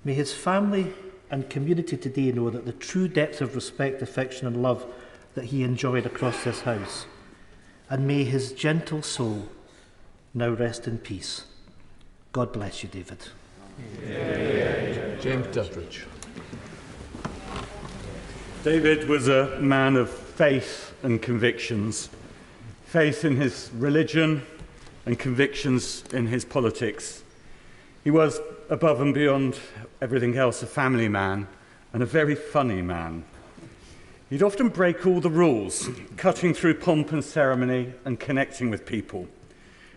May his family and community today know that the true depth of respect, affection and love that he enjoyed across this house. And may his gentle soul now rest in peace. God bless you, David. James Duttridge. David was a man of faith and convictions. Faith in his religion and convictions in his politics. He was, above and beyond everything else, a family man and a very funny man. He'd often break all the rules, cutting through pomp and ceremony and connecting with people.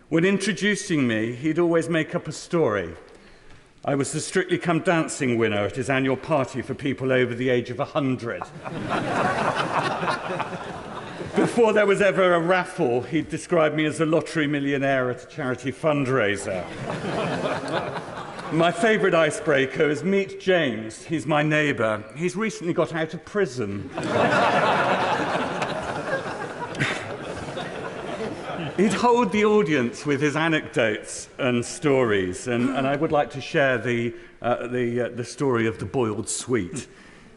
When introducing me, he'd always make up a story. I was the Strictly Come Dancing winner at his annual party for people over the age of 100. Before there was ever a raffle, he'd describe me as a lottery millionaire at a charity fundraiser. My favourite icebreaker is meet James. He's my neighbour. He's recently got out of prison. He'd hold the audience with his anecdotes and stories, and I would like to share the story of the boiled sweet.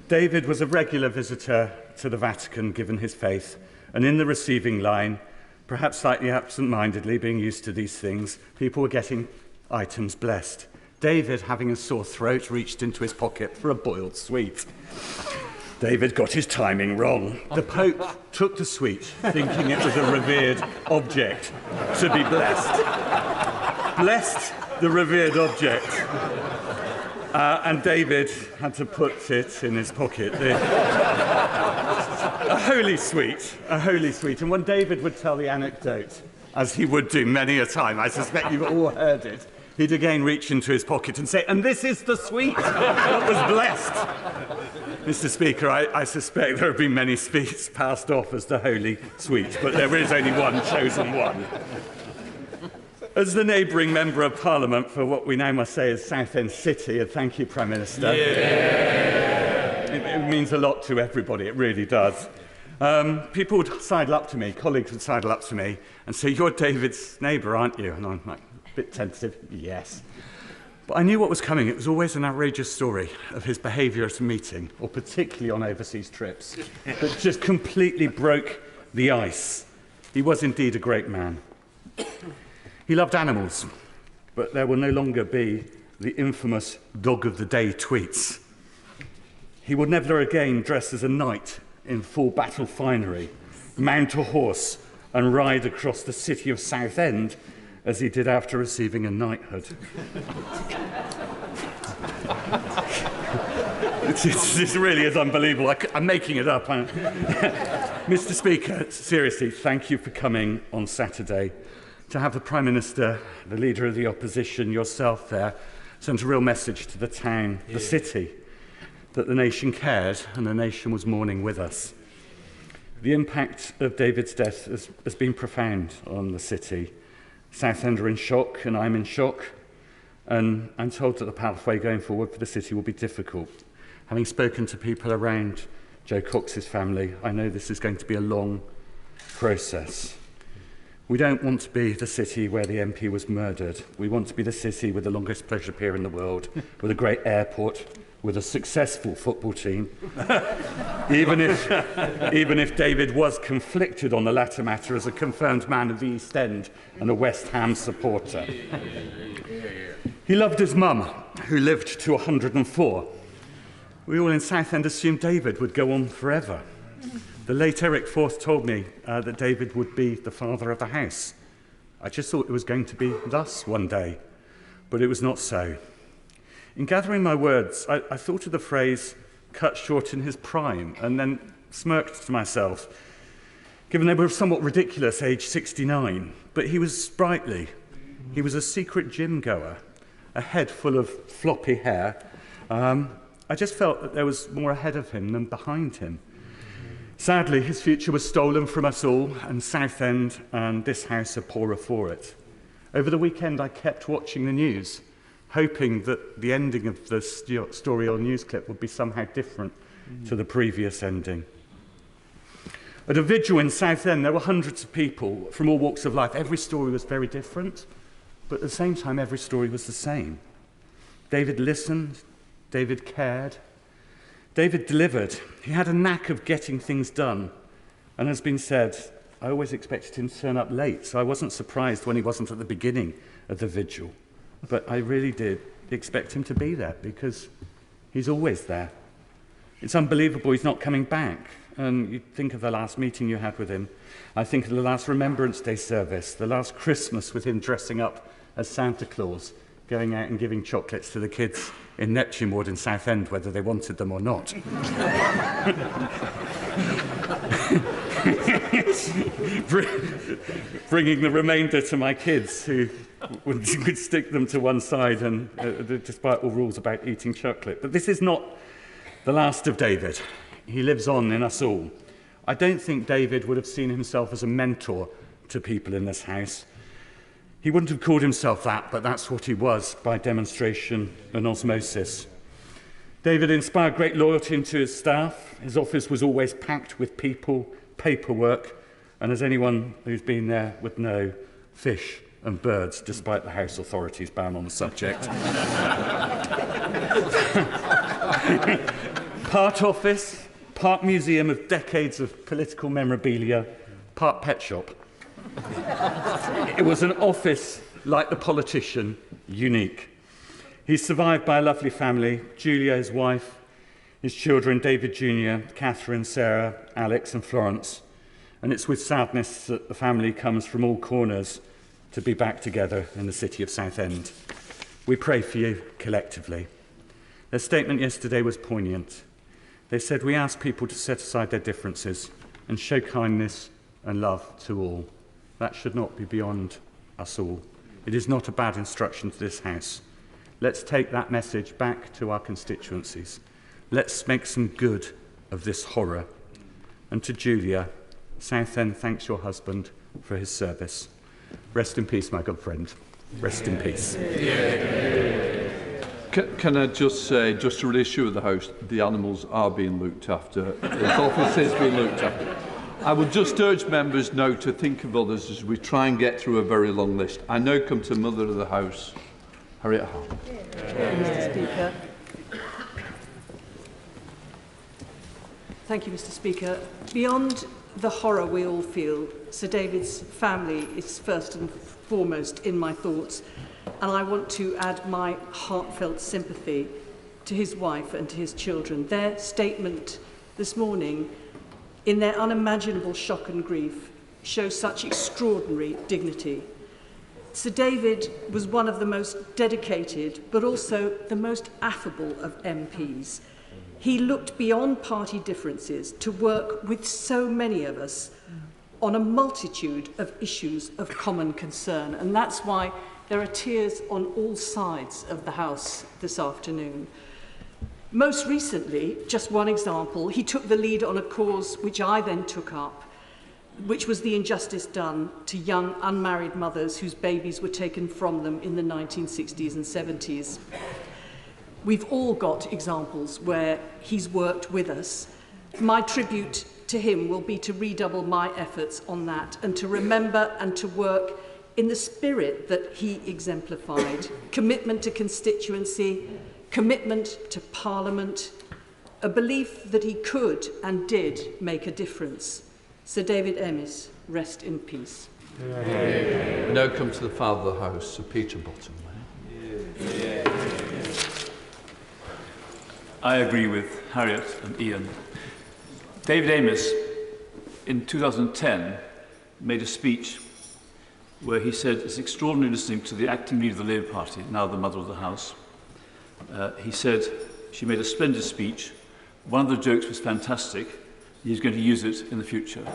David was a regular visitor to the Vatican, given his faith, and in the receiving line, perhaps slightly absent-mindedly, being used to these things, people were getting items blessed. David, having a sore throat, reached into his pocket for a boiled sweet. David got his timing wrong. The Pope took the sweet, thinking it was a revered object to be blessed. Blessed the revered object. And David had to put it in his pocket. A holy sweet. And when David would tell the anecdote, as he would do many a time, I suspect you've all heard it, he'd again reach into his pocket and say, "And this is the sweet that was blessed." Mr. Speaker, I suspect there have been many sweets passed off as the holy sweet, but there is only one chosen one. As the neighbouring Member of Parliament for what we now must say is Southend City, and thank you, Prime Minister. Yeah. It means a lot to everybody, it really does. People would sidle up to me, colleagues would sidle up to me and say, "You're David's neighbour, aren't you?" And I'm like, a bit tentative, yes. But I knew what was coming. It was always an outrageous story of his behaviour at a meeting, or particularly on overseas trips, that just completely broke the ice. He was indeed a great man. He loved animals, but there will no longer be the infamous dog of the day tweets. He would never again dress as a knight in full battle finery, mount a horse and ride across the city of Southend as he did after receiving a knighthood. This really is unbelievable. I'm making it up. Mr. Speaker, seriously, thank you for coming on Saturday. To have the Prime Minister, the Leader of the Opposition, yourself there, sent a real message to the town, the city, that the nation cared and the nation was mourning with us. The impact of David's death has been profound on the city. Southend are in shock, and I'm in shock, and I'm told that the pathway going forward for the city will be difficult. Having spoken to people around Joe Cox's family, I know this is going to be a long process. We don't want to be the city where the MP was murdered. We want to be the city with the longest pleasure pier in the world, with a great airport, with a successful football team. even if David was conflicted on the latter matter as a confirmed man of the East End and a West Ham supporter. He loved his mum, who lived to 104. We all in Southend assumed David would go on forever. The late Eric Forth told me that David would be the father of the house. I just thought it was going to be thus one day, but it was not so. In gathering my words, I thought of the phrase, cut short in his prime, and then smirked to myself, given they were somewhat ridiculous, age 69. But he was sprightly. He was a secret gym goer, a head full of floppy hair. I just felt that there was more ahead of him than behind him. Sadly, his future was stolen from us all, and Southend and this house are poorer for it. Over the weekend, I kept watching the news, hoping that the ending of the story or news clip would be somehow different to the previous ending. At a vigil in Southend, there were hundreds of people from all walks of life. Every story was very different, but at the same time, every story was the same. David listened, David cared, David delivered. He had a knack of getting things done. And as been said, I always expected him to turn up late, so I wasn't surprised when he wasn't at the beginning of the vigil. But I really did expect him to be there, because he's always there. It's unbelievable he's not coming back. And you think of the last meeting you had with him. I think of the last Remembrance Day service, the last Christmas with him dressing up as Santa Claus, going out and giving chocolates to the kids in Neptune Ward in Southend, whether they wanted them or not. Bringing the remainder to my kids, who would stick them to one side, and despite all rules about eating chocolate. But this is not the last of David. He lives on in us all. I don't think David would have seen himself as a mentor to people in this house. He wouldn't have called himself that, but that's what he was by demonstration and osmosis. David inspired great loyalty into his staff. His office was always packed with people, paperwork, and as anyone who's been there would know, fish and birds, despite the House authorities' ban on the subject. Part office, part museum of decades of political memorabilia, part pet shop. It was an office, like the politician, unique. He's survived by a lovely family, Julia, his wife, his children, David Jr., Catherine, Sarah, Alex and Florence. And it's with sadness that the family comes from all corners to be back together in the city of Southend. We pray for you collectively. Their statement yesterday was poignant. They said, we ask people to set aside their differences and show kindness and love to all. That should not be beyond us all. It is not a bad instruction to this house. Let's take that message back to our constituencies. Let's make some good of this horror. And to Julia, Southend thanks your husband for his service. Rest in peace, my good friend. Rest in peace. Can I just say, just to reassure the House, the animals are being looked after. His office is being looked after. I would just urge members now to think of others as we try and get through a very long list. I now come to Mother of the House, Harriet Hall. Mr. Speaker. Thank you, Mr. Speaker. Beyond the horror we all feel, Sir David's family is first and foremost in my thoughts, and I want to add my heartfelt sympathy to his wife and to his children. Their statement this morning, in their unimaginable shock and grief, shows such extraordinary dignity. Sir David was one of the most dedicated, but also the most affable of MPs. He looked beyond party differences to work with so many of us on a multitude of issues of common concern, and that's why there are tears on all sides of the House this afternoon. Most recently, just one example, he took the lead on a cause which I then took up, which was the injustice done to young unmarried mothers whose babies were taken from them in the 1960s and 70s. We've all got examples where he's worked with us. My tribute to him will be to redouble my efforts on that and to remember and to work in the spirit that he exemplified. Commitment to constituency, commitment to Parliament, a belief that he could and did make a difference. Sir David Amess, rest in peace. We now come to the Father of the House, Sir Peter Bottom. I agree with Harriet and Ian. David Amess, in 2010, made a speech where he said it's extraordinary listening to the acting leader of the Labour Party, now the Mother of the House. He said she made a splendid speech. One of the jokes was fantastic. He's going to use it in the future.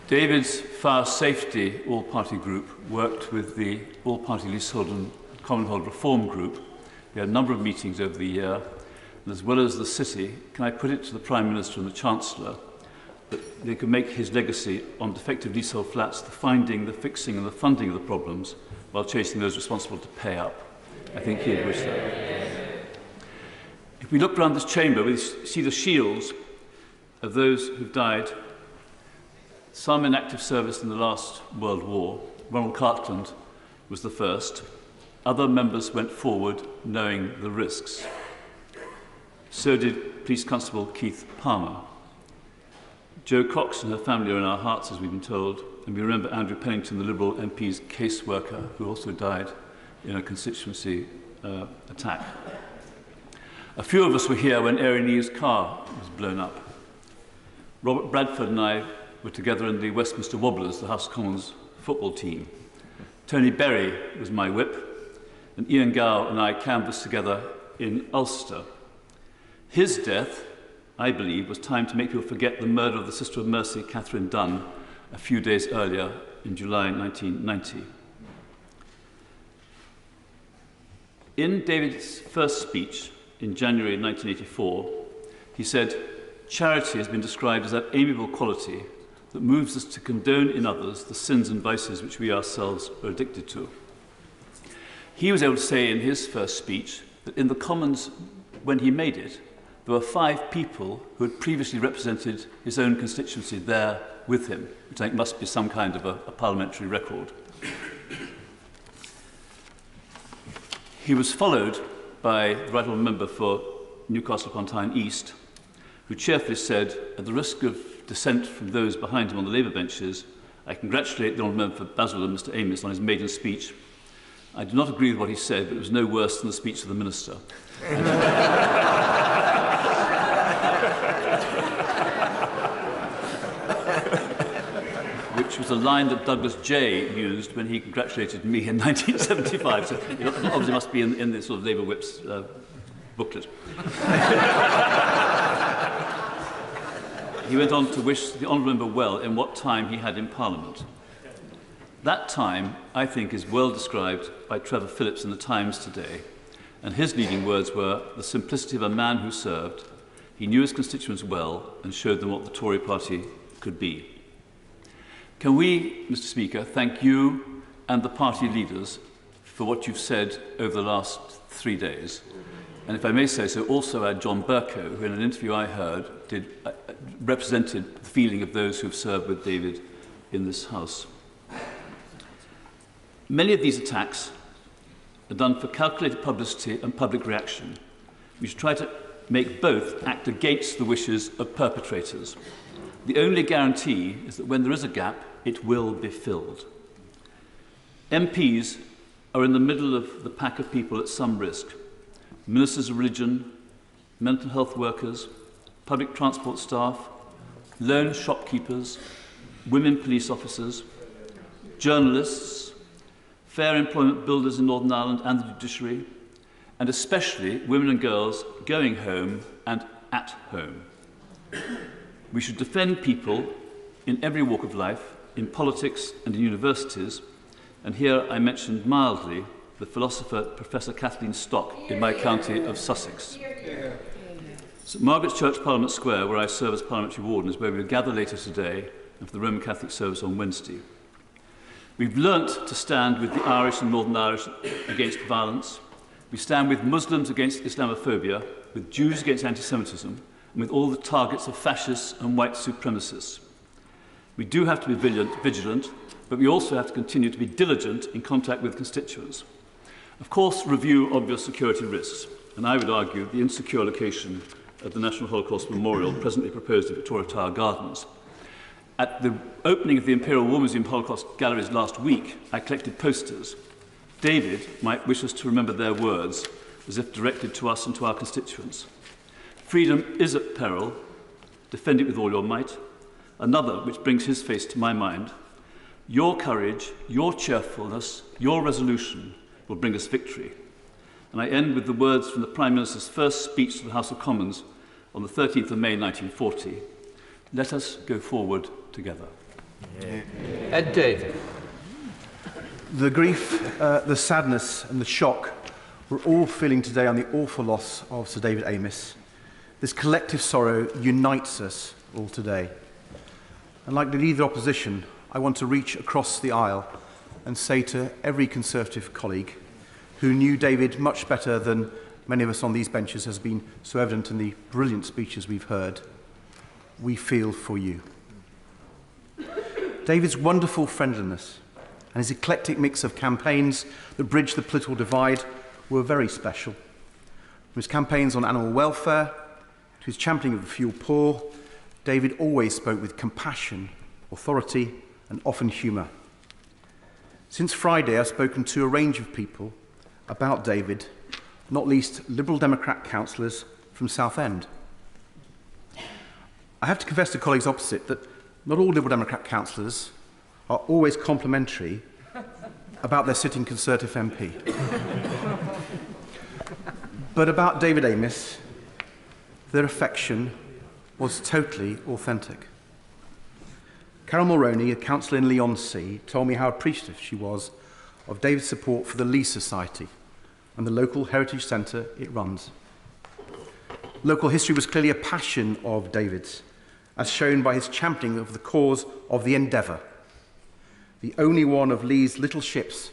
David's fire safety all-party group worked with the all-party leasehold and commonhold reform group. We had a number of meetings over the year, and as well as the city, can I put it to the Prime Minister and the Chancellor that they could make his legacy on defective leasehold flats the finding, the fixing and the funding of the problems while chasing those responsible to pay up. I think he would wish that. If we look around this chamber, we see the shields of those who've died, some in active service in the last World War. Ronald Cartland was the first. Other members went forward knowing the risks. So did Police Constable Keith Palmer. Jo Cox and her family are in our hearts, as we've been told, and we remember Andrew Pennington, the Liberal MP's caseworker, who also died in a constituency attack. A few of us were here when Erin Neve's car was blown up. Robert Bradford and I were together in the Westminster Wobblers, the House of Commons football team. Tony Berry was my whip, and Ian Gow and I canvassed together in Ulster. His death, I believe, was time to make people forget the murder of the Sister of Mercy, Catherine Dunn, a few days earlier in July 1990. In David's first speech in January 1984, he said, "Charity has been described as that amiable quality that moves us to condone in others the sins and vices which we ourselves are addicted to." He was able to say in his first speech that in the Commons, when he made it, there were 5 people who had previously represented his own constituency there with him, which I think must be some kind of a parliamentary record. He was followed by the Right Honourable Member for Newcastle upon Tyne East, who cheerfully said, at the risk of dissent from those behind him on the Labour benches, "I congratulate the Honourable Member for Basildon, Mr Amess, on his maiden speech. I do not agree with what he said, but it was no worse than the speech of the Minister." Which was a line that Douglas Jay used when he congratulated me in 1975. So it obviously must be in the sort of Labour Whip's booklet. He went on to wish the Honourable Member well in what time he had in Parliament. That time, I think, is well described by Trevor Phillips in the Times today, and his leading words were, "The simplicity of a man who served. He knew his constituents well and showed them what the Tory party could be." Can we, Mr Speaker, thank you and the party leaders for what you've said over the last 3 days. And if I may say so, also add John Bercow, who in an interview I heard represented the feeling of those who have served with David in this House. Many of these attacks are done for calculated publicity and public reaction. We should try to make both act against the wishes of perpetrators. The only guarantee is that when there is a gap, it will be filled. MPs are in the middle of the pack of people at some risk. Ministers of religion, mental health workers, public transport staff, lone shopkeepers, women police officers, journalists, fair employment builders in Northern Ireland and the judiciary, and especially women and girls going home and at home. We should defend people in every walk of life, in politics and in universities, and here I mentioned mildly the philosopher Professor Kathleen Stock in my county of Sussex. St Margaret's Church, Parliament Square, where I serve as Parliamentary Warden, is where we will gather later today and for the Roman Catholic service on Wednesday. We've learnt to stand with the Irish and Northern Irish against violence, We stand with Muslims against Islamophobia, with Jews against anti-Semitism, and with all the targets of fascists and white supremacists. We do have to be vigilant, but we also have to continue to be diligent in contact with constituents. Of course, review obvious security risks, and I would argue the insecure location of the National Holocaust Memorial presently proposed at Victoria Tower Gardens. At the opening of the Imperial War Museum Holocaust Galleries last week, I collected posters. David might wish us to remember their words, as if directed to us and to our constituents. Freedom is at peril. Defend it with all your might. Another, which brings his face to my mind, your courage, your cheerfulness, your resolution will bring us victory. And I end with the words from the Prime Minister's first speech to the House of Commons on the 13th of May 1940. Let us go forward together. Ed David. The grief, the sadness and the shock we're all feeling today on the awful loss of Sir David Amess. This collective sorrow unites us all today. And like the Leader of the Opposition, I want to reach across the aisle and say to every Conservative colleague who knew David much better than many of us on these benches, has been so evident in the brilliant speeches we've heard, we feel for you. David's wonderful friendliness and his eclectic mix of campaigns that bridged the political divide were very special. From his campaigns on animal welfare to his championing of the few poor, David always spoke with compassion, authority, and often humour. Since Friday, I've spoken to a range of people about David, not least Liberal Democrat councillors from Southend. I have to confess to colleagues opposite that not all Liberal Democrat councillors are always complimentary about their sitting Conservative MP. But about David Amess, their affection was totally authentic. Carol Mulroney, a councillor in Leigh-on-Sea, told me how appreciative she was of David's support for the Leigh Society and the local heritage centre it runs. Local history was clearly a passion of David's, as shown by his championing of the cause of the Endeavour, the only one of Leigh's little ships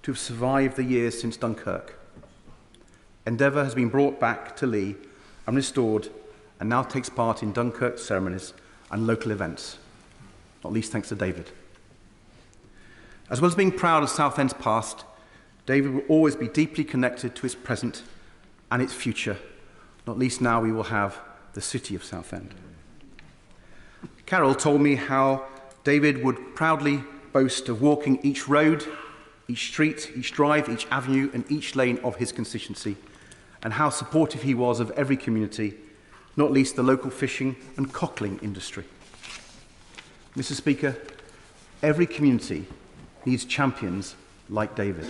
to have survived the years since Dunkirk. Endeavour has been brought back to Leigh and restored, and now takes part in Dunkirk ceremonies and local events, not least thanks to David. As well as being proud of Southend's past, David will always be deeply connected to its present and its future, not least now we will have the city of Southend. Carol told me how David would proudly boast of walking each road, each street, each drive, each avenue and each lane of his constituency, and how supportive he was of every community, not least the local fishing and cockling industry. Mr. Speaker, every community needs champions like David.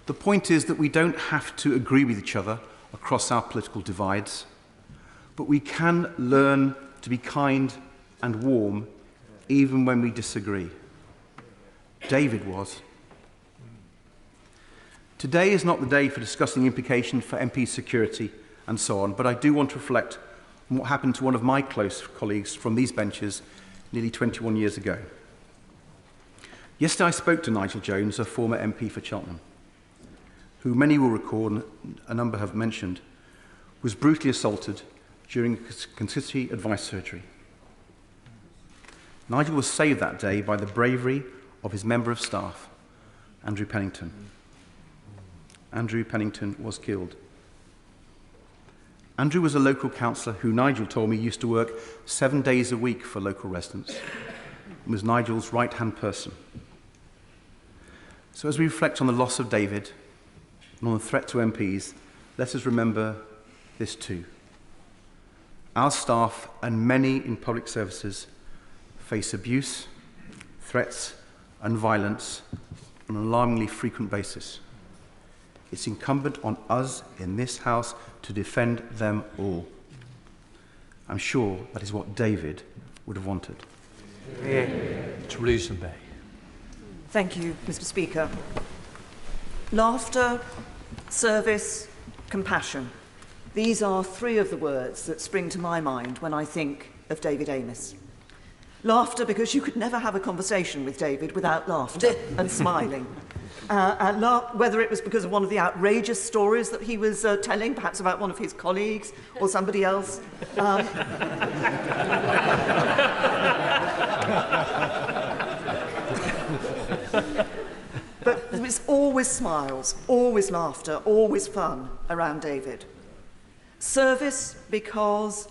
The point is that we don't have to agree with each other across our political divides, but we can learn to be kind and warm even when we disagree. David was. Today is not the day for discussing the implication for MP security and so on, but I do want to reflect on what happened to one of my close colleagues from these benches nearly 21 years ago. Yesterday I spoke to Nigel Jones, a former MP for Cheltenham, who many will recall, and a number have mentioned, was brutally assaulted during a constituency advice surgery. Nigel was saved that day by the bravery of his member of staff, Andrew Pennington. Andrew Pennington was killed. Andrew was a local councillor who Nigel told me used to work 7 days a week for local residents and was Nigel's right-hand person. So as we reflect on the loss of David and on the threat to MPs, let us remember this too. Our staff and many in public services face abuse, threats and violence on an alarmingly frequent basis. It's incumbent on us in this House to defend them all. I'm sure that is what David would have wanted. Theresa May. Thank you, Mr. Speaker. Laughter, service, compassion. These are three of the words that spring to my mind when I think of David Amess. Laughter, because you could never have a conversation with David without laughter and smiling. whether it was because of one of the outrageous stories that he was telling, perhaps about one of his colleagues or somebody else. But there was always smiles, always laughter, always fun around David. Service because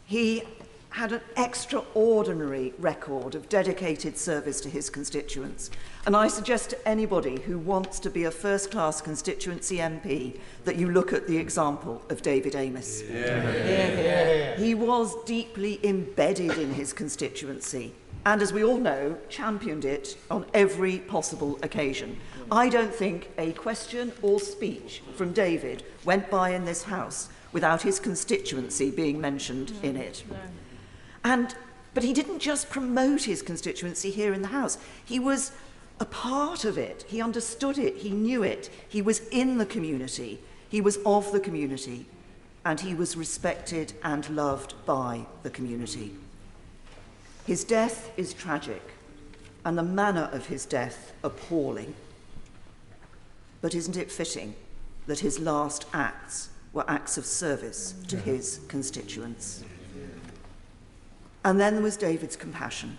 he had an extraordinary record of dedicated service to his constituents. And I suggest to anybody who wants to be a first-class constituency MP that you look at the example of David Amess. He was deeply embedded in his constituency and, as we all know, championed it on every possible occasion. I don't think a question or speech from David went by in this House without his constituency being mentioned in it. But he didn't just promote his constituency here in the House. He was a part of it. He understood it. He knew it. He was in the community. He was of the community. And he was respected and loved by the community. His death is tragic, and the manner of his death appalling. But isn't it fitting that his last acts were acts of service to his constituents? And then there was David's compassion,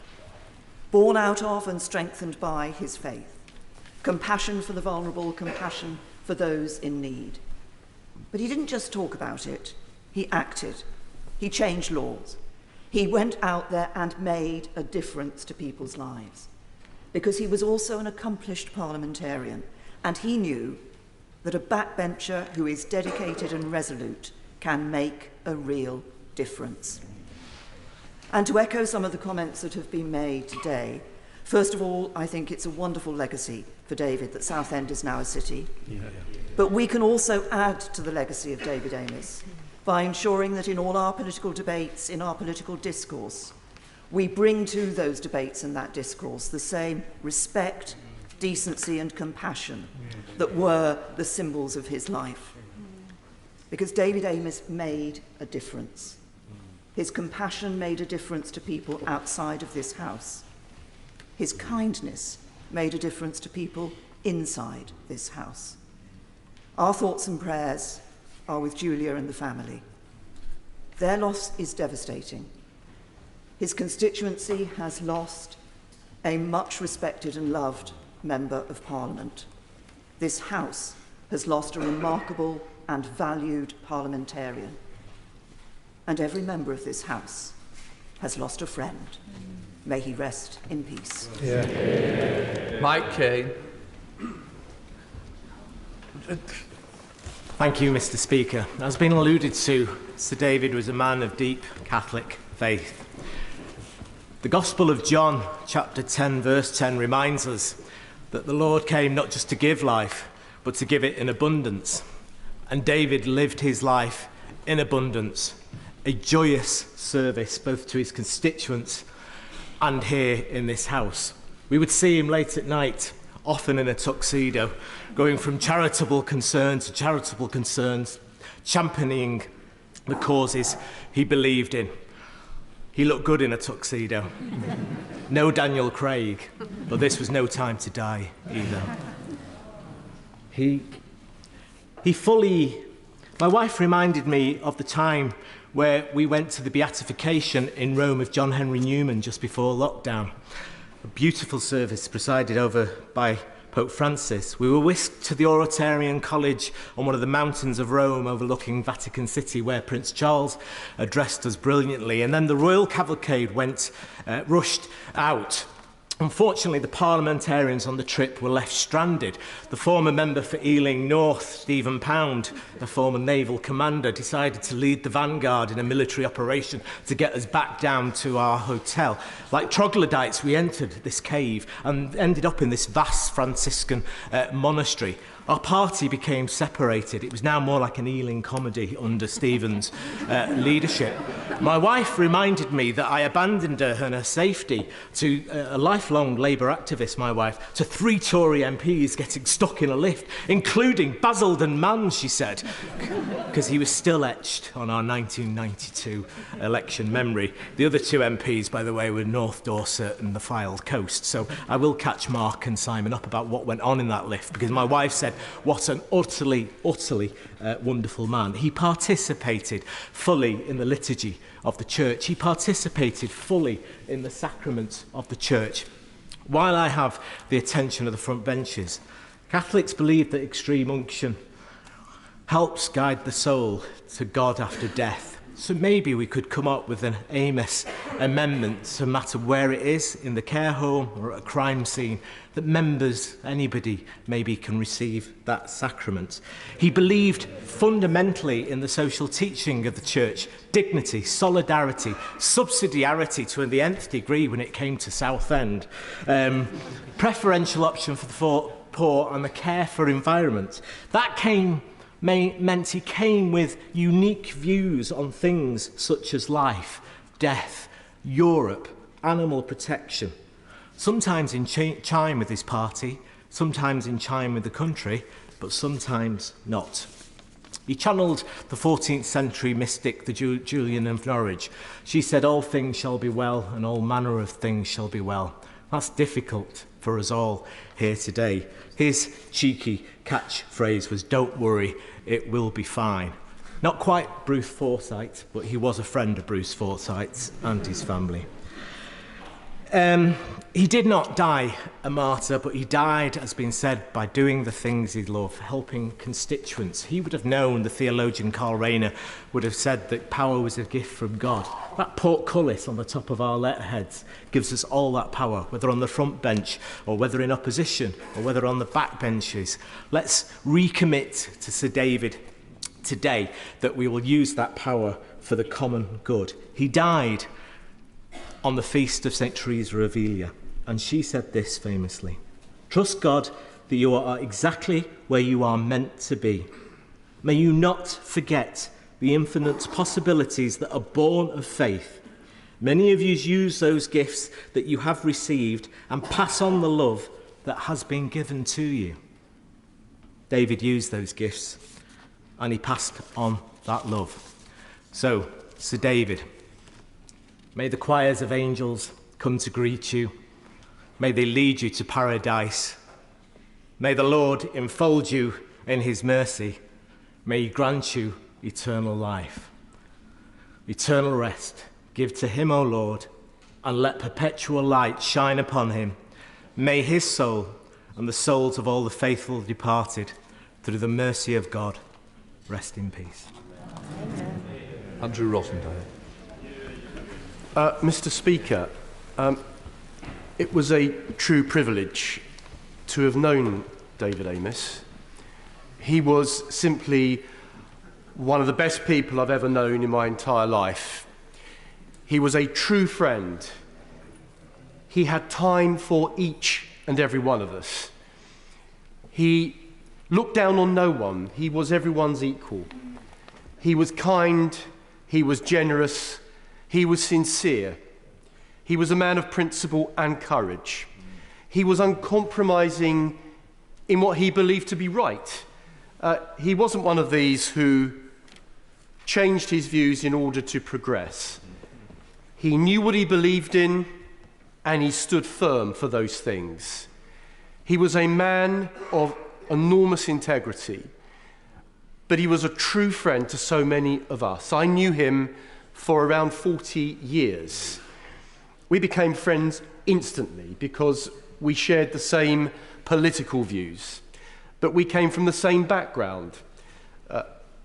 born out of and strengthened by his faith. Compassion for the vulnerable, compassion for those in need. But he didn't just talk about it, he acted. He changed laws. He went out there and made a difference to people's lives, because he was also an accomplished parliamentarian, and he knew that a backbencher who is dedicated and resolute can make a real difference. And to echo some of the comments that have been made today, first of all, I think it's a wonderful legacy for David that Southend is now a city. But we can also add to the legacy of David Amess by ensuring that in all our political debates, in our political discourse, we bring to those debates and that discourse the same respect, decency and compassion that were the symbols of his life. Because David Amess made a difference. His compassion made a difference to people outside of this House. His kindness made a difference to people inside this House. Our thoughts and prayers are with Julia and the family. Their loss is devastating. His constituency has lost a much respected and loved Member of Parliament. This House has lost a remarkable and valued parliamentarian. And every member of this House has lost a friend. May he rest in peace. Mike Kane. Thank you, Mr. Speaker. As has been alluded to, Sir David was a man of deep Catholic faith. The Gospel of John, chapter 10, verse 10, reminds us that the Lord came not just to give life, but to give it in abundance. And David lived his life in abundance, a joyous service both to his constituents and here in this House. We would see him late at night, often in a tuxedo, going from charitable concern to charitable concerns, championing the causes he believed in. He looked good in a tuxedo. No Daniel Craig, but this was no time to die either. My wife reminded me of the time where we went to the beatification in Rome of John Henry Newman just before lockdown. A beautiful service presided over by Pope Francis. We were whisked to the Oratorian College on one of the mountains of Rome overlooking Vatican City, where Prince Charles addressed us brilliantly. And then the royal cavalcade rushed out. Unfortunately, the parliamentarians on the trip were left stranded. The former member for Ealing North, Stephen Pound, the former naval commander, decided to lead the vanguard in a military operation to get us back down to our hotel. Like troglodytes, we entered this cave and ended up in this vast Franciscan monastery. Our party became separated. It was now more like an Ealing comedy under Stephen's leadership. My wife reminded me that I abandoned her and her safety to a life lifelong Labour activist, my wife, to 3 Tory MPs getting stuck in a lift, including Basildon Man, she said, because he was still etched on our 1992 election memory. The other 2 MPs, by the way, were North Dorset and the Fylde Coast, so I will catch Mark and Simon up about what went on in that lift, because my wife said, what an utterly wonderful man. He participated fully in the liturgy of the church. He participated fully in the sacraments of the church. While I have the attention of the front benches, Catholics believe that extreme unction helps guide the soul to God after death. So maybe we could come up with an Amess amendment, no matter where it is, in the care home or at a crime scene, that members, anybody, maybe can receive that sacrament. He believed fundamentally in the social teaching of the church, dignity, solidarity, subsidiarity to the nth degree when it came to Southend, preferential option for the poor and the care for environment. That meant he came with unique views on things such as life, death, Europe, animal protection, sometimes in chime with his party, sometimes in chime with the country, but sometimes not. He channeled the 14th century mystic, the Julian of Norwich. She said, all things shall be well and all manner of things shall be well. That's difficult for us all here today. His cheeky catchphrase was, don't worry, it will be fine. Not quite Bruce Forsyth, but he was a friend of Bruce Forsyth's and his family. He did not die a martyr, but he died, as been said, by doing the things he loved, helping constituents. He would have known, the theologian Carl Rayner would have said, that power was a gift from God. That portcullis on the top of our letterheads gives us all that power, whether on the front bench or whether in opposition or whether on the back benches. Let's recommit to Sir David today that we will use that power for the common good. He died on the feast of St. Teresa of Avila, and she said this famously: trust God that you are exactly where you are meant to be. May you not forget the infinite possibilities that are born of faith. Many of you use those gifts that you have received and pass on the love that has been given to you. David used those gifts and he passed on that love. So, Sir David, may the choirs of angels come to greet you. May they lead you to paradise. May the Lord enfold you in his mercy. May he grant you eternal life. Eternal rest give to him, O Lord, and let perpetual light shine upon him. May his soul and the souls of all the faithful departed, through the mercy of God, rest in peace. Amen. Andrew Rosendale. Mr. Speaker, it was a true privilege to have known David Amess. He was simply one of the best people I've ever known in my entire life. He was a true friend. He had time for each and every one of us. He looked down on no one. He was everyone's equal. He was kind. He was generous. He was sincere. He was a man of principle and courage. He was uncompromising in what he believed to be right. He wasn't one of these who changed his views in order to progress. He knew what he believed in, and he stood firm for those things. He was a man of enormous integrity, but he was a true friend to so many of us. I knew him for around 40 years. We became friends instantly because we shared the same political views, but we came from the same background.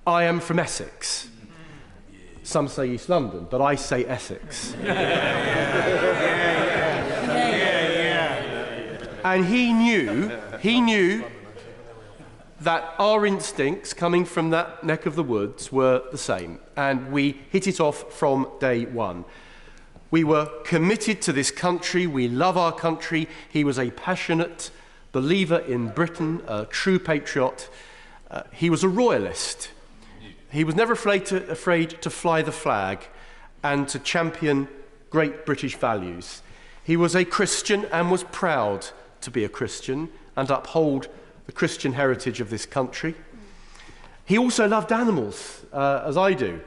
I am from Essex. Some say East London, but I say Essex. And he knew that our instincts coming from that neck of the woods were the same, and we hit it off from day one. We were committed to this country. We love our country. He was a passionate believer in Britain, a true patriot. He was a royalist. He was never afraid to fly the flag and to champion great British values. He was a Christian and was proud to be a Christian and uphold the Christian heritage of this country. He also loved animals, as I do.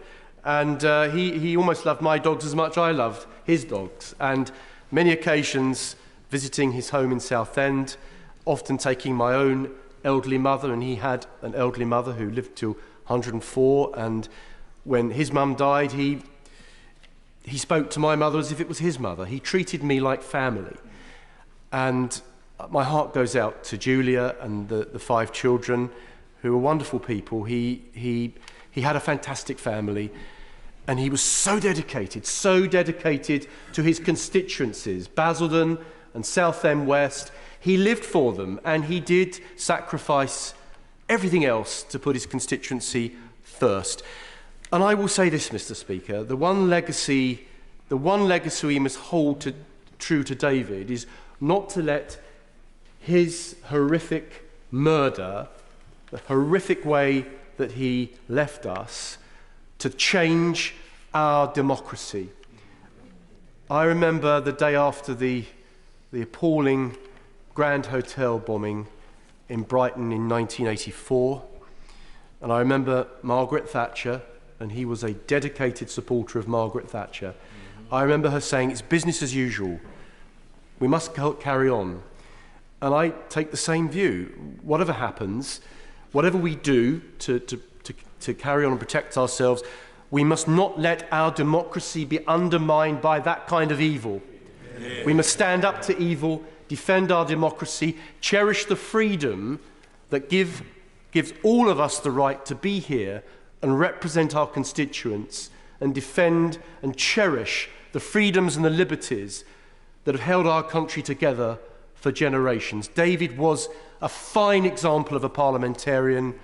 And he almost loved my dogs as much as I loved his dogs. And many occasions visiting his home in Southend, often taking my own elderly mother, and he had an elderly mother who lived till 104, and when his mum died, he spoke to my mother as if it was his mother. He treated me like family. And my heart goes out to Julia and the 5 children, who are wonderful people. He had a fantastic family, and he was so dedicated to his constituencies, Basildon and Southend West. He lived for them, and he did sacrifice everything else to put his constituency first. And I will say this, Mr. Speaker, the one legacy we must hold true to David is not to let his horrific murder, the horrific way that he left us, to change our democracy. I remember the day after the appalling Grand Hotel bombing in Brighton in 1984, and I remember Margaret Thatcher, and he was a dedicated supporter of Margaret Thatcher. I remember her saying, "It's business as usual. We must carry on." And I take the same view. Whatever happens, whatever we do to carry on and protect ourselves, we must not let our democracy be undermined by that kind of evil. Yeah. We must stand up to evil, defend our democracy, cherish the freedom that gives all of us the right to be here and represent our constituents, and defend and cherish the freedoms and the liberties that have held our country together for generations. David was a fine example of a parliamentarian,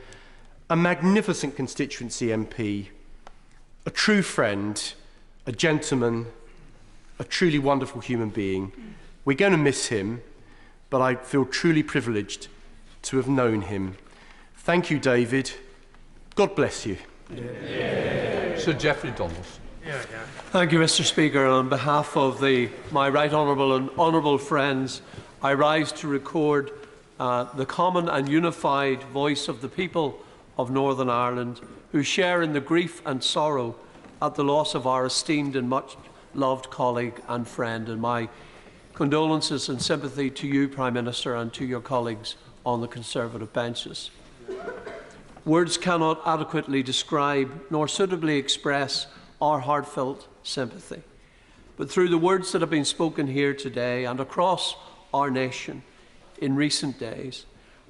a magnificent constituency MP, a true friend, a gentleman, a truly wonderful human being. We're going to miss him, but I feel truly privileged to have known him. Thank you, David. God bless you. Yeah. Sir Geoffrey Donaldson. Thank you, Mr. Speaker. On behalf of my right honourable and honourable friends, I rise to record the common and unified voice of the people of Northern Ireland, who share in the grief and sorrow at the loss of our esteemed and much loved colleague and friend, and my condolences and sympathy to you, Prime Minister, and to your colleagues on the Conservative benches. Words cannot adequately describe nor suitably express our heartfelt sympathy. But through the words that have been spoken here today and across our nation in recent days,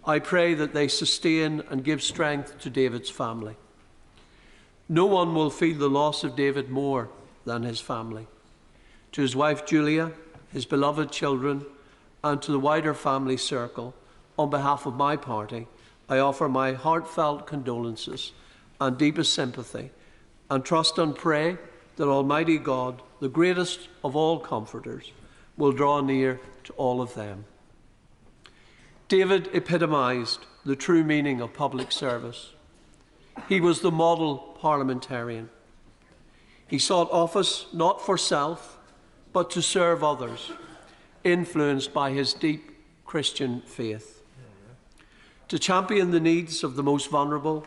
I pray that they sustain and give strength to David's family. No one will feel the loss of David more than his family. To his wife Julia, his beloved children, and to the wider family circle, on behalf of my party, I offer my heartfelt condolences and deepest sympathy, and trust and pray that Almighty God, the greatest of all comforters, will draw near to all of them. David epitomised the true meaning of public service. He was the model parliamentarian. He sought office not for self, but to serve others, influenced by his deep Christian faith. To champion the needs of the most vulnerable,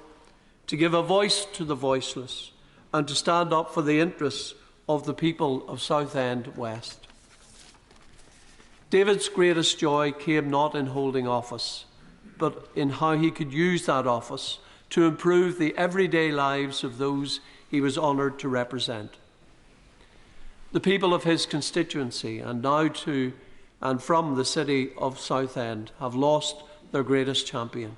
to give a voice to the voiceless, and to stand up for the interests of the people of Southend West. David's greatest joy came not in holding office, but in how he could use that office to improve the everyday lives of those he was honoured to represent. The people of his constituency, and now to and from the city of Southend, have lost their greatest champion.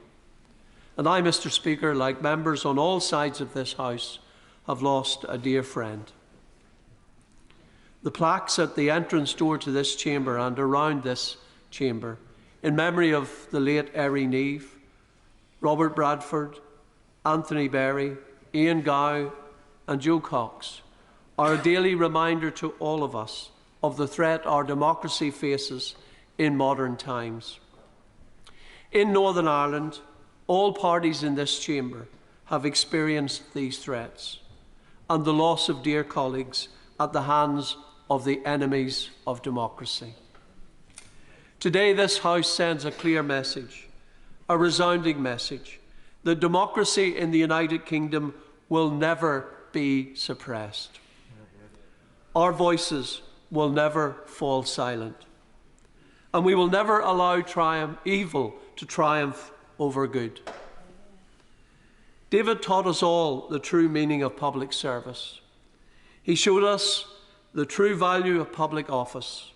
And I, Mr. Speaker, like members on all sides of this House, have lost a dear friend. The plaques at the entrance door to this chamber and around this chamber, in memory of the late Erin Neve, Robert Bradford, Anthony Berry, Ian Gow, and Joe Cox, are a daily reminder to all of us of the threat our democracy faces in modern times. In Northern Ireland, all parties in this chamber have experienced these threats and the loss of dear colleagues at the hands of the enemies of democracy. Today, this House sends a clear message, a resounding message, that democracy in the United Kingdom will never be suppressed. Our voices will never fall silent, and we will never allow evil to triumph over good. David taught us all the true meaning of public service. He showed us the true value of public office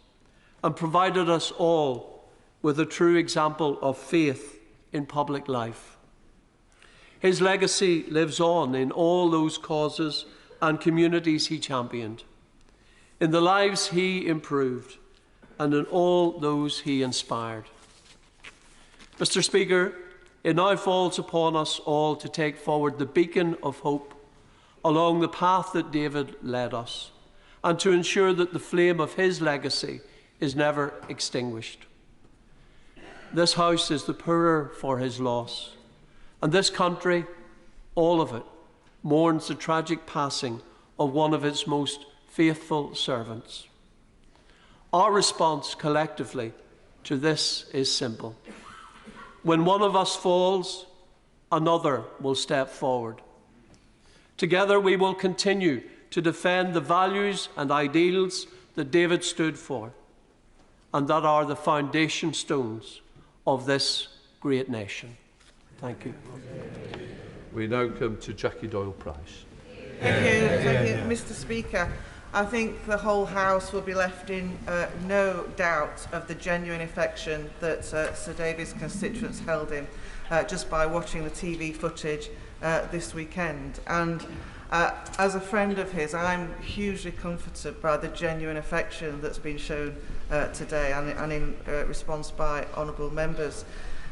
and provided us all with a true example of faith in public life. His legacy lives on in all those causes and communities he championed, in the lives he improved, and in all those he inspired. Mr. Speaker, it now falls upon us all to take forward the beacon of hope along the path that David led us, and to ensure that the flame of his legacy is never extinguished. This House is the poorer for his loss, and this country, all of it, mourns the tragic passing of one of its most faithful servants. Our response collectively to this is simple. When one of us falls, another will step forward. Together we will continue to defend the values and ideals that David stood for, and that are the foundation stones of this great nation. Thank you. We now come to Jackie Doyle-Price. Thank you, Mr. Speaker. I think the whole House will be left in no doubt of the genuine affection that Sir David's constituents held him just by watching the TV footage this weekend. And as a friend of his, I'm hugely comforted by the genuine affection that's been shown today and in response by honourable members.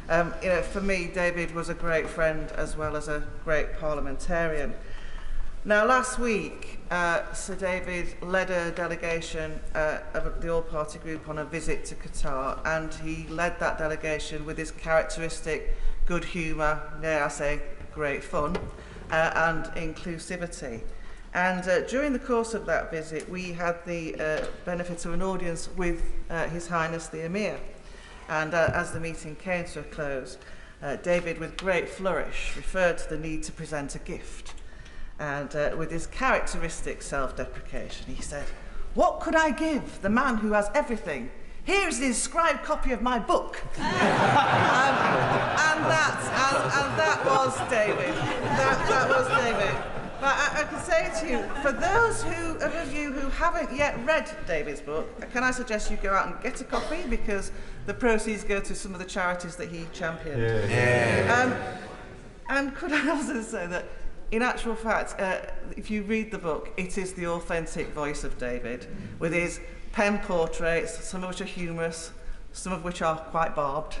For me, David was a great friend as well as a great parliamentarian. Now, last week, Sir David led a delegation of the all-party group on a visit to Qatar, and he led that delegation with his characteristic good humour, dare I say, great fun, and inclusivity. And during the course of that visit, we had the benefit of an audience with His Highness the Emir. And as the meeting came to a close, David, with great flourish, referred to the need to present a gift. And with his characteristic self-deprecation, he said, "What could I give the man who has everything? Here is the inscribed copy of my book." and that was David. That was David. But I can say to you, for those of you who haven't yet read David's book, can I suggest you go out and get a copy, because the proceeds go to some of the charities that he championed. And could I also say that, in actual fact, if you read the book, it is the authentic voice of David, with his pen portraits, some of which are humorous, some of which are quite barbed.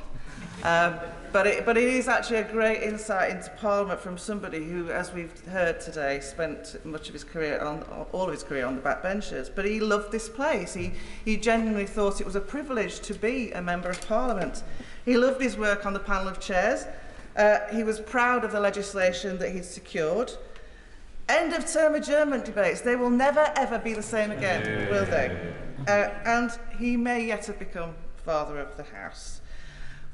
But it is actually a great insight into Parliament from somebody who, as we've heard today, spent much of his career, all of his career, on the backbenches. But he loved this place. He genuinely thought it was a privilege to be a Member of Parliament. He loved his work on the panel of chairs. He was proud of the legislation that he'd secured. End of term adjournment debates. They will never, ever be the same again, will they? And he may yet have become Father of the House.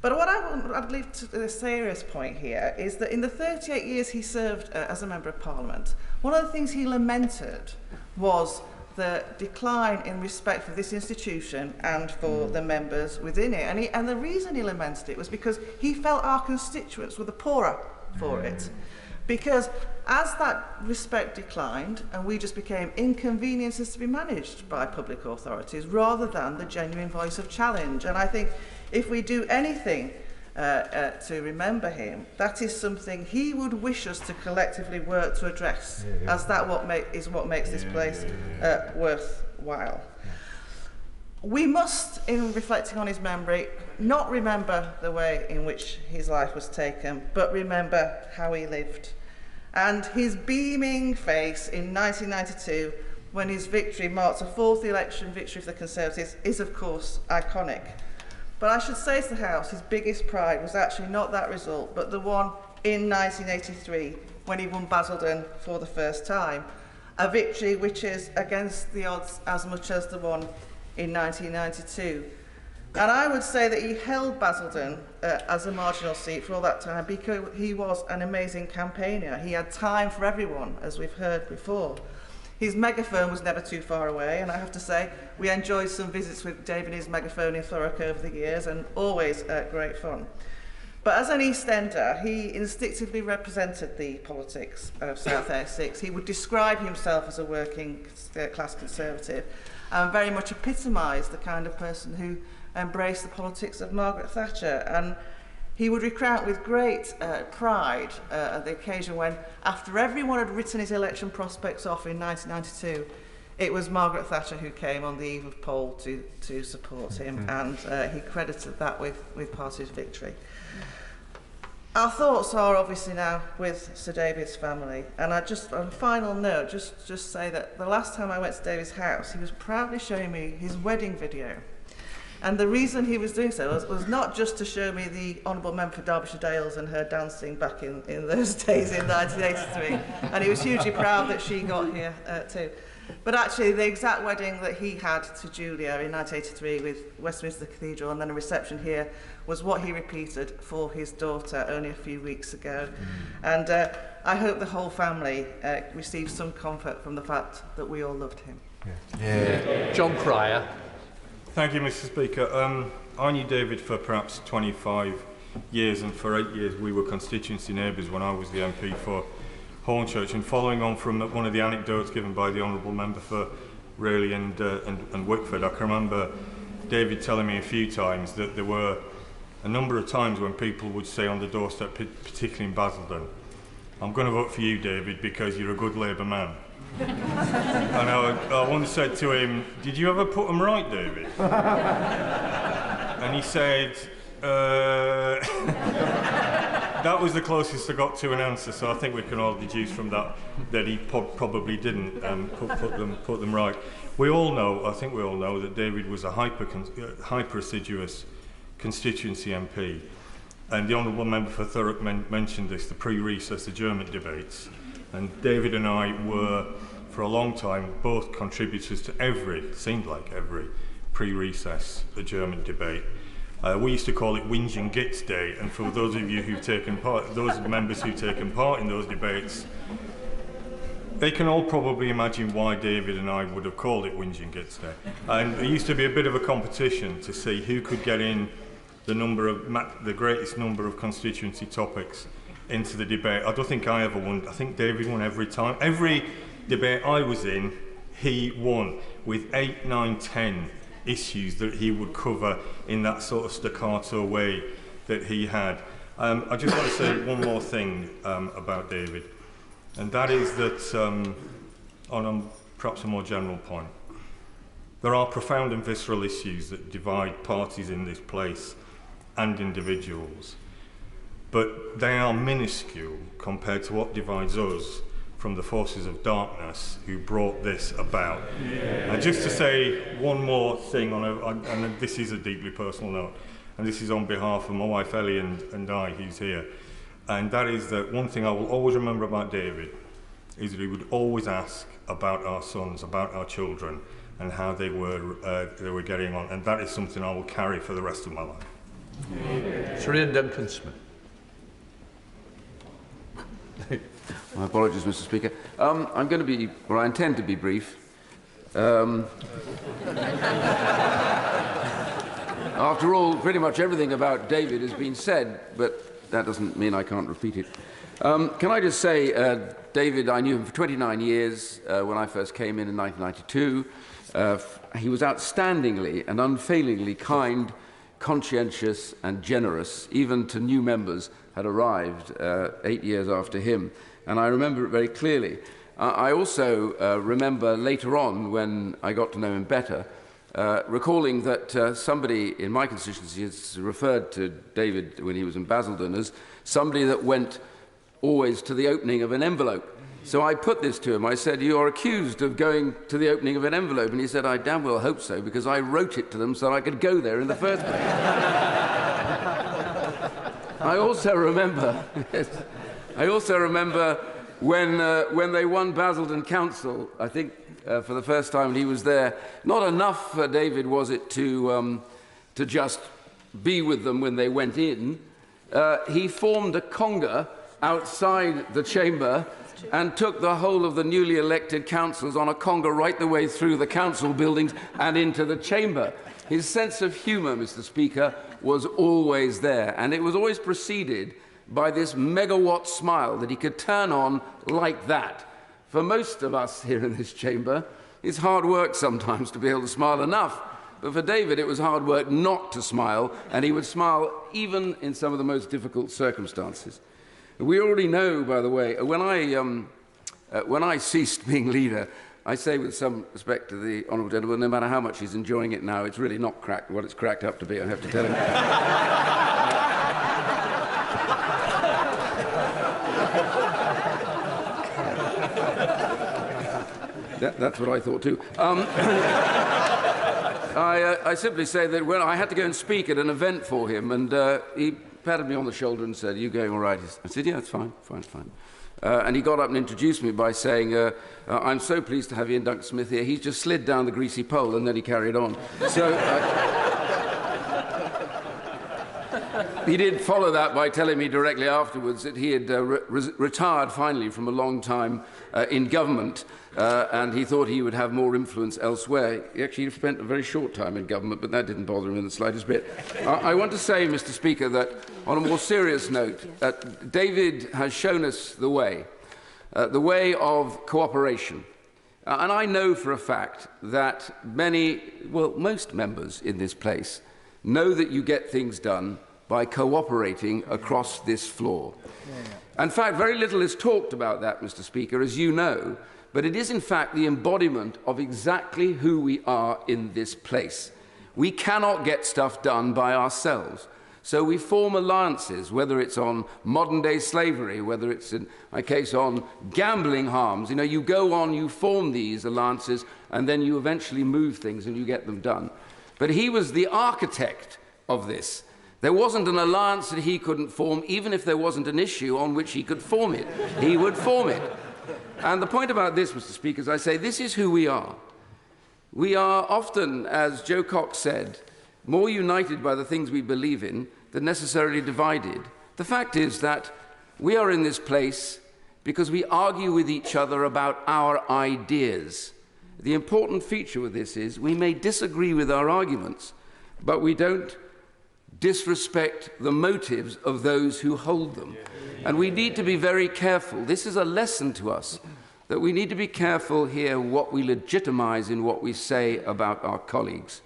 But what I'd leave to the serious point here is that in the 38 years he served as a Member of Parliament, one of the things he lamented was the decline in respect for this institution and for the members within it. And the reason he lamented it was because he felt our constituents were the poorer for it. Because as that respect declined, and we just became inconveniences to be managed by public authorities rather than the genuine voice of challenge. And I think if we do anything to remember him, that is something he would wish us to collectively work to address, as that is what makes this place worthwhile. We must, in reflecting on his memory, not remember the way in which his life was taken, but remember how he lived. And his beaming face in 1992, when his victory marked a fourth election victory for the Conservatives, is of course iconic. But I should say to the House, his biggest pride was actually not that result, but the one in 1983, when he won Basildon for the first time. a victory which is against the odds as much as the one in 1992. And I would say that he held Basildon as a marginal seat for all that time because he was an amazing campaigner. He had time for everyone, as we've heard before. His megaphone was never too far away, and I have to say, we enjoyed some visits with Dave and his megaphone in Thurrock over the years, and always great fun. But as an East Ender, he instinctively represented the politics of South Essex. He would describe himself as a working class Conservative and very much epitomised the kind of person who embraced the politics of Margaret Thatcher. And he would recount with great pride at the occasion when, after everyone had written his election prospects off in 1992, it was Margaret Thatcher who came on the eve of poll to support him, and he credited that with party's victory. Our thoughts are obviously now with Sir David's family, and I just, on a final note, just say that the last time I went to David's house, he was proudly showing me his wedding video. And the reason he was doing so was not just to show me the Honourable Member for Derbyshire Dales and her dancing back in those days in 1983, and he was hugely proud that she got here too. But actually, the exact wedding that he had to Julia in 1983 with Westminster Cathedral and then a reception here was what he repeated for his daughter only a few weeks ago. And I hope the whole family received some comfort from the fact that we all loved him. John Cryer. Thank you, Mr. Speaker. I knew David for perhaps 25 years, and for 8 years we were constituency neighbours when I was the MP for Hornchurch. And following on from one of the anecdotes given by the Honourable Member for Rayleigh and Wickford, I can remember David telling me a few times that there were a number of times when people would say on the doorstep, particularly in Basildon, "I'm going to vote for you, David, because you're a good Labour man." And I once said to him, "Did you ever put them right, David?" And he said, that was the closest I got to an answer, so I think we can all deduce from that that he probably didn't put them right. We all know, I think we all know, that David was a hyper assiduous constituency MP, and the Honourable Member for Thurrock mentioned this, the pre-recess adjournment debates, and David and I were, for a long time, both contributors to seemed like every pre-recess adjournment debate. We used to call it Whinge and Gits Day, and for those of you who've taken part, those members who've taken part in those debates, they can all probably imagine why David and I would have called it Whinge and Gits Day. And there used to be a bit of a competition to see who could get in the greatest number of constituency topics into the debate. I don't think I ever won. I think David won every time. Every debate I was in, he won with 8, 9, 10 issues that he would cover in that sort of staccato way that he had. I just want to say one more thing about David, and that is that on perhaps a more general point, there are profound and visceral issues that divide parties in this place and individuals, but they are minuscule compared to what divides us from the forces of darkness who brought this about. And just to say one more thing, and this is a deeply personal note, and this is on behalf of my wife Ellie and I, who's here, and that is that one thing I will always remember about David is that he would always ask about our sons, about our children, and how they were getting on, and that is something I will carry for the rest of my life. Sir Ian Duncan-Smith. My apologies, Mr. Speaker. I'm going to be, or I intend to be brief. After all, pretty much everything about David has been said, but that doesn't mean I can't repeat it. Can I just say, David, I knew him for 29 years when I first came in 1992. He was outstandingly and unfailingly kind, conscientious and generous, even to new members had arrived 8 years after him. And I remember it very clearly. I also remember later on, when I got to know him better, recalling that somebody in my constituency has referred to David when he was in Basildon as somebody that went always to the opening of an envelope. So I put this to him. I said, "You are accused of going to the opening of an envelope." And he said, "I damn well hope so, because I wrote it to them so I could go there in the first place." I also remember when they won Basildon Council, I think for the first time, and he was there. Not enough for David, was it, to just be with them when they went in. He formed a conga outside the chamber and took the whole of the newly elected councillors on a conga right the way through the council buildings and into the chamber. His sense of humour, Mr. Speaker, was always there, and it was always preceded by this megawatt smile that he could turn on like that. For most of us here in this chamber, it's hard work sometimes to be able to smile enough. But for David, it was hard work not to smile, and he would smile even in some of the most difficult circumstances. We already know, by the way, when I ceased being leader, I say with some respect to the honourable gentleman, no matter how much he's enjoying it now, it's really not cracked what it's cracked up to be, I have to tell him. That's what I thought too. I simply say that when I had to go and speak at an event for him, and he patted me on the shoulder and said, "Are you going all right?" I said, "Yeah, it's fine, fine." And he got up and introduced me by saying, "I'm so pleased to have Ian Duncan Smith here. He's just slid down the greasy pole," and then he carried on. So he did follow that by telling me directly afterwards that he had retired finally from a long time in government, and he thought he would have more influence elsewhere. He actually spent a very short time in government, but that didn't bother him in the slightest bit. I want to say, Mr. Speaker, that on a more serious note, David has shown us the way of cooperation. And I know for a fact that most members in this place know that you get things done by cooperating across this floor. In fact, very little is talked about that, Mr. Speaker, as you know, but it is in fact the embodiment of exactly who we are in this place. We cannot get stuff done by ourselves. So we form alliances, whether it's on modern-day slavery, whether it's, in my case, on gambling harms. You know, you go on, you form these alliances, and then you eventually move things and you get them done. But he was the architect of this. There wasn't an alliance that he couldn't form, even if there wasn't an issue on which he could form it. He would form it. And the point about this, Mr. Speaker, is I say this is who we are. We are often, as Joe Cox said, more united by the things we believe in than necessarily divided. The fact is that we are in this place because we argue with each other about our ideas. The important feature with this is we may disagree with our arguments, but we don't disrespect the motives of those who hold them. And we need to be very careful. This is a lesson to us, that we need to be careful here what we legitimize in what we say about our colleagues.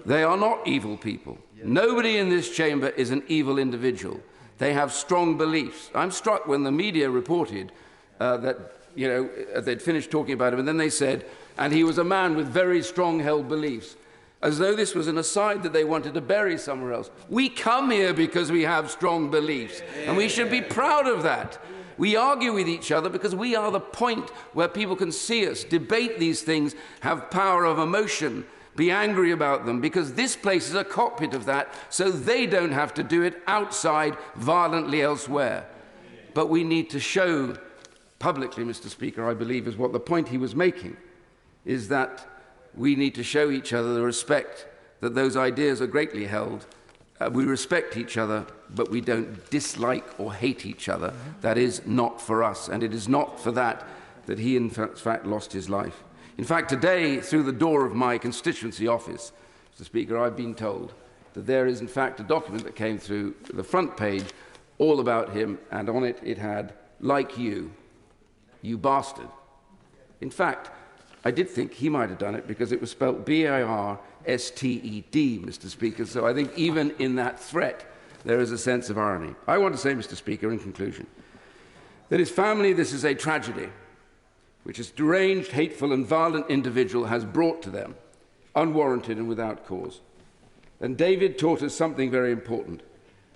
They are not evil people. Nobody in this chamber is an evil individual. They have strong beliefs. I'm struck when the media reported that, you know, they'd finished talking about him, and then they said, and he was a man with very strong-held beliefs, as though this was an aside that they wanted to bury somewhere else. We come here because we have strong beliefs, and we should be proud of that. We argue with each other because we are the point where people can see us, debate these things, have power of emotion, be angry about them, because this place is a cockpit of that, so they don't have to do it outside violently elsewhere. But we need to show publicly, Mr. Speaker, I believe is what the point he was making, is that we need to show each other the respect that those ideas are greatly held. We respect each other, but we don't dislike or hate each other. That is not for us, and it is not for that that he in fact lost his life. In fact, today, through the door of my constituency office, Mr. Speaker, I've been told that there is in fact a document that came through the front page all about him, and on it it had, "Like you bastard." In fact, I did think he might have done it because it was spelt B-A-R-S-T-E-D, Mr. Speaker, so I think even in that threat there is a sense of irony. I want to say, Mr. Speaker, in conclusion, that his family, this is a tragedy which a deranged, hateful and violent individual has brought to them, unwarranted and without cause. And David taught us something very important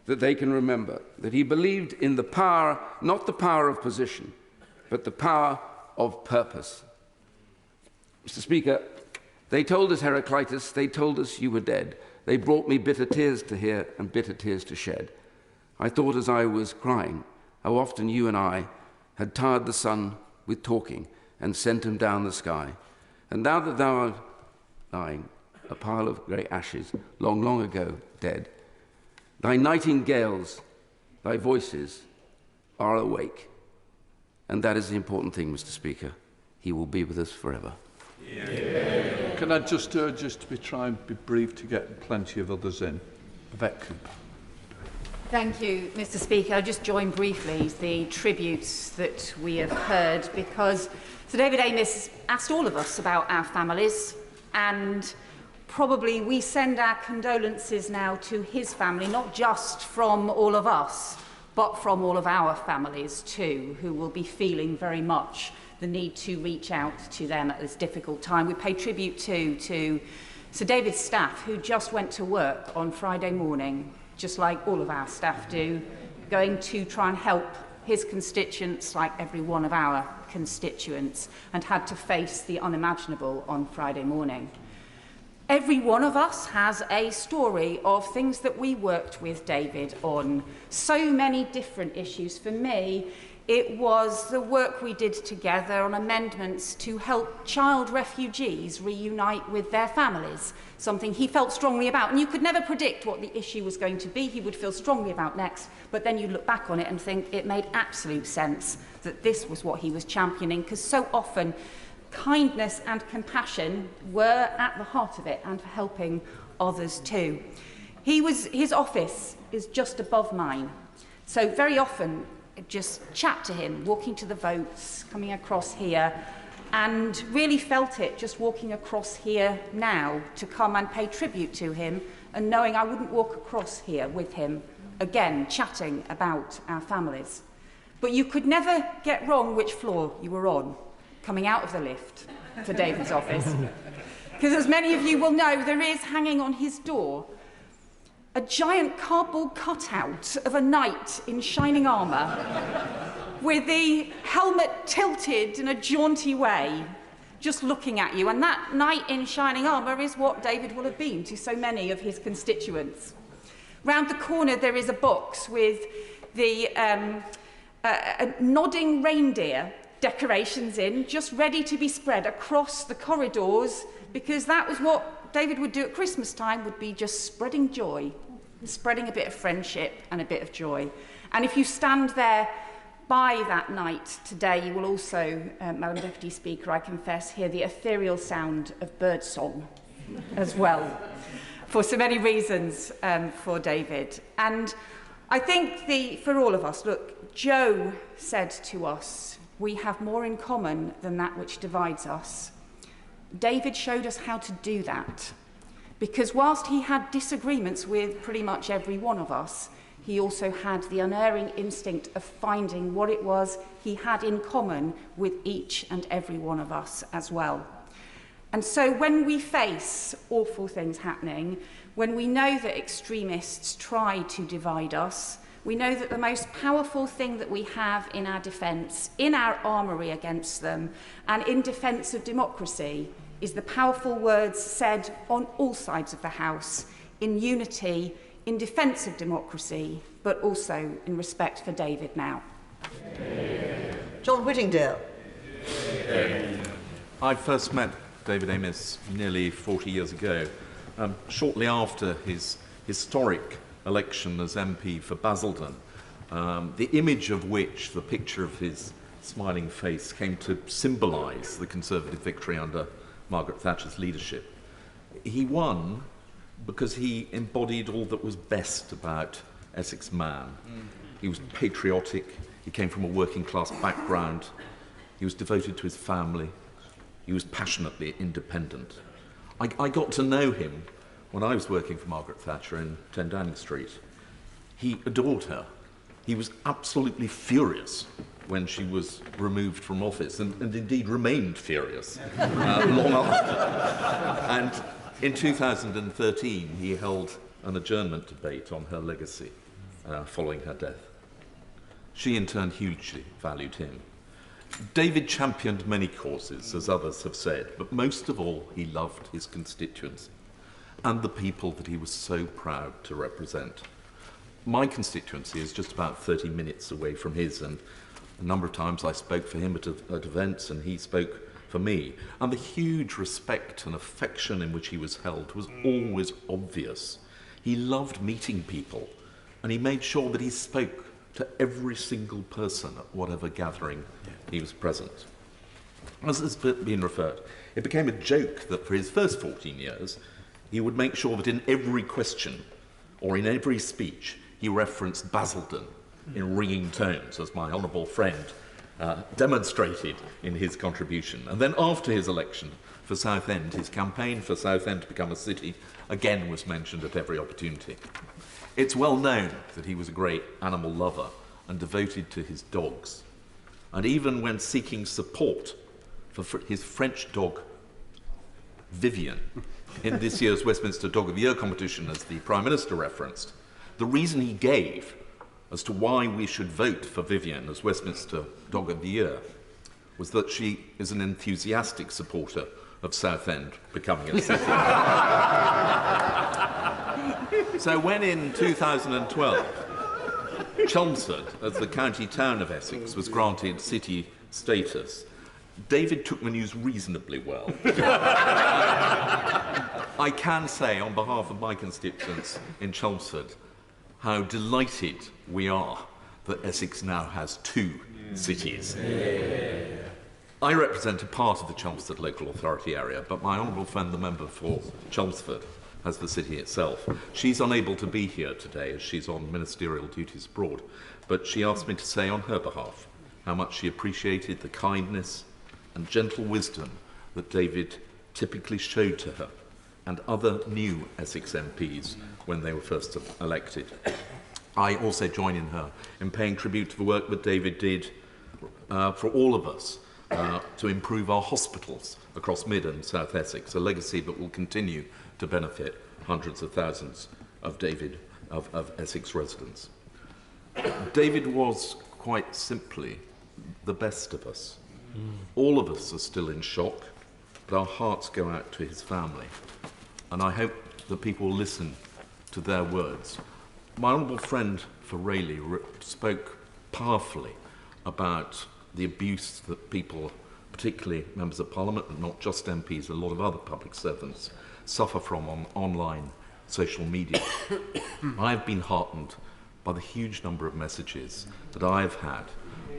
that they can remember, that he believed in the power, not the power of position, but the power of purpose. Mr. Speaker, they told us, Heraclitus, they told us you were dead. They brought me bitter tears to hear and bitter tears to shed. I thought as I was crying how often you and I had tired the sun with talking, and sent him down the sky. And now that thou art lying, a pile of grey ashes, long, long ago dead, thy nightingales, thy voices are awake. And that is the important thing, Mr. Speaker. He will be with us forever. Yeah. Can I just urge us to try and be brief to get plenty of others in? Yvette Cooper. Thank you, Mr. Speaker. I'll just join briefly the tributes that we have heard, because Sir David Amess asked all of us about our families, and probably we send our condolences now to his family, not just from all of us, but from all of our families too, who will be feeling very much the need to reach out to them at this difficult time. We pay tribute to Sir David's staff, who just went to work on Friday morning, just like all of our staff do, going to try and help his constituents like every one of our constituents, and had to face the unimaginable on Friday morning. Every one of us has a story of things that we worked with David on. So many different issues. For me, it was the work we did together on amendments to help child refugees reunite with their families, something he felt strongly about. And you could never predict what the issue was going to be he would feel strongly about next, but then you look back on it and think it made absolute sense that this was what he was championing, because so often kindness and compassion were at the heart of it, and for helping others too. His office is just above mine, so very often just chat to him, walking to the votes, coming across here, and really felt it just walking across here now to come and pay tribute to him, and knowing I wouldn't walk across here with him again, chatting about our families. But you could never get wrong which floor you were on coming out of the lift to David's office. Because as many of you will know, there is hanging on his door a giant cardboard cutout of a knight in shining armour with the helmet tilted in a jaunty way, just looking at you. And that knight in shining armour is what David will have been to so many of his constituents. Round the corner there is a box with the nodding reindeer decorations in, just ready to be spread across the corridors, because that was what David would do at Christmas time, would be just spreading joy, spreading a bit of friendship and a bit of joy. And if you stand there by that night today, you will also, Madam Deputy Speaker, I confess, hear the ethereal sound of birdsong as well, for so many reasons for David. And I think for all of us, look, Joe said to us, we have more in common than that which divides us. David showed us how to do that, because whilst he had disagreements with pretty much every one of us, he also had the unerring instinct of finding what it was he had in common with each and every one of us as well. And so when we face awful things happening, when we know that extremists try to divide us, we know that the most powerful thing that we have in our defence, in our armoury against them, and in defence of democracy, is the powerful words said on all sides of the House, in unity, in defence of democracy, but also in respect for David now. John Whittingdale. I first met David Amess nearly 40 years ago, shortly after his historic election as MP for Basildon, the image of which, the picture of his smiling face, came to symbolise the Conservative victory under Margaret Thatcher's leadership. He won because he embodied all that was best about Essex man. He was patriotic, he came from a working class background, he was devoted to his family, he was passionately independent. I got to know him when I was working for Margaret Thatcher in 10 Downing Street. He adored her. He was absolutely furious when she was removed from office, and indeed remained furious long after. And in 2013, he held an adjournment debate on her legacy following her death. She, in turn, hugely valued him. David championed many causes, as others have said, but most of all, he loved his constituents and the people that he was so proud to represent. My constituency is just about 30 minutes away from his, and A number of times I spoke for him at events and he spoke for me. And the huge respect and affection in which he was held was always obvious. He loved meeting people, and he made sure that he spoke to every single person at whatever gathering he was present. As has been referred, it became a joke that for his first 14 years, he would make sure that in every question or in every speech, he referenced Basildon in ringing tones, as my honourable friend demonstrated in his contribution. And then after his election for Southend, his campaign for Southend to become a city again was mentioned at every opportunity. It's well known that he was a great animal lover and devoted to his dogs. And even when seeking support for his French dog, Vivian, in this year's Westminster Dog of the Year competition, as the Prime Minister referenced, the reason he gave as to why we should vote for Vivian as Westminster Dog of the Year was that she is an enthusiastic supporter of Southend becoming a city. So when in 2012, Chelmsford, as the county town of Essex, was granted city status, David took the news reasonably well. I can say, on behalf of my constituents in Chelmsford, how delighted we are that Essex now has 2 cities. I represent a part of the Chelmsford local authority area, but my honourable friend, the member for Chelmsford, has the city itself. She's unable to be here today as she's on ministerial duties abroad, but she asked me to say on her behalf how much she appreciated the kindness and gentle wisdom that David typically showed to her and other new Essex MPs when they were first elected. I also join in her in paying tribute to the work that David did for all of us to improve our hospitals across Mid and South Essex, a legacy that will continue to benefit hundreds of thousands of Essex residents. David was quite simply the best of us. All of us are still in shock, but our hearts go out to his family. And I hope that people will listen to their words. My honourable friend for Rayleigh spoke powerfully about the abuse that people, particularly members of Parliament, and not just MPs, a lot of other public servants, suffer from on online social media. I have been heartened by the huge number of messages that I have had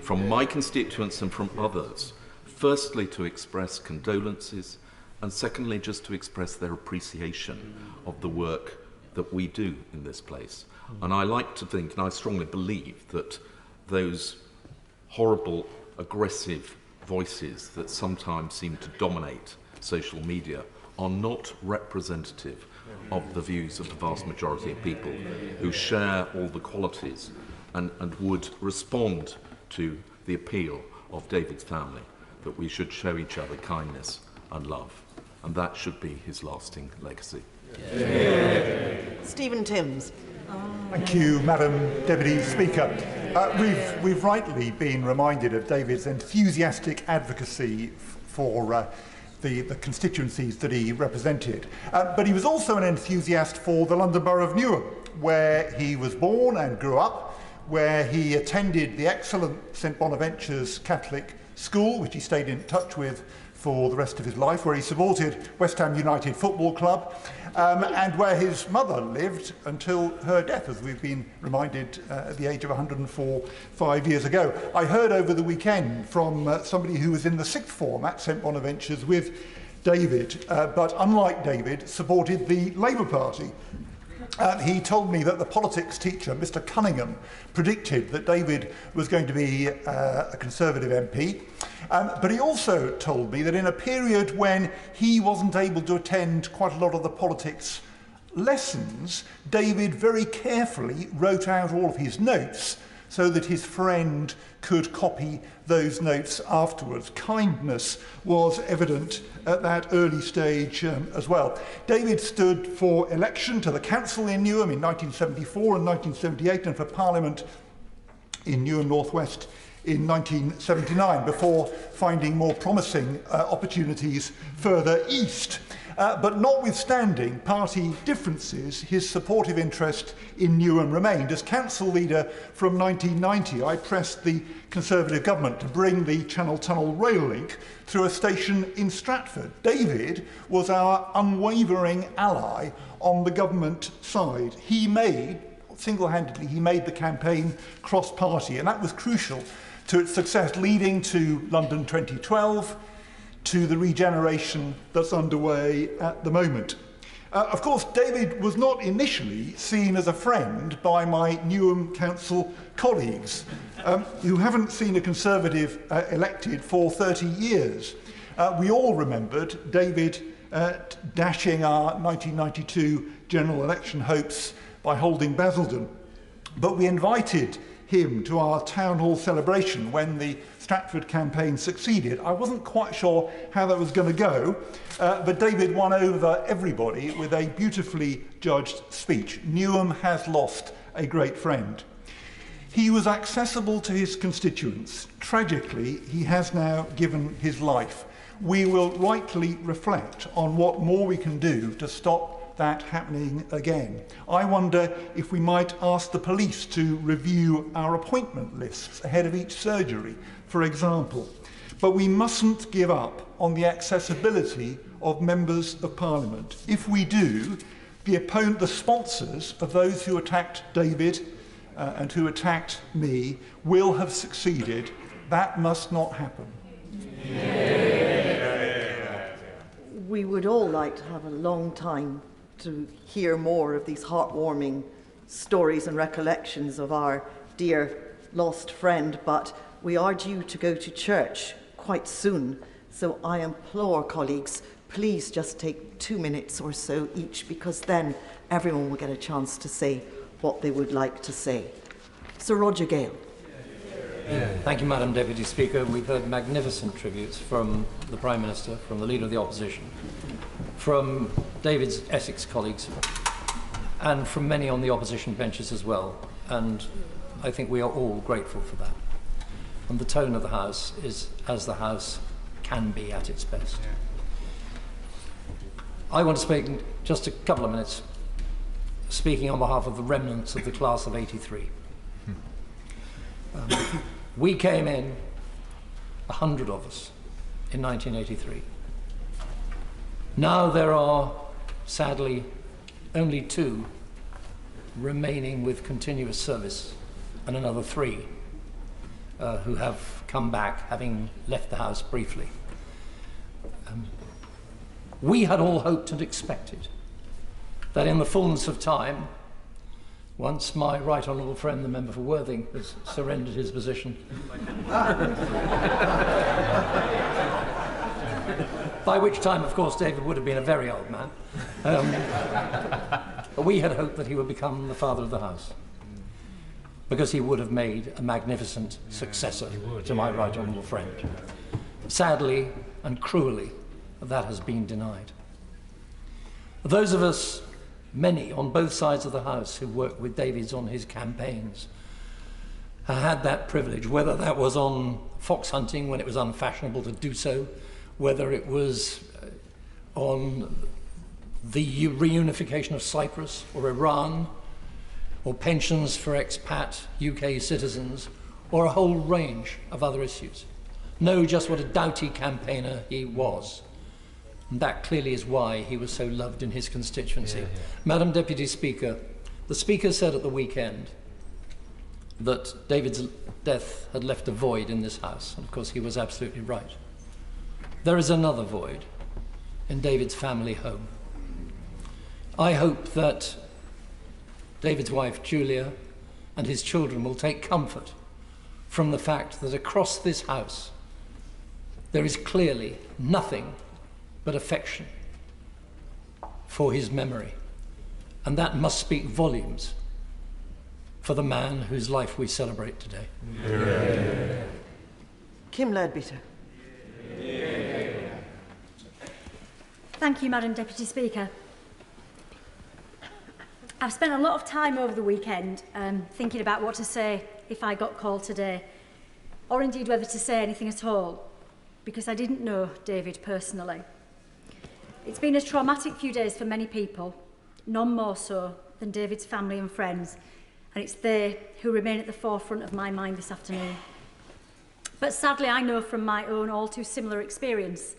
from my constituents and from others, firstly to express condolences, and secondly just to express their appreciation of the work that we do in this place. And I like to think, and I strongly believe, that those horrible, aggressive voices that sometimes seem to dominate social media are not representative of the views of the vast majority of people who share all the qualities and would respond to the appeal of David's family, that we should show each other kindness and love. And that should be his lasting legacy. Stephen Timms. Thank you, Madam Deputy Speaker. We've rightly been reminded of David's enthusiastic advocacy for the constituencies that he represented. But he was also an enthusiast for the London Borough of Newham, where he was born and grew up, where he attended the excellent St Bonaventure's Catholic School, which he stayed in touch with for the rest of his life, where he supported West Ham United Football Club, and where his mother lived until her death, as we've been reminded at the age of 104 5 years ago. I heard over the weekend from somebody who was in the sixth form at St Bonaventure's with David, but unlike David, supported the Labour Party. He told me that the politics teacher, Mr Cunningham, predicted that David was going to be a Conservative MP. But he also told me that in a period when he wasn't able to attend quite a lot of the politics lessons, David very carefully wrote out all of his notes so that his friend could copy those notes afterwards. Kindness was evident at that early stage as well. David stood for election to the council in Newham in 1974 and 1978, and for Parliament in Newham North West in 1979, before finding more promising opportunities further east. But notwithstanding party differences, his supportive interest in Newham remained. As council leader from 1990, I pressed the Conservative government to bring the Channel Tunnel rail link through a station in Stratford. David was our unwavering ally on the government side. He made, single-handedly, he made the campaign cross-party, and that was crucial to its success, leading to London 2012, to the regeneration that's underway at the moment. Of course, David was not initially seen as a friend by my Newham Council colleagues, who haven't seen a Conservative elected for 30 years. We all remembered David dashing our 1992 general election hopes by holding Basildon. But we invited him to our town hall celebration when the Stratford campaign succeeded. I wasn't quite sure how that was going to go, but David won over everybody with a beautifully judged speech. Newham has lost a great friend. He was accessible to his constituents. Tragically, he has now given his life. We will rightly reflect on what more we can do to stop that happening again. I wonder if we might ask the police to review our appointment lists ahead of each surgery, for example. But we mustn't give up on the accessibility of members of Parliament. If we do, the sponsors of those who attacked David and who attacked me will have succeeded. That must not happen. We would all like to have a long time to hear more of these heartwarming stories and recollections of our dear lost friend, but we are due to go to church quite soon. So I implore colleagues, please just take 2 minutes or so each, because then everyone will get a chance to say what they would like to say. Sir Roger Gale. Thank you, Madam Deputy Speaker. We've heard magnificent tributes from the Prime Minister, from the Leader of the Opposition, from David's Essex colleagues, and from many on the opposition benches as well. And I think we are all grateful for that. And the tone of the House is as the House can be at its best. I want to speak just a couple of minutes, speaking on behalf of the remnants of the class of '83. We came in, 100 of us, in 1983. Now there are, sadly, only 2 remaining with continuous service, and another 3 who have come back, having left the House briefly. We had all hoped and expected that in the fullness of time, once my right honourable friend, the member for Worthing, has surrendered his position, by which time, of course, David would have been a very old man, we had hoped that he would become the father of the House, because he would have made a magnificent successor to my right honourable friend. Sadly and cruelly, that has been denied. Those of us, many on both sides of the House who worked with David on his campaigns, had that privilege, whether that was on fox hunting when it was unfashionable to do so, whether it was on the reunification of Cyprus or Iran, or pensions for expat UK citizens, or a whole range of other issues. Know just what a doughty campaigner he was. And that clearly is why he was so loved in his constituency. Madam Deputy Speaker, the Speaker said at the weekend that David's death had left a void in this House, and of course he was absolutely right. There is another void in David's family home. I hope that David's wife, Julia, and his children will take comfort from the fact that across this House there is clearly nothing but affection for his memory. And that must speak volumes for the man whose life we celebrate today. Yeah. Kim Leadbitter. Thank you, Madam Deputy Speaker. I've spent a lot of time over the weekend thinking about what to say if I got called today, or indeed whether to say anything at all, because I didn't know David personally. It's been a traumatic few days for many people, none more so than David's family and friends, and it's they who remain at the forefront of my mind this afternoon. But sadly, I know from my own all too similar experience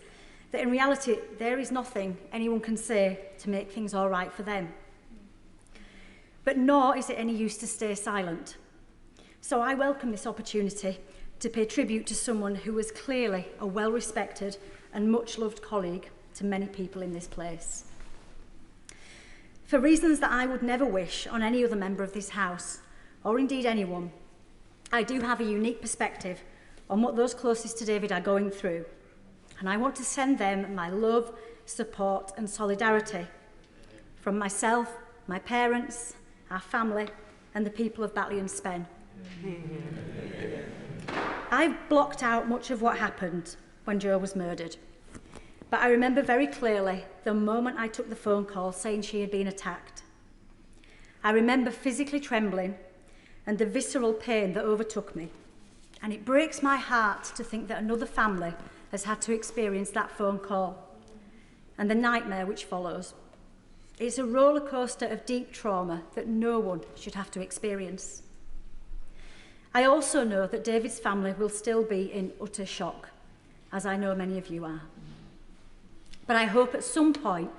that in reality there is nothing anyone can say to make things all right for them. But nor is it any use to stay silent. So I welcome this opportunity to pay tribute to someone who was clearly a well-respected and much-loved colleague to many people in this place. For reasons that I would never wish on any other member of this House, or indeed anyone, I do have a unique perspective on what those closest to David are going through, and I want to send them my love, support and solidarity from myself, my parents, our family and the people of Batley and Spen. I've blocked out much of what happened when Jo was murdered, but I remember very clearly the moment I took the phone call saying she had been attacked. I remember physically trembling and the visceral pain that overtook me, and it breaks my heart to think that another family has had to experience that phone call and the nightmare which follows. It's a roller coaster of deep trauma that no one should have to experience. I also know that David's family will still be in utter shock, as I know many of you are. But I hope at some point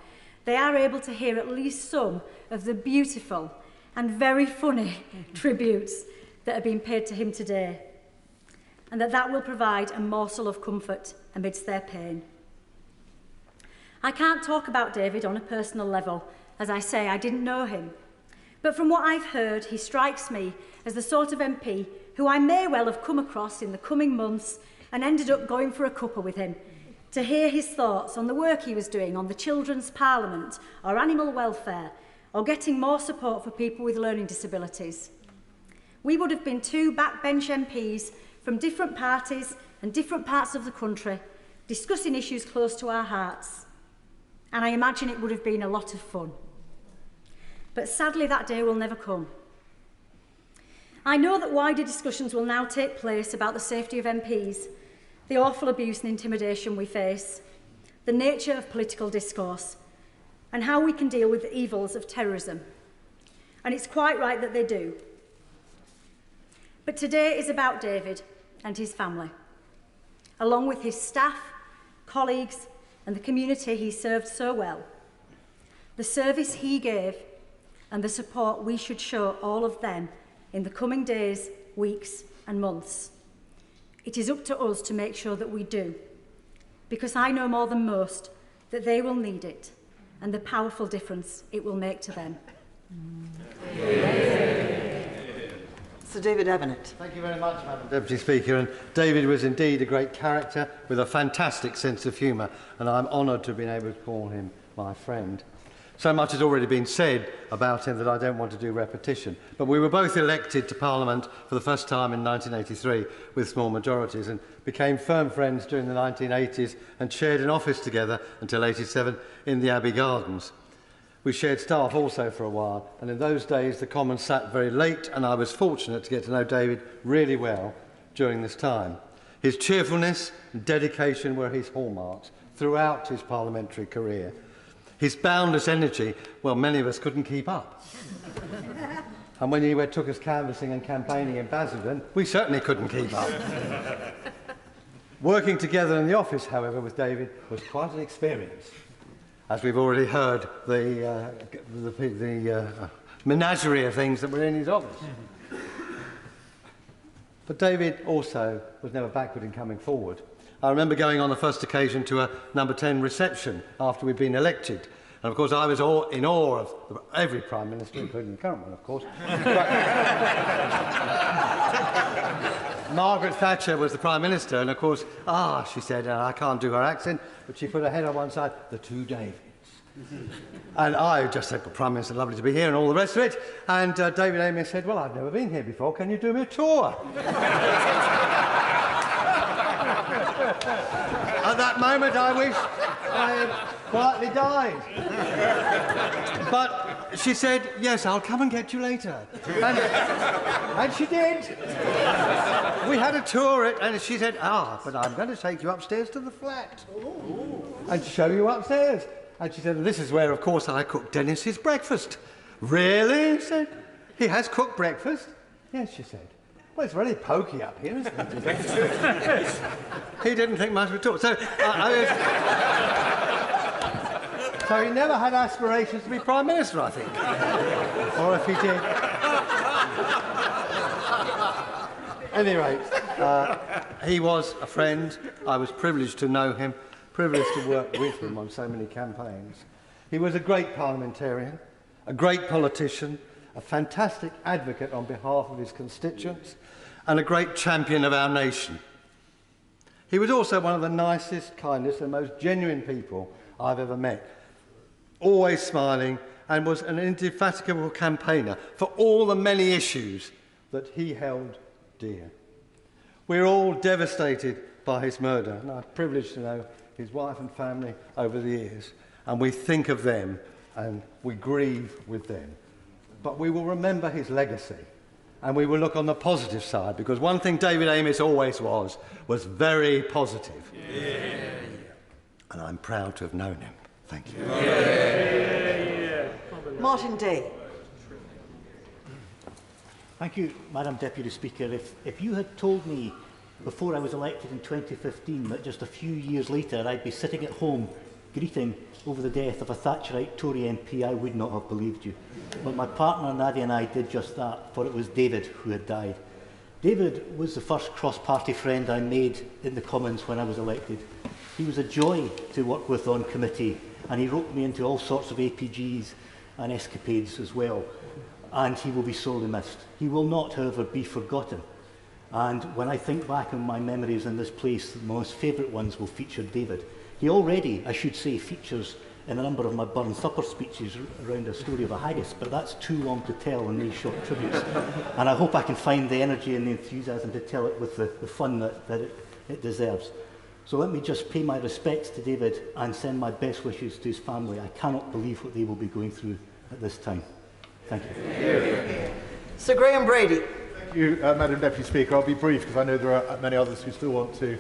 they are able to hear at least some of the beautiful and very funny tributes that are being paid to him today, and that will provide a morsel of comfort amidst their pain. I can't talk about David on a personal level. As I say, I didn't know him. But from what I've heard, he strikes me as the sort of MP who I may well have come across in the coming months and ended up going for a cuppa with him to hear his thoughts on the work he was doing on the Children's Parliament or animal welfare or getting more support for people with learning disabilities. We would have been two backbench MPs from different parties and different parts of the country discussing issues close to our hearts. And I imagine it would have been a lot of fun. But sadly, that day will never come. I know that wider discussions will now take place about the safety of MPs, the awful abuse and intimidation we face, the nature of political discourse, and how we can deal with the evils of terrorism. And it's quite right that they do. But today is about David and his family, along with his staff, colleagues, and the community he served so well, the service he gave, and the support we should show all of them in the coming days, weeks, and months. It is up to us to make sure that we do, because I know more than most that they will need it and the powerful difference it will make to them. Sir David Amess. Thank you very much, Madam Deputy Speaker. And David was indeed a great character with a fantastic sense of humour, and I'm honoured to have been able to call him my friend. So much has already been said about him that I don't want to do repetition. But we were both elected to Parliament for the first time in 1983 with small majorities and became firm friends during the 1980s and shared an office together until 87 in the Abbey Gardens. We shared staff also for a while, and in those days the Commons sat very late, and I was fortunate to get to know David really well during this time. His cheerfulness and dedication were his hallmarks throughout his parliamentary career. His boundless energy, well, many of us couldn't keep up. And when he took us canvassing and campaigning in Basildon, we certainly couldn't keep up. Working together in the office, however, with David was quite an experience. As we've already heard, the menagerie of things that were in his office. But David also was never backward in coming forward. I remember going on the first occasion to a number 10 reception after we'd been elected. And of course I was in awe of every Prime Minister, including the current one, of course. Margaret Thatcher was the Prime Minister, and of course, she said, and I can't do her accent, but she put her head on one side, the two Davids. And I just said, well, Prime Minister, lovely to be here, and all the rest of it. And David Amess said, well, I've never been here before, can you do me a tour? At that moment, I wish I had quietly died. But she said, yes, I'll come and get you later. And she did. We had a tour, and she said, but I'm going to take you upstairs to the flat and show you upstairs. And she said, and this is where, of course, I cooked Dennis's breakfast. Really? He said, he has cooked breakfast? Yes, she said. Well, it's very pokey up here, isn't it? He didn't think much of it at all. So, so he never had aspirations to be Prime Minister, I think. Or if he did. Any rate, he was a friend. I was privileged to know him, privileged to work with him on so many campaigns. He was a great parliamentarian, a great politician, a fantastic advocate on behalf of his constituents, and a great champion of our nation. He was also one of the nicest, kindest, and most genuine people I've ever met. Always smiling, and was an indefatigable campaigner for all the many issues that he held dear. We're all devastated by his murder, and I'm privileged to know his wife and family over the years, and we think of them and we grieve with them. But we will remember his legacy, and we will look on the positive side, because one thing David Amess always was very positive. Yeah. And I'm proud to have known him. Thank you. Yeah. Martin Day. Thank you, Madam Deputy Speaker. If you had told me before I was elected in 2015 that just a few years later I'd be sitting at home greeting over the death of a Thatcherite Tory MP, I would not have believed you. But my partner Nadia and I did just that, for it was David who had died. David was the first cross-party friend I made in the Commons when I was elected. He was a joy to work with on committee, and he roped me into all sorts of APGs and escapades as well. And he will be sorely missed. He will not, however, be forgotten. And when I think back on my memories in this place, the most favourite ones will feature David. He already, I should say, features in a number of my Burn Supper speeches around a story of a haggis, but that's too long to tell in these short tributes. And I hope I can find the energy and the enthusiasm to tell it with the fun that it deserves. So let me just pay my respects to David and send my best wishes to his family. I cannot believe what they will be going through at this time. Thank you. Sir Graham Brady. Thank you, Madam Deputy Speaker. I'll be brief because I know there are many others who still want to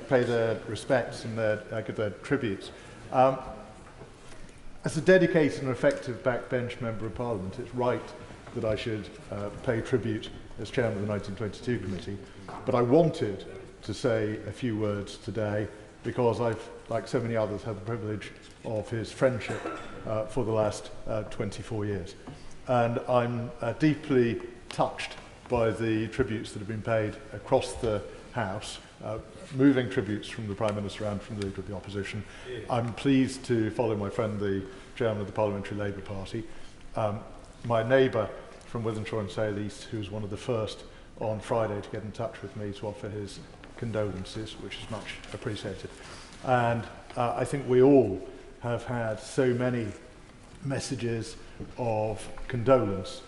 pay their respects and give their tributes. As a dedicated and effective backbench Member of Parliament, it's right that I should pay tribute as Chairman of the 1922 Committee, but I wanted to say a few words today because I've, like so many others, had the privilege of his friendship for the last 24 years. And I'm deeply touched by the tributes that have been paid across the House, moving tributes from the Prime Minister and from the Leader of the Opposition. I'm pleased to follow my friend, the Chairman of the Parliamentary Labour Party. My neighbour from Wythenshawe-on-Sale East, who was one of the first on Friday to get in touch with me to offer his condolences, which is much appreciated. And I think we all have had so many messages of condolence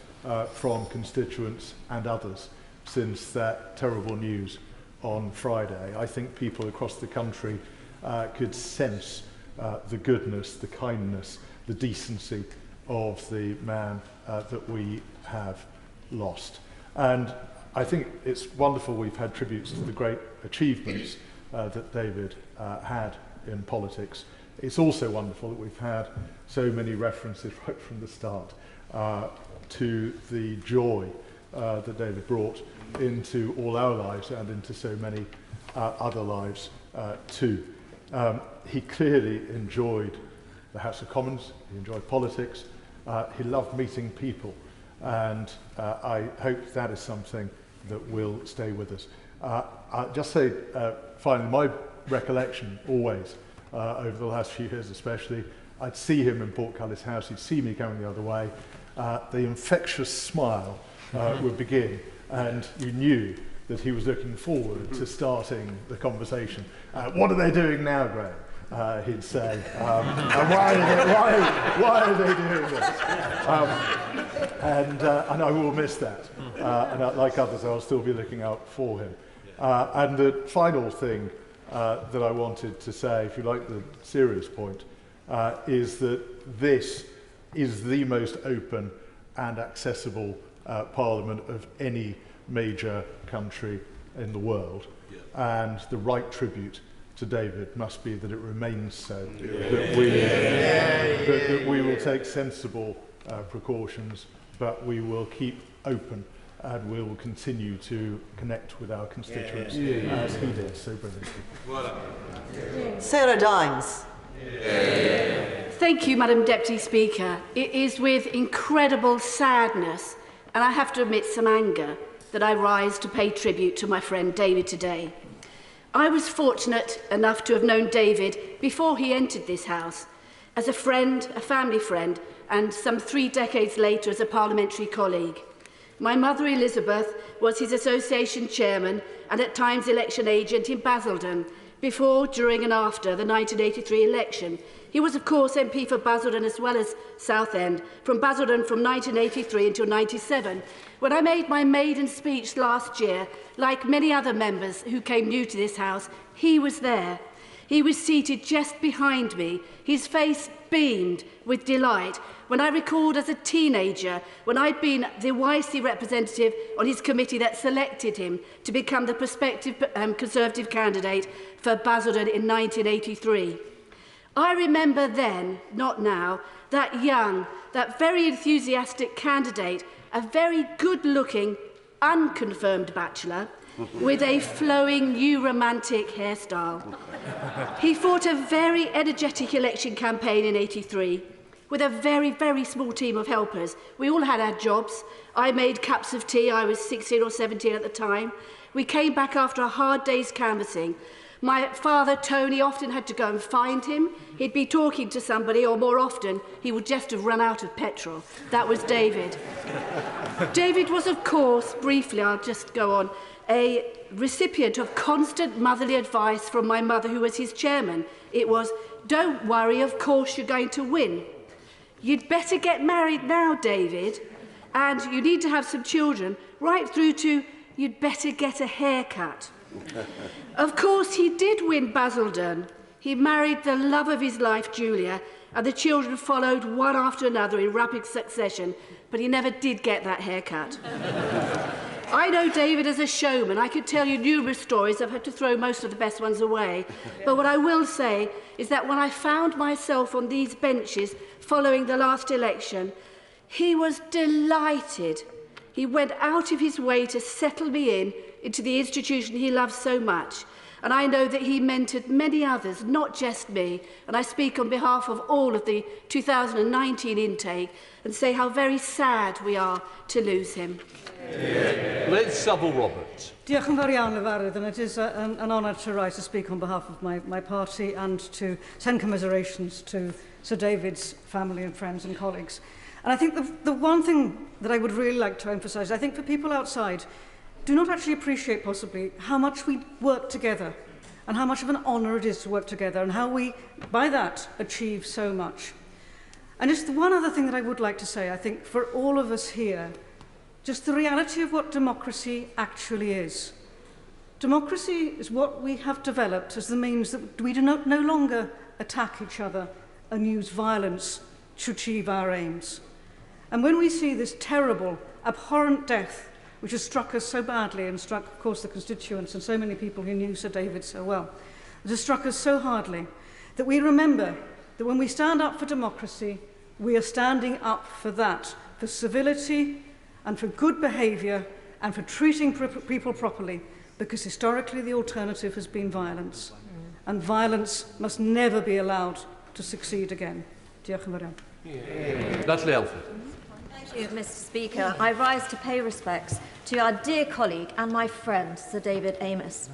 from constituents and others since that terrible news on Friday. I think people across the country could sense the goodness, the kindness, the decency of the man that we have lost. And I think it's wonderful we've had tributes to the great achievements that David had in politics. It's also wonderful that we've had so many references right from the start to the joy that David brought into all our lives and into so many other lives too. He clearly enjoyed the House of Commons, he enjoyed politics, he loved meeting people, and I hope that is something that will stay with us. I'll just say, finally, my recollection always, over the last few years especially, I'd see him in Portcullis House, he'd see me coming the other way, the infectious smile would begin, and you knew that he was looking forward to starting the conversation. What are they doing now, Graham? He'd say, and why are they doing this? And I will miss that. And like others, I'll still be looking out for him. And the final thing that I wanted to say, if you like the serious point, is that this is the most open and accessible parliament of any major country in the world, and the right tribute to David must be that it remains so, that we will take sensible precautions, but we will keep open and we will continue to connect with our constituents as he did so brilliantly. Sarah Dines. Thank you, Madam Deputy Speaker. It is with incredible sadness, and I have to admit some anger, that I rise to pay tribute to my friend David today. I was fortunate enough to have known David before he entered this House, as a friend, a family friend, and some 3 decades later as a parliamentary colleague. My mother, Elizabeth, was his association chairman and at times election agent in Basildon, before, during and after the 1983 election. He was, of course, MP for Basildon as well as Southend, from Basildon from 1983 until 1997. When I made my maiden speech last year, like many other members who came new to this House, he was there. He was seated just behind me. His face beamed with delight when I recalled as a teenager when I'd been the YC representative on his committee that selected him to become the prospective Conservative candidate for Basildon in 1983. I remember then, not now, that young, that very enthusiastic candidate, a very good-looking, unconfirmed bachelor, with a flowing new romantic hairstyle. He fought a very energetic election campaign in '83 with a very, very small team of helpers. We all had our jobs. I made cups of tea. I was 16 or 17 at the time. We came back after a hard day's canvassing. My father, Tony, often had to go and find him. He'd be talking to somebody, or more often, he would just have run out of petrol. That was David. David was, of course, briefly, I'll just go on, a recipient of constant motherly advice from my mother, who was his chairman. It was, don't worry, of course you're going to win. You'd better get married now, David, and you need to have some children, right through to, you'd better get a haircut. Of course, he did win Basildon. He married the love of his life, Julia, and the children followed one after another in rapid succession, but he never did get that haircut. I know David as a showman. I could tell you numerous stories. I've had to throw most of the best ones away. But what I will say is that when I found myself on these benches following the last election, he was delighted. He went out of his way to settle me into the institution he loves so much. And I know that he mentored many others, not just me. And I speak on behalf of all of the 2019 intake and say how very sad we are to lose him. Liz Saville-Roberts. Diolch yn fawr iawn, Lefarydd, and it is an honour to rise to speak on behalf of my party and to send commiserations to Sir David's family and friends and colleagues. And I think the one thing that I would really like to emphasise, I think for people outside, do not actually appreciate possibly how much we work together and how much of an honour it is to work together and how we, by that, achieve so much. And just one other thing that I would like to say, I think for all of us here, just the reality of what democracy actually is. Democracy is what we have developed as the means that we do not no longer attack each other and use violence to achieve our aims. And when we see this terrible, abhorrent death, which has struck us so badly and struck, of course, the constituents and so many people who knew Sir David so well, it has struck us so hardly that we remember that when we stand up for democracy, we are standing up for that, for civility and for good behaviour and for treating people properly, because historically the alternative has been violence. And violence must never be allowed to succeed again. Diolch yn fawr iawn. Natalie Elford. Thank you, Mr. Speaker. I rise to pay respects to our dear colleague and my friend, Sir David Amess.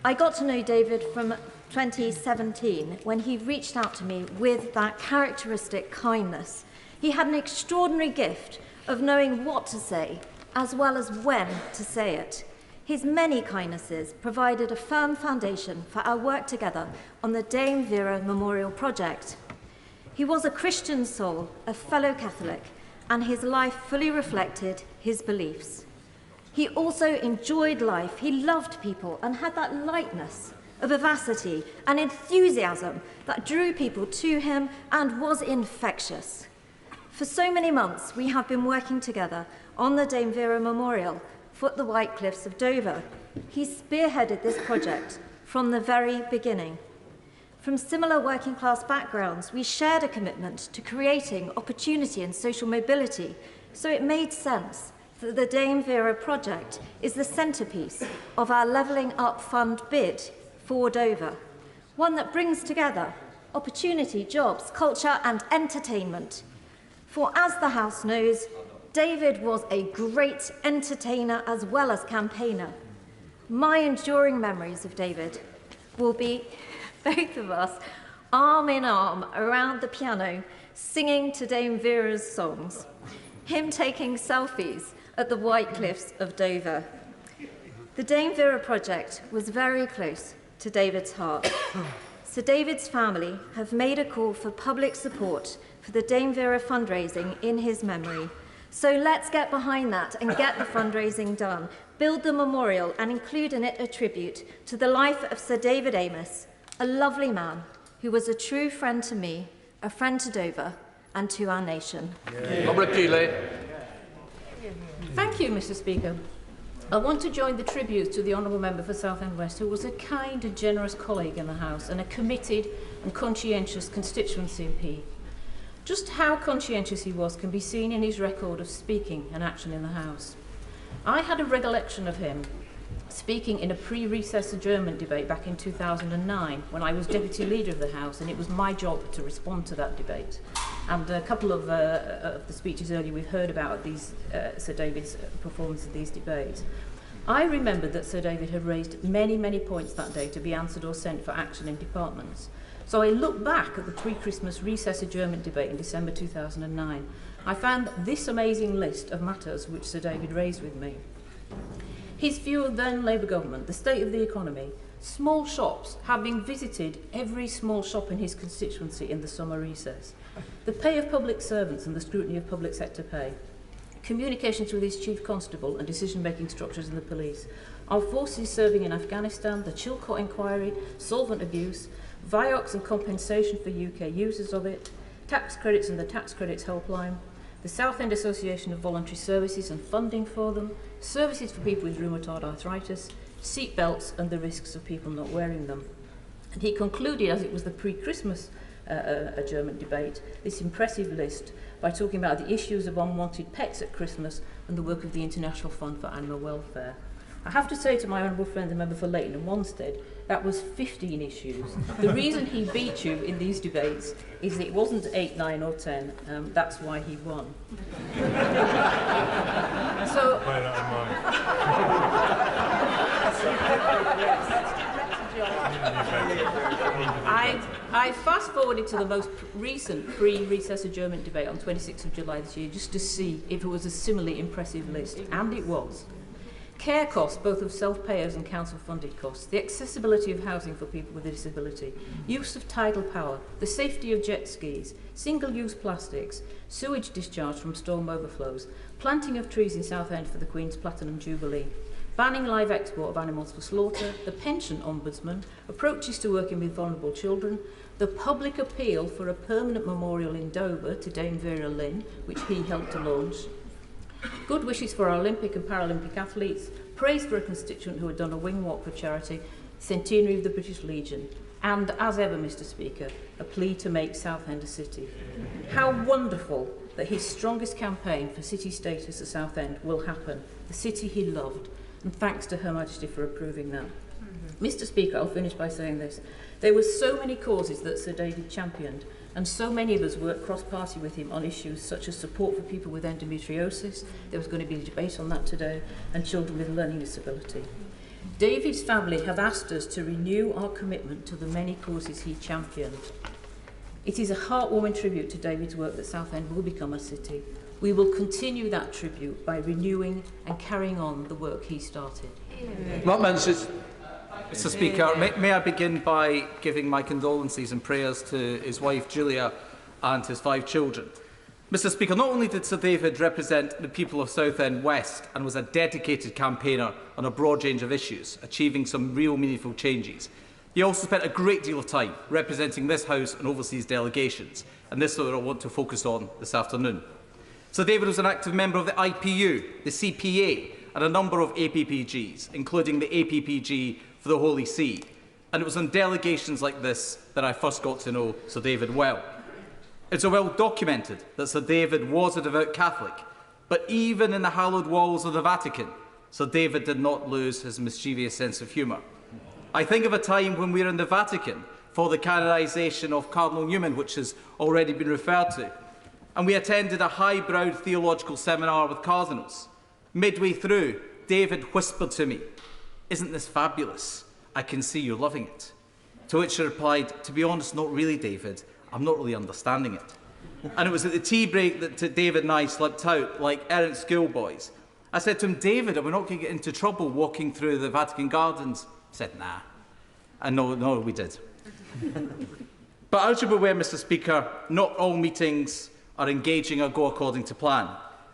I got to know David from 2017 when he reached out to me with that characteristic kindness. He had an extraordinary gift of knowing what to say as well as when to say it. His many kindnesses provided a firm foundation for our work together on the Dame Vera Memorial Project. He was a Christian soul, a fellow Catholic, and his life fully reflected his beliefs. He also enjoyed life, he loved people, and had that lightness, a vivacity, and enthusiasm that drew people to him and was infectious. For so many months, we have been working together on the Dame Vera Memorial, foot the White Cliffs of Dover. He spearheaded this project from the very beginning. From similar working class backgrounds, we shared a commitment to creating opportunity and social mobility, so it made sense that the Dame Vera project is the centrepiece of our Levelling Up Fund bid for Dover, one that brings together opportunity, jobs, culture and entertainment. For as the House knows, David was a great entertainer as well as campaigner. My enduring memories of David will be both of us arm in arm around the piano singing to Dame Vera's songs, him taking selfies at the White Cliffs of Dover. The Dame Vera project was very close to David's heart. Sir David's family have made a call for public support for the Dame Vera fundraising in his memory. So let's get behind that and get the fundraising done, build the memorial and include in it a tribute to the life of Sir David Amess, a lovely man who was a true friend to me, a friend to Dover and to our nation. Thank you, Mr. Speaker. I want to join the tributes to the Honourable Member for Southend West, who was a kind and generous colleague in the House and a committed and conscientious constituency MP. Just how conscientious he was can be seen in his record of speaking and action in the House. I had a recollection of him speaking in a pre-recess adjournment debate back in 2009 when I was Deputy Leader of the House, and it was my job to respond to that debate. And a couple of the speeches earlier we've heard about these, Sir David's performance in these debates. I remembered that Sir David had raised many, many points that day to be answered or sent for action in departments. So I looked back at the pre-Christmas recess adjournment debate in December 2009. I found this amazing list of matters which Sir David raised with me. His view of then Labour government, the state of the economy, small shops, having visited every small shop in his constituency in the summer recess, the pay of public servants and the scrutiny of public sector pay, communications with his chief constable and decision-making structures in the police, our forces serving in Afghanistan, the Chilcot inquiry, solvent abuse, Vioxx and compensation for UK users of it, tax credits and the tax credits helpline, the Southend Association of Voluntary Services and funding for them, services for people with rheumatoid arthritis, seat belts and the risks of people not wearing them. And he concluded, as it was the pre-Christmas adjournment debate, this impressive list by talking about the issues of unwanted pets at Christmas and the work of the International Fund for Animal Welfare. I have to say to my honourable friend, the member for Leighton and Wanstead, that was 15 issues. The reason he beat you in these debates is that it wasn't 8, 9 or 10. That's why he won. So, I fast-forwarded to the most recent pre-recess adjournment debate on 26th of July this year just to see if it was a similarly impressive list, and it was. Care costs, both of self-payers and council-funded costs, the accessibility of housing for people with a disability, use of tidal power, the safety of jet skis, single-use plastics, sewage discharge from storm overflows, planting of trees in Southend for the Queen's Platinum Jubilee, banning live export of animals for slaughter, the pension ombudsman, approaches to working with vulnerable children, the public appeal for a permanent memorial in Dover to Dame Vera Lynn, which he helped to launch, good wishes for our Olympic and Paralympic athletes, praise for a constituent who had done a wing walk for charity, centenary of the British Legion, and, as ever, Mr. Speaker, a plea to make Southend a city. How wonderful that his strongest campaign for city status at Southend will happen, the city he loved, and thanks to Her Majesty for approving that. Mr. Speaker, I'll finish by saying this. There were so many causes that Sir David championed, and so many of us worked cross-party with him on issues such as support for people with endometriosis, there was going to be a debate on that today, and children with learning disability. David's family have asked us to renew our commitment to the many causes he championed. It is a heartwarming tribute to David's work that Southend will become a city. We will continue that tribute by renewing and carrying on the work he started. Mr. Speaker, may I begin by giving my condolences and prayers to his wife Julia and his 5 children. Mr. Speaker, not only did Sir David represent the people of Southend West and was a dedicated campaigner on a broad range of issues, achieving some real meaningful changes, he also spent a great deal of time representing this House and overseas delegations, and this is what I want to focus on this afternoon. Sir David was an active member of the IPU, the CPA, and a number of APPGs, including the APPG for the Holy See. And it was on delegations like this that I first got to know Sir David well. It's well documented that Sir David was a devout Catholic, but even in the hallowed walls of the Vatican, Sir David did not lose his mischievous sense of humour. I think of a time when we were in the Vatican for the canonisation of Cardinal Newman, which has already been referred to, and we attended a high-browed theological seminar with cardinals. Midway through, David whispered to me, "Isn't this fabulous? I can see you're loving it." To which I replied, "To be honest, not really, David. I'm not really understanding it." And it was at the tea break that David and I slipped out like errant schoolboys. I said to him, "David, are we not going to get into trouble walking through the Vatican gardens?" He said, "Nah." And no, we did. But as you're aware, Mr. Speaker, not all meetings are engaging or go according to plan.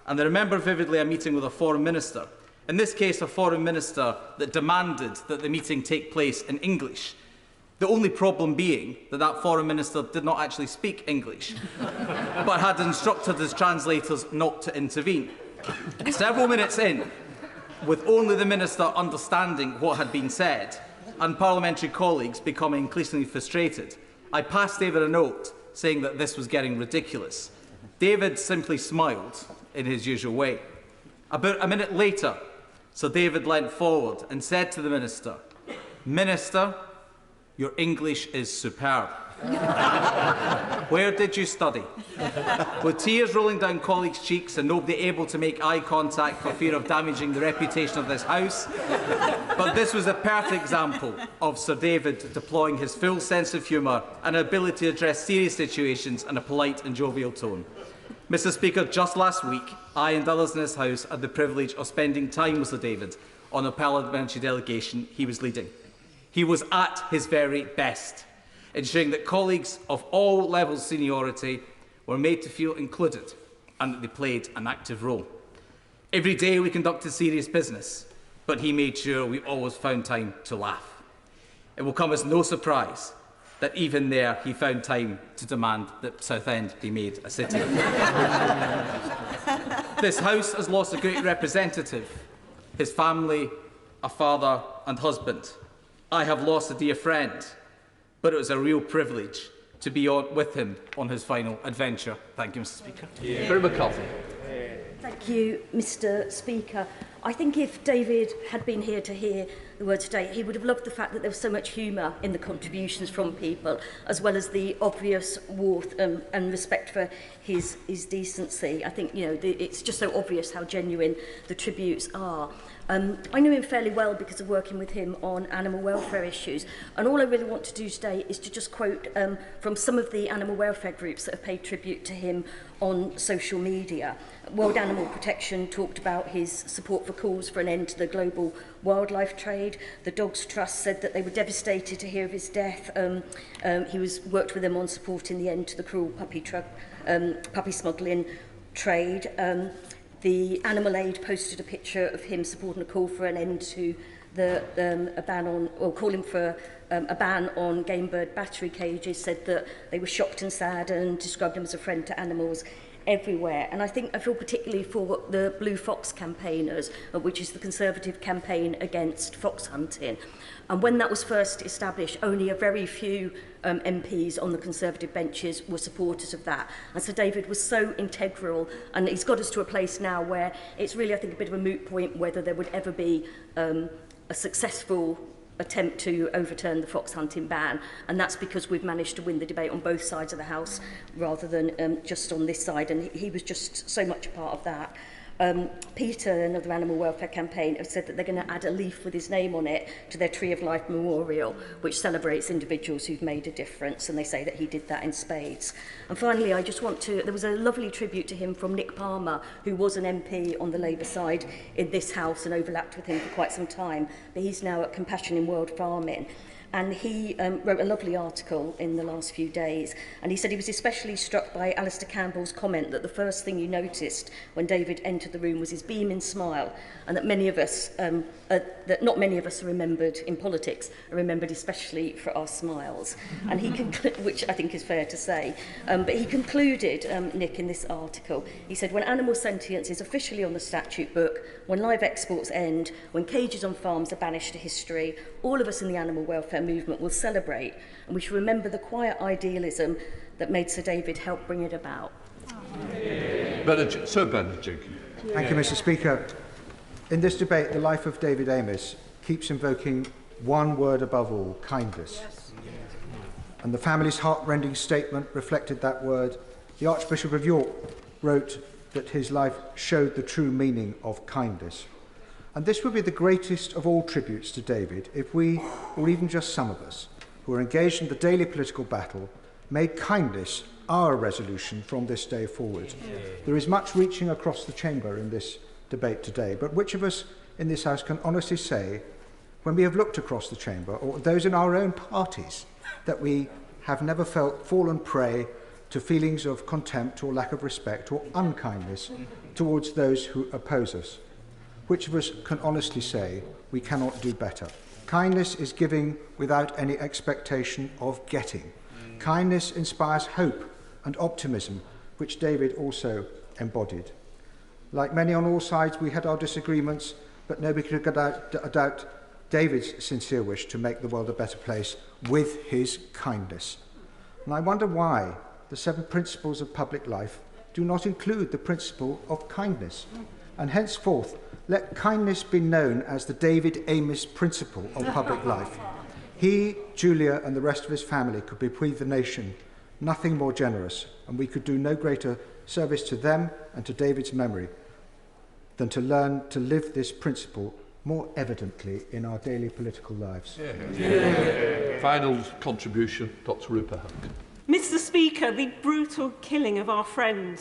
And I remember vividly a meeting with a foreign minister. In this case, a foreign minister that demanded that the meeting take place in English. The only problem being that that foreign minister did not actually speak English, but had instructed his translators not to intervene. Several minutes in, with only the minister understanding what had been said, and parliamentary colleagues becoming increasingly frustrated, I passed David a note saying that this was getting ridiculous. David simply smiled in his usual way. About a minute later, Sir David leant forward and said to the minister, "Minister, your English is superb. Where did you study?" With tears rolling down colleagues' cheeks and nobody able to make eye contact for fear of damaging the reputation of this House. But this was a perfect example of Sir David deploying his full sense of humour and ability to address serious situations in a polite and jovial tone. Mr. Speaker, just last week, I and others in this House had the privilege of spending time with Sir David on a parliamentary delegation he was leading. He was at his very best, ensuring that colleagues of all levels of seniority were made to feel included and that they played an active role. Every day we conducted serious business, but he made sure we always found time to laugh. It will come as no surprise that even there he found time to demand that Southend be made a city. This House has lost a great representative, his family, a father and husband. I have lost a dear friend, but it was a real privilege to be with him on his final adventure. Thank you, Mr. Speaker. Very McCarthy. Thank you, Mr. Speaker. I think if David had been here to hear the word today, he would have loved the fact that there was so much humour in the contributions from people, as well as the obvious warmth and respect for his decency. I think, it's just so obvious how genuine the tributes are. I knew him fairly well because of working with him on animal welfare issues. And all I really want to do today is to just quote from some of the animal welfare groups that have paid tribute to him on social media. World Animal Protection talked about his support for calls for an end to the global wildlife trade. The Dogs Trust said that they were devastated to hear of his death. He worked with them on supporting the end to the cruel puppy smuggling trade. The Animal Aid posted a picture of him supporting a call for an end to a ban on, or calling for a ban on game bird battery cages, said that they were shocked and sad and described him as a friend to animals everywhere. And I feel particularly for the Blue Fox campaigners, which is the Conservative campaign against fox hunting. And when that was first established, only a very few MPs on the Conservative benches were supporters of that. And Sir David was so integral, and he's got us to a place now where it's really, I think, a bit of a moot point whether there would ever be a successful attempt to overturn the fox hunting ban, and that's because we've managed to win the debate on both sides of the House rather than just on this side, and he was just so much a part of that. Peter, another animal welfare campaign, have said that they're going to add a leaf with his name on it to their Tree of Life memorial, which celebrates individuals who've made a difference, and they say that he did that in spades. And finally, I just want to, there was a lovely tribute to him from Nick Palmer, who was an MP on the Labour side in this House and overlapped with him for quite some time, but he's now at Compassion in World Farming. And he wrote a lovely article in the last few days, and he said he was especially struck by Alistair Campbell's comment that the first thing you noticed when David entered the room was his beaming smile, and that many of us, that not many of us are remembered in politics, are remembered especially for our smiles. And he which I think is fair to say. But he concluded, Nick, in this article, he said, when animal sentience is officially on the statute book, when live exports end, when cages on farms are banished to history, all of us in the animal welfare welfare movement will celebrate, and we should remember the quiet idealism that made Sir David help bring it about. Sir Benedict. Thank you, Mr. Speaker. In this debate, the life of David Amess keeps invoking one word above all: kindness. And the family's heartrending statement reflected that word. The Archbishop of York wrote that his life showed the true meaning of kindness. And this would be the greatest of all tributes to David if we, or even just some of us, who are engaged in the daily political battle, made kindness our resolution from this day forward. There is much reaching across the chamber in this debate today, but which of us in this House can honestly say, when we have looked across the chamber, or those in our own parties, that we have never fallen prey to feelings of contempt or lack of respect or unkindness towards those who oppose us? Which of us can honestly say we cannot do better? Kindness is giving without any expectation of getting. Kindness inspires hope and optimism, which David also embodied. Like many on all sides, we had our disagreements, but nobody could doubt David's sincere wish to make the world a better place with his kindness. And I wonder why the 7 principles of public life do not include the principle of kindness. And henceforth, let kindness be known as the David Amess principle of public life. He, Julia, and the rest of his family could bequeath the nation nothing more generous, and we could do no greater service to them and to David's memory than to learn to live this principle more evidently in our daily political lives. Final contribution, Dr. Rupert. Mr. Speaker, the brutal killing of our friend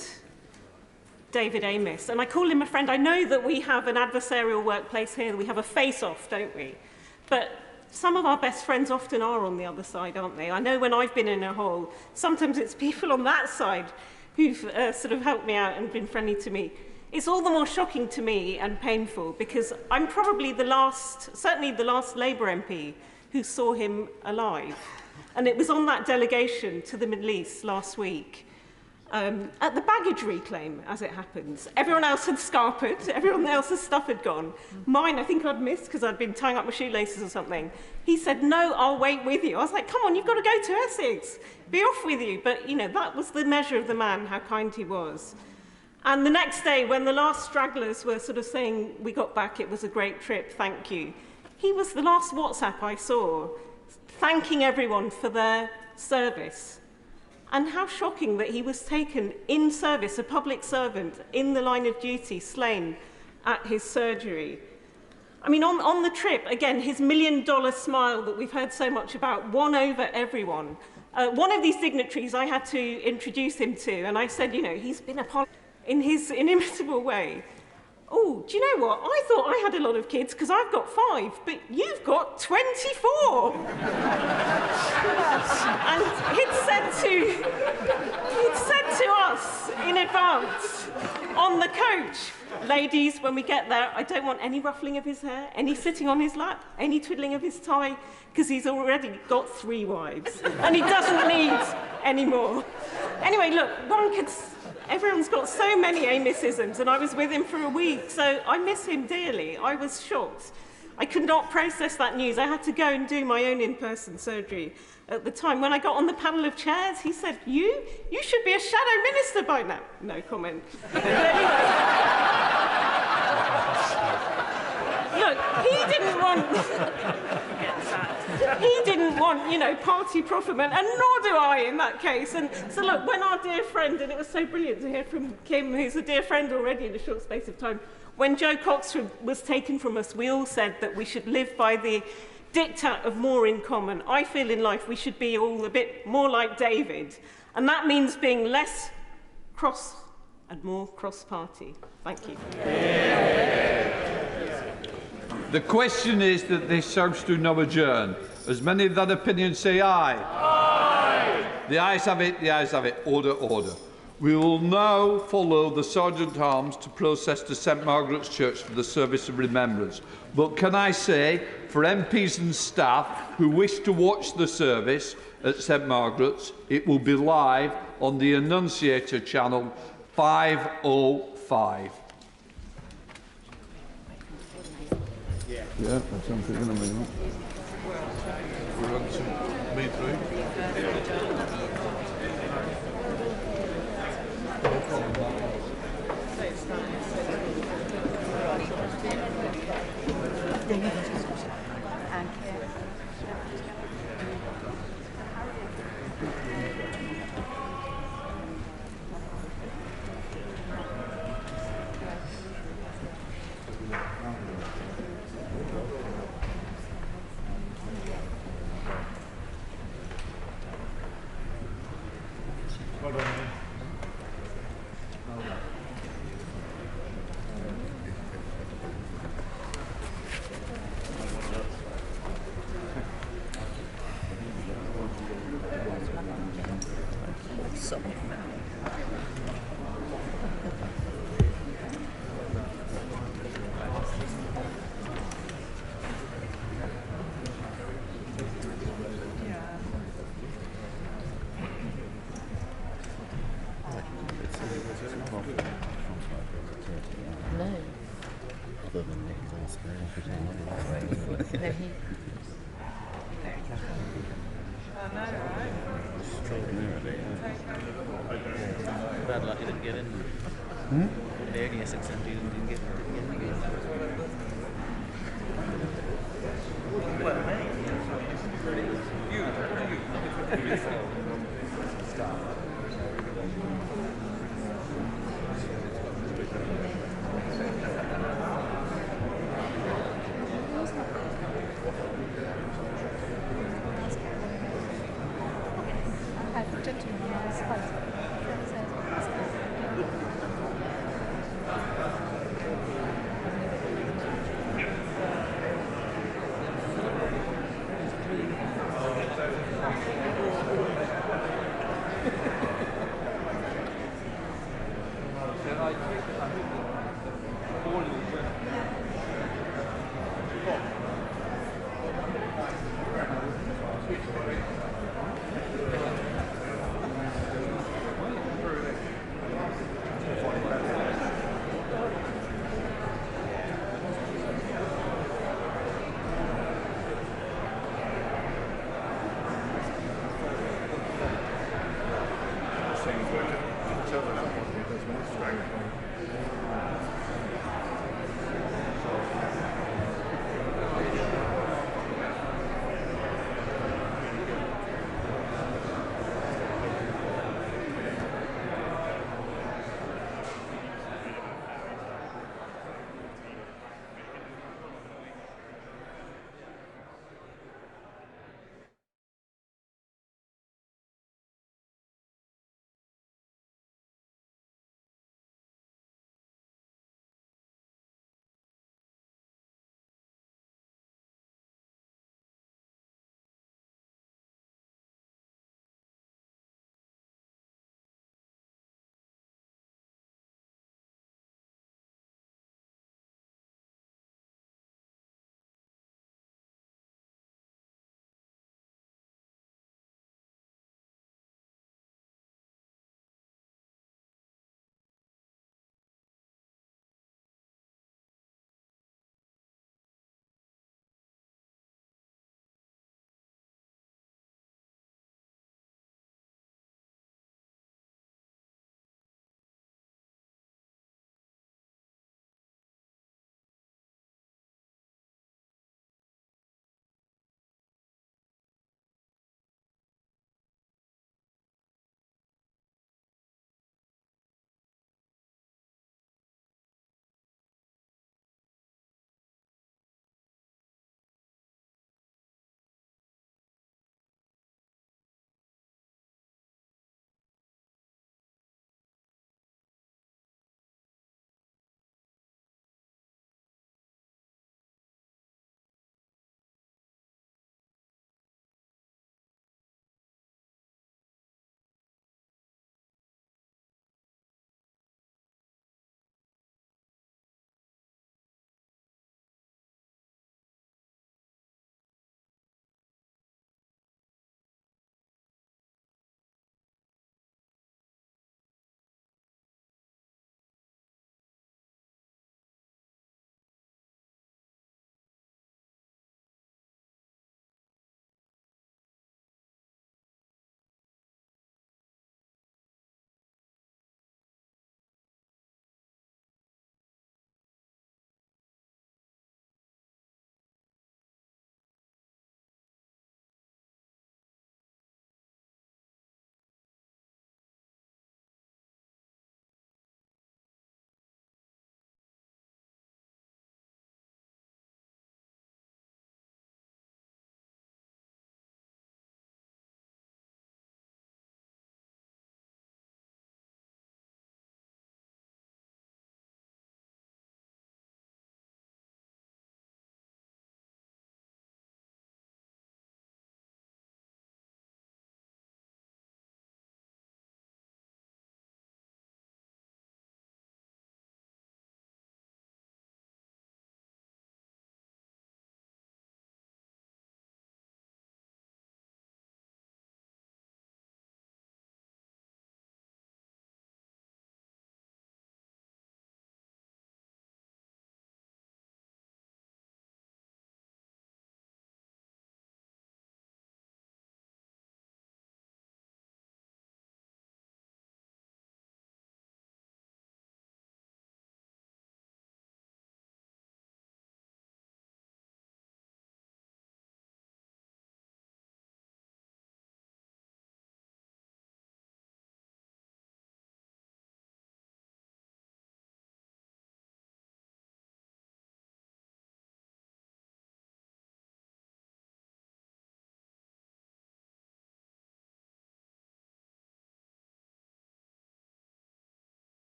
David Amess, and I call him a friend. I know that we have an adversarial workplace here, we have a face-off, don't we? But some of our best friends often are on the other side, aren't they? I know when I've been in a hole, sometimes it's people on that side who've sort of helped me out and been friendly to me. It's all the more shocking to me and painful because I'm probably certainly the last Labour MP who saw him alive. And it was on that delegation to the Middle East last week, at the baggage reclaim, as it happens. Everyone else had scarpered, everyone else's stuff had gone. Mine, I think I'd missed because I'd been tying up my shoelaces or something. He said, no, I'll wait with you. I was like, come on, you've got to go to Essex. Be off with you. But, you know, that was the measure of the man, how kind he was. And the next day, when the last stragglers were sort of saying, we got back, it was a great trip, thank you, he was the last WhatsApp I saw, thanking everyone for their service. And how shocking that he was taken in service, a public servant, in the line of duty, slain at his surgery. I mean, on the trip, again, his $1 million smile that we've heard so much about won over everyone. One of these dignitaries I had to introduce him to, and I said, you know, he's been in his inimitable way. Oh, do you know what? I thought I had a lot of kids because I've got 5, but you've got 24. And he'd said to us in advance on the coach, ladies, when we get there, I don't want any ruffling of his hair, any sitting on his lap, any twiddling of his tie, because he's already got 3 wives and he doesn't need any more. Anyway, look, everyone's got so many Amessisms, and I was with him for a week, so I miss him dearly. I was shocked. I could not process that news. I had to go and do my own in-person surgery at the time. When I got on the panel of chairs, he said, you should be a shadow minister by now. No comment. Look, he didn't want, you know, party profitment, and nor do I in that case. And so look, when our dear friend, and it was so brilliant to hear from Kim, who's a dear friend already in a short space of time, when Joe Cox was taken from us, we all said that we should live by the diktat of more in common. I feel in life we should be all a bit more like David, and that means being less cross and more cross-party. Thank you. The question is that this House do now adjourn. As many of that opinion say aye. Aye. The ayes have it, the ayes have it. Order, order. We will now follow the Sergeant-at-Arms to process to St Margaret's Church for the service of remembrance. But can I say, for MPs and staff who wish to watch the service at St Margaret's, it will be live on the Annunciator channel 505. Yeah, that's something. me through. Bad luck, he didn't get in. The only Essex MP didn't get in. Well, hey. Tell them what it is,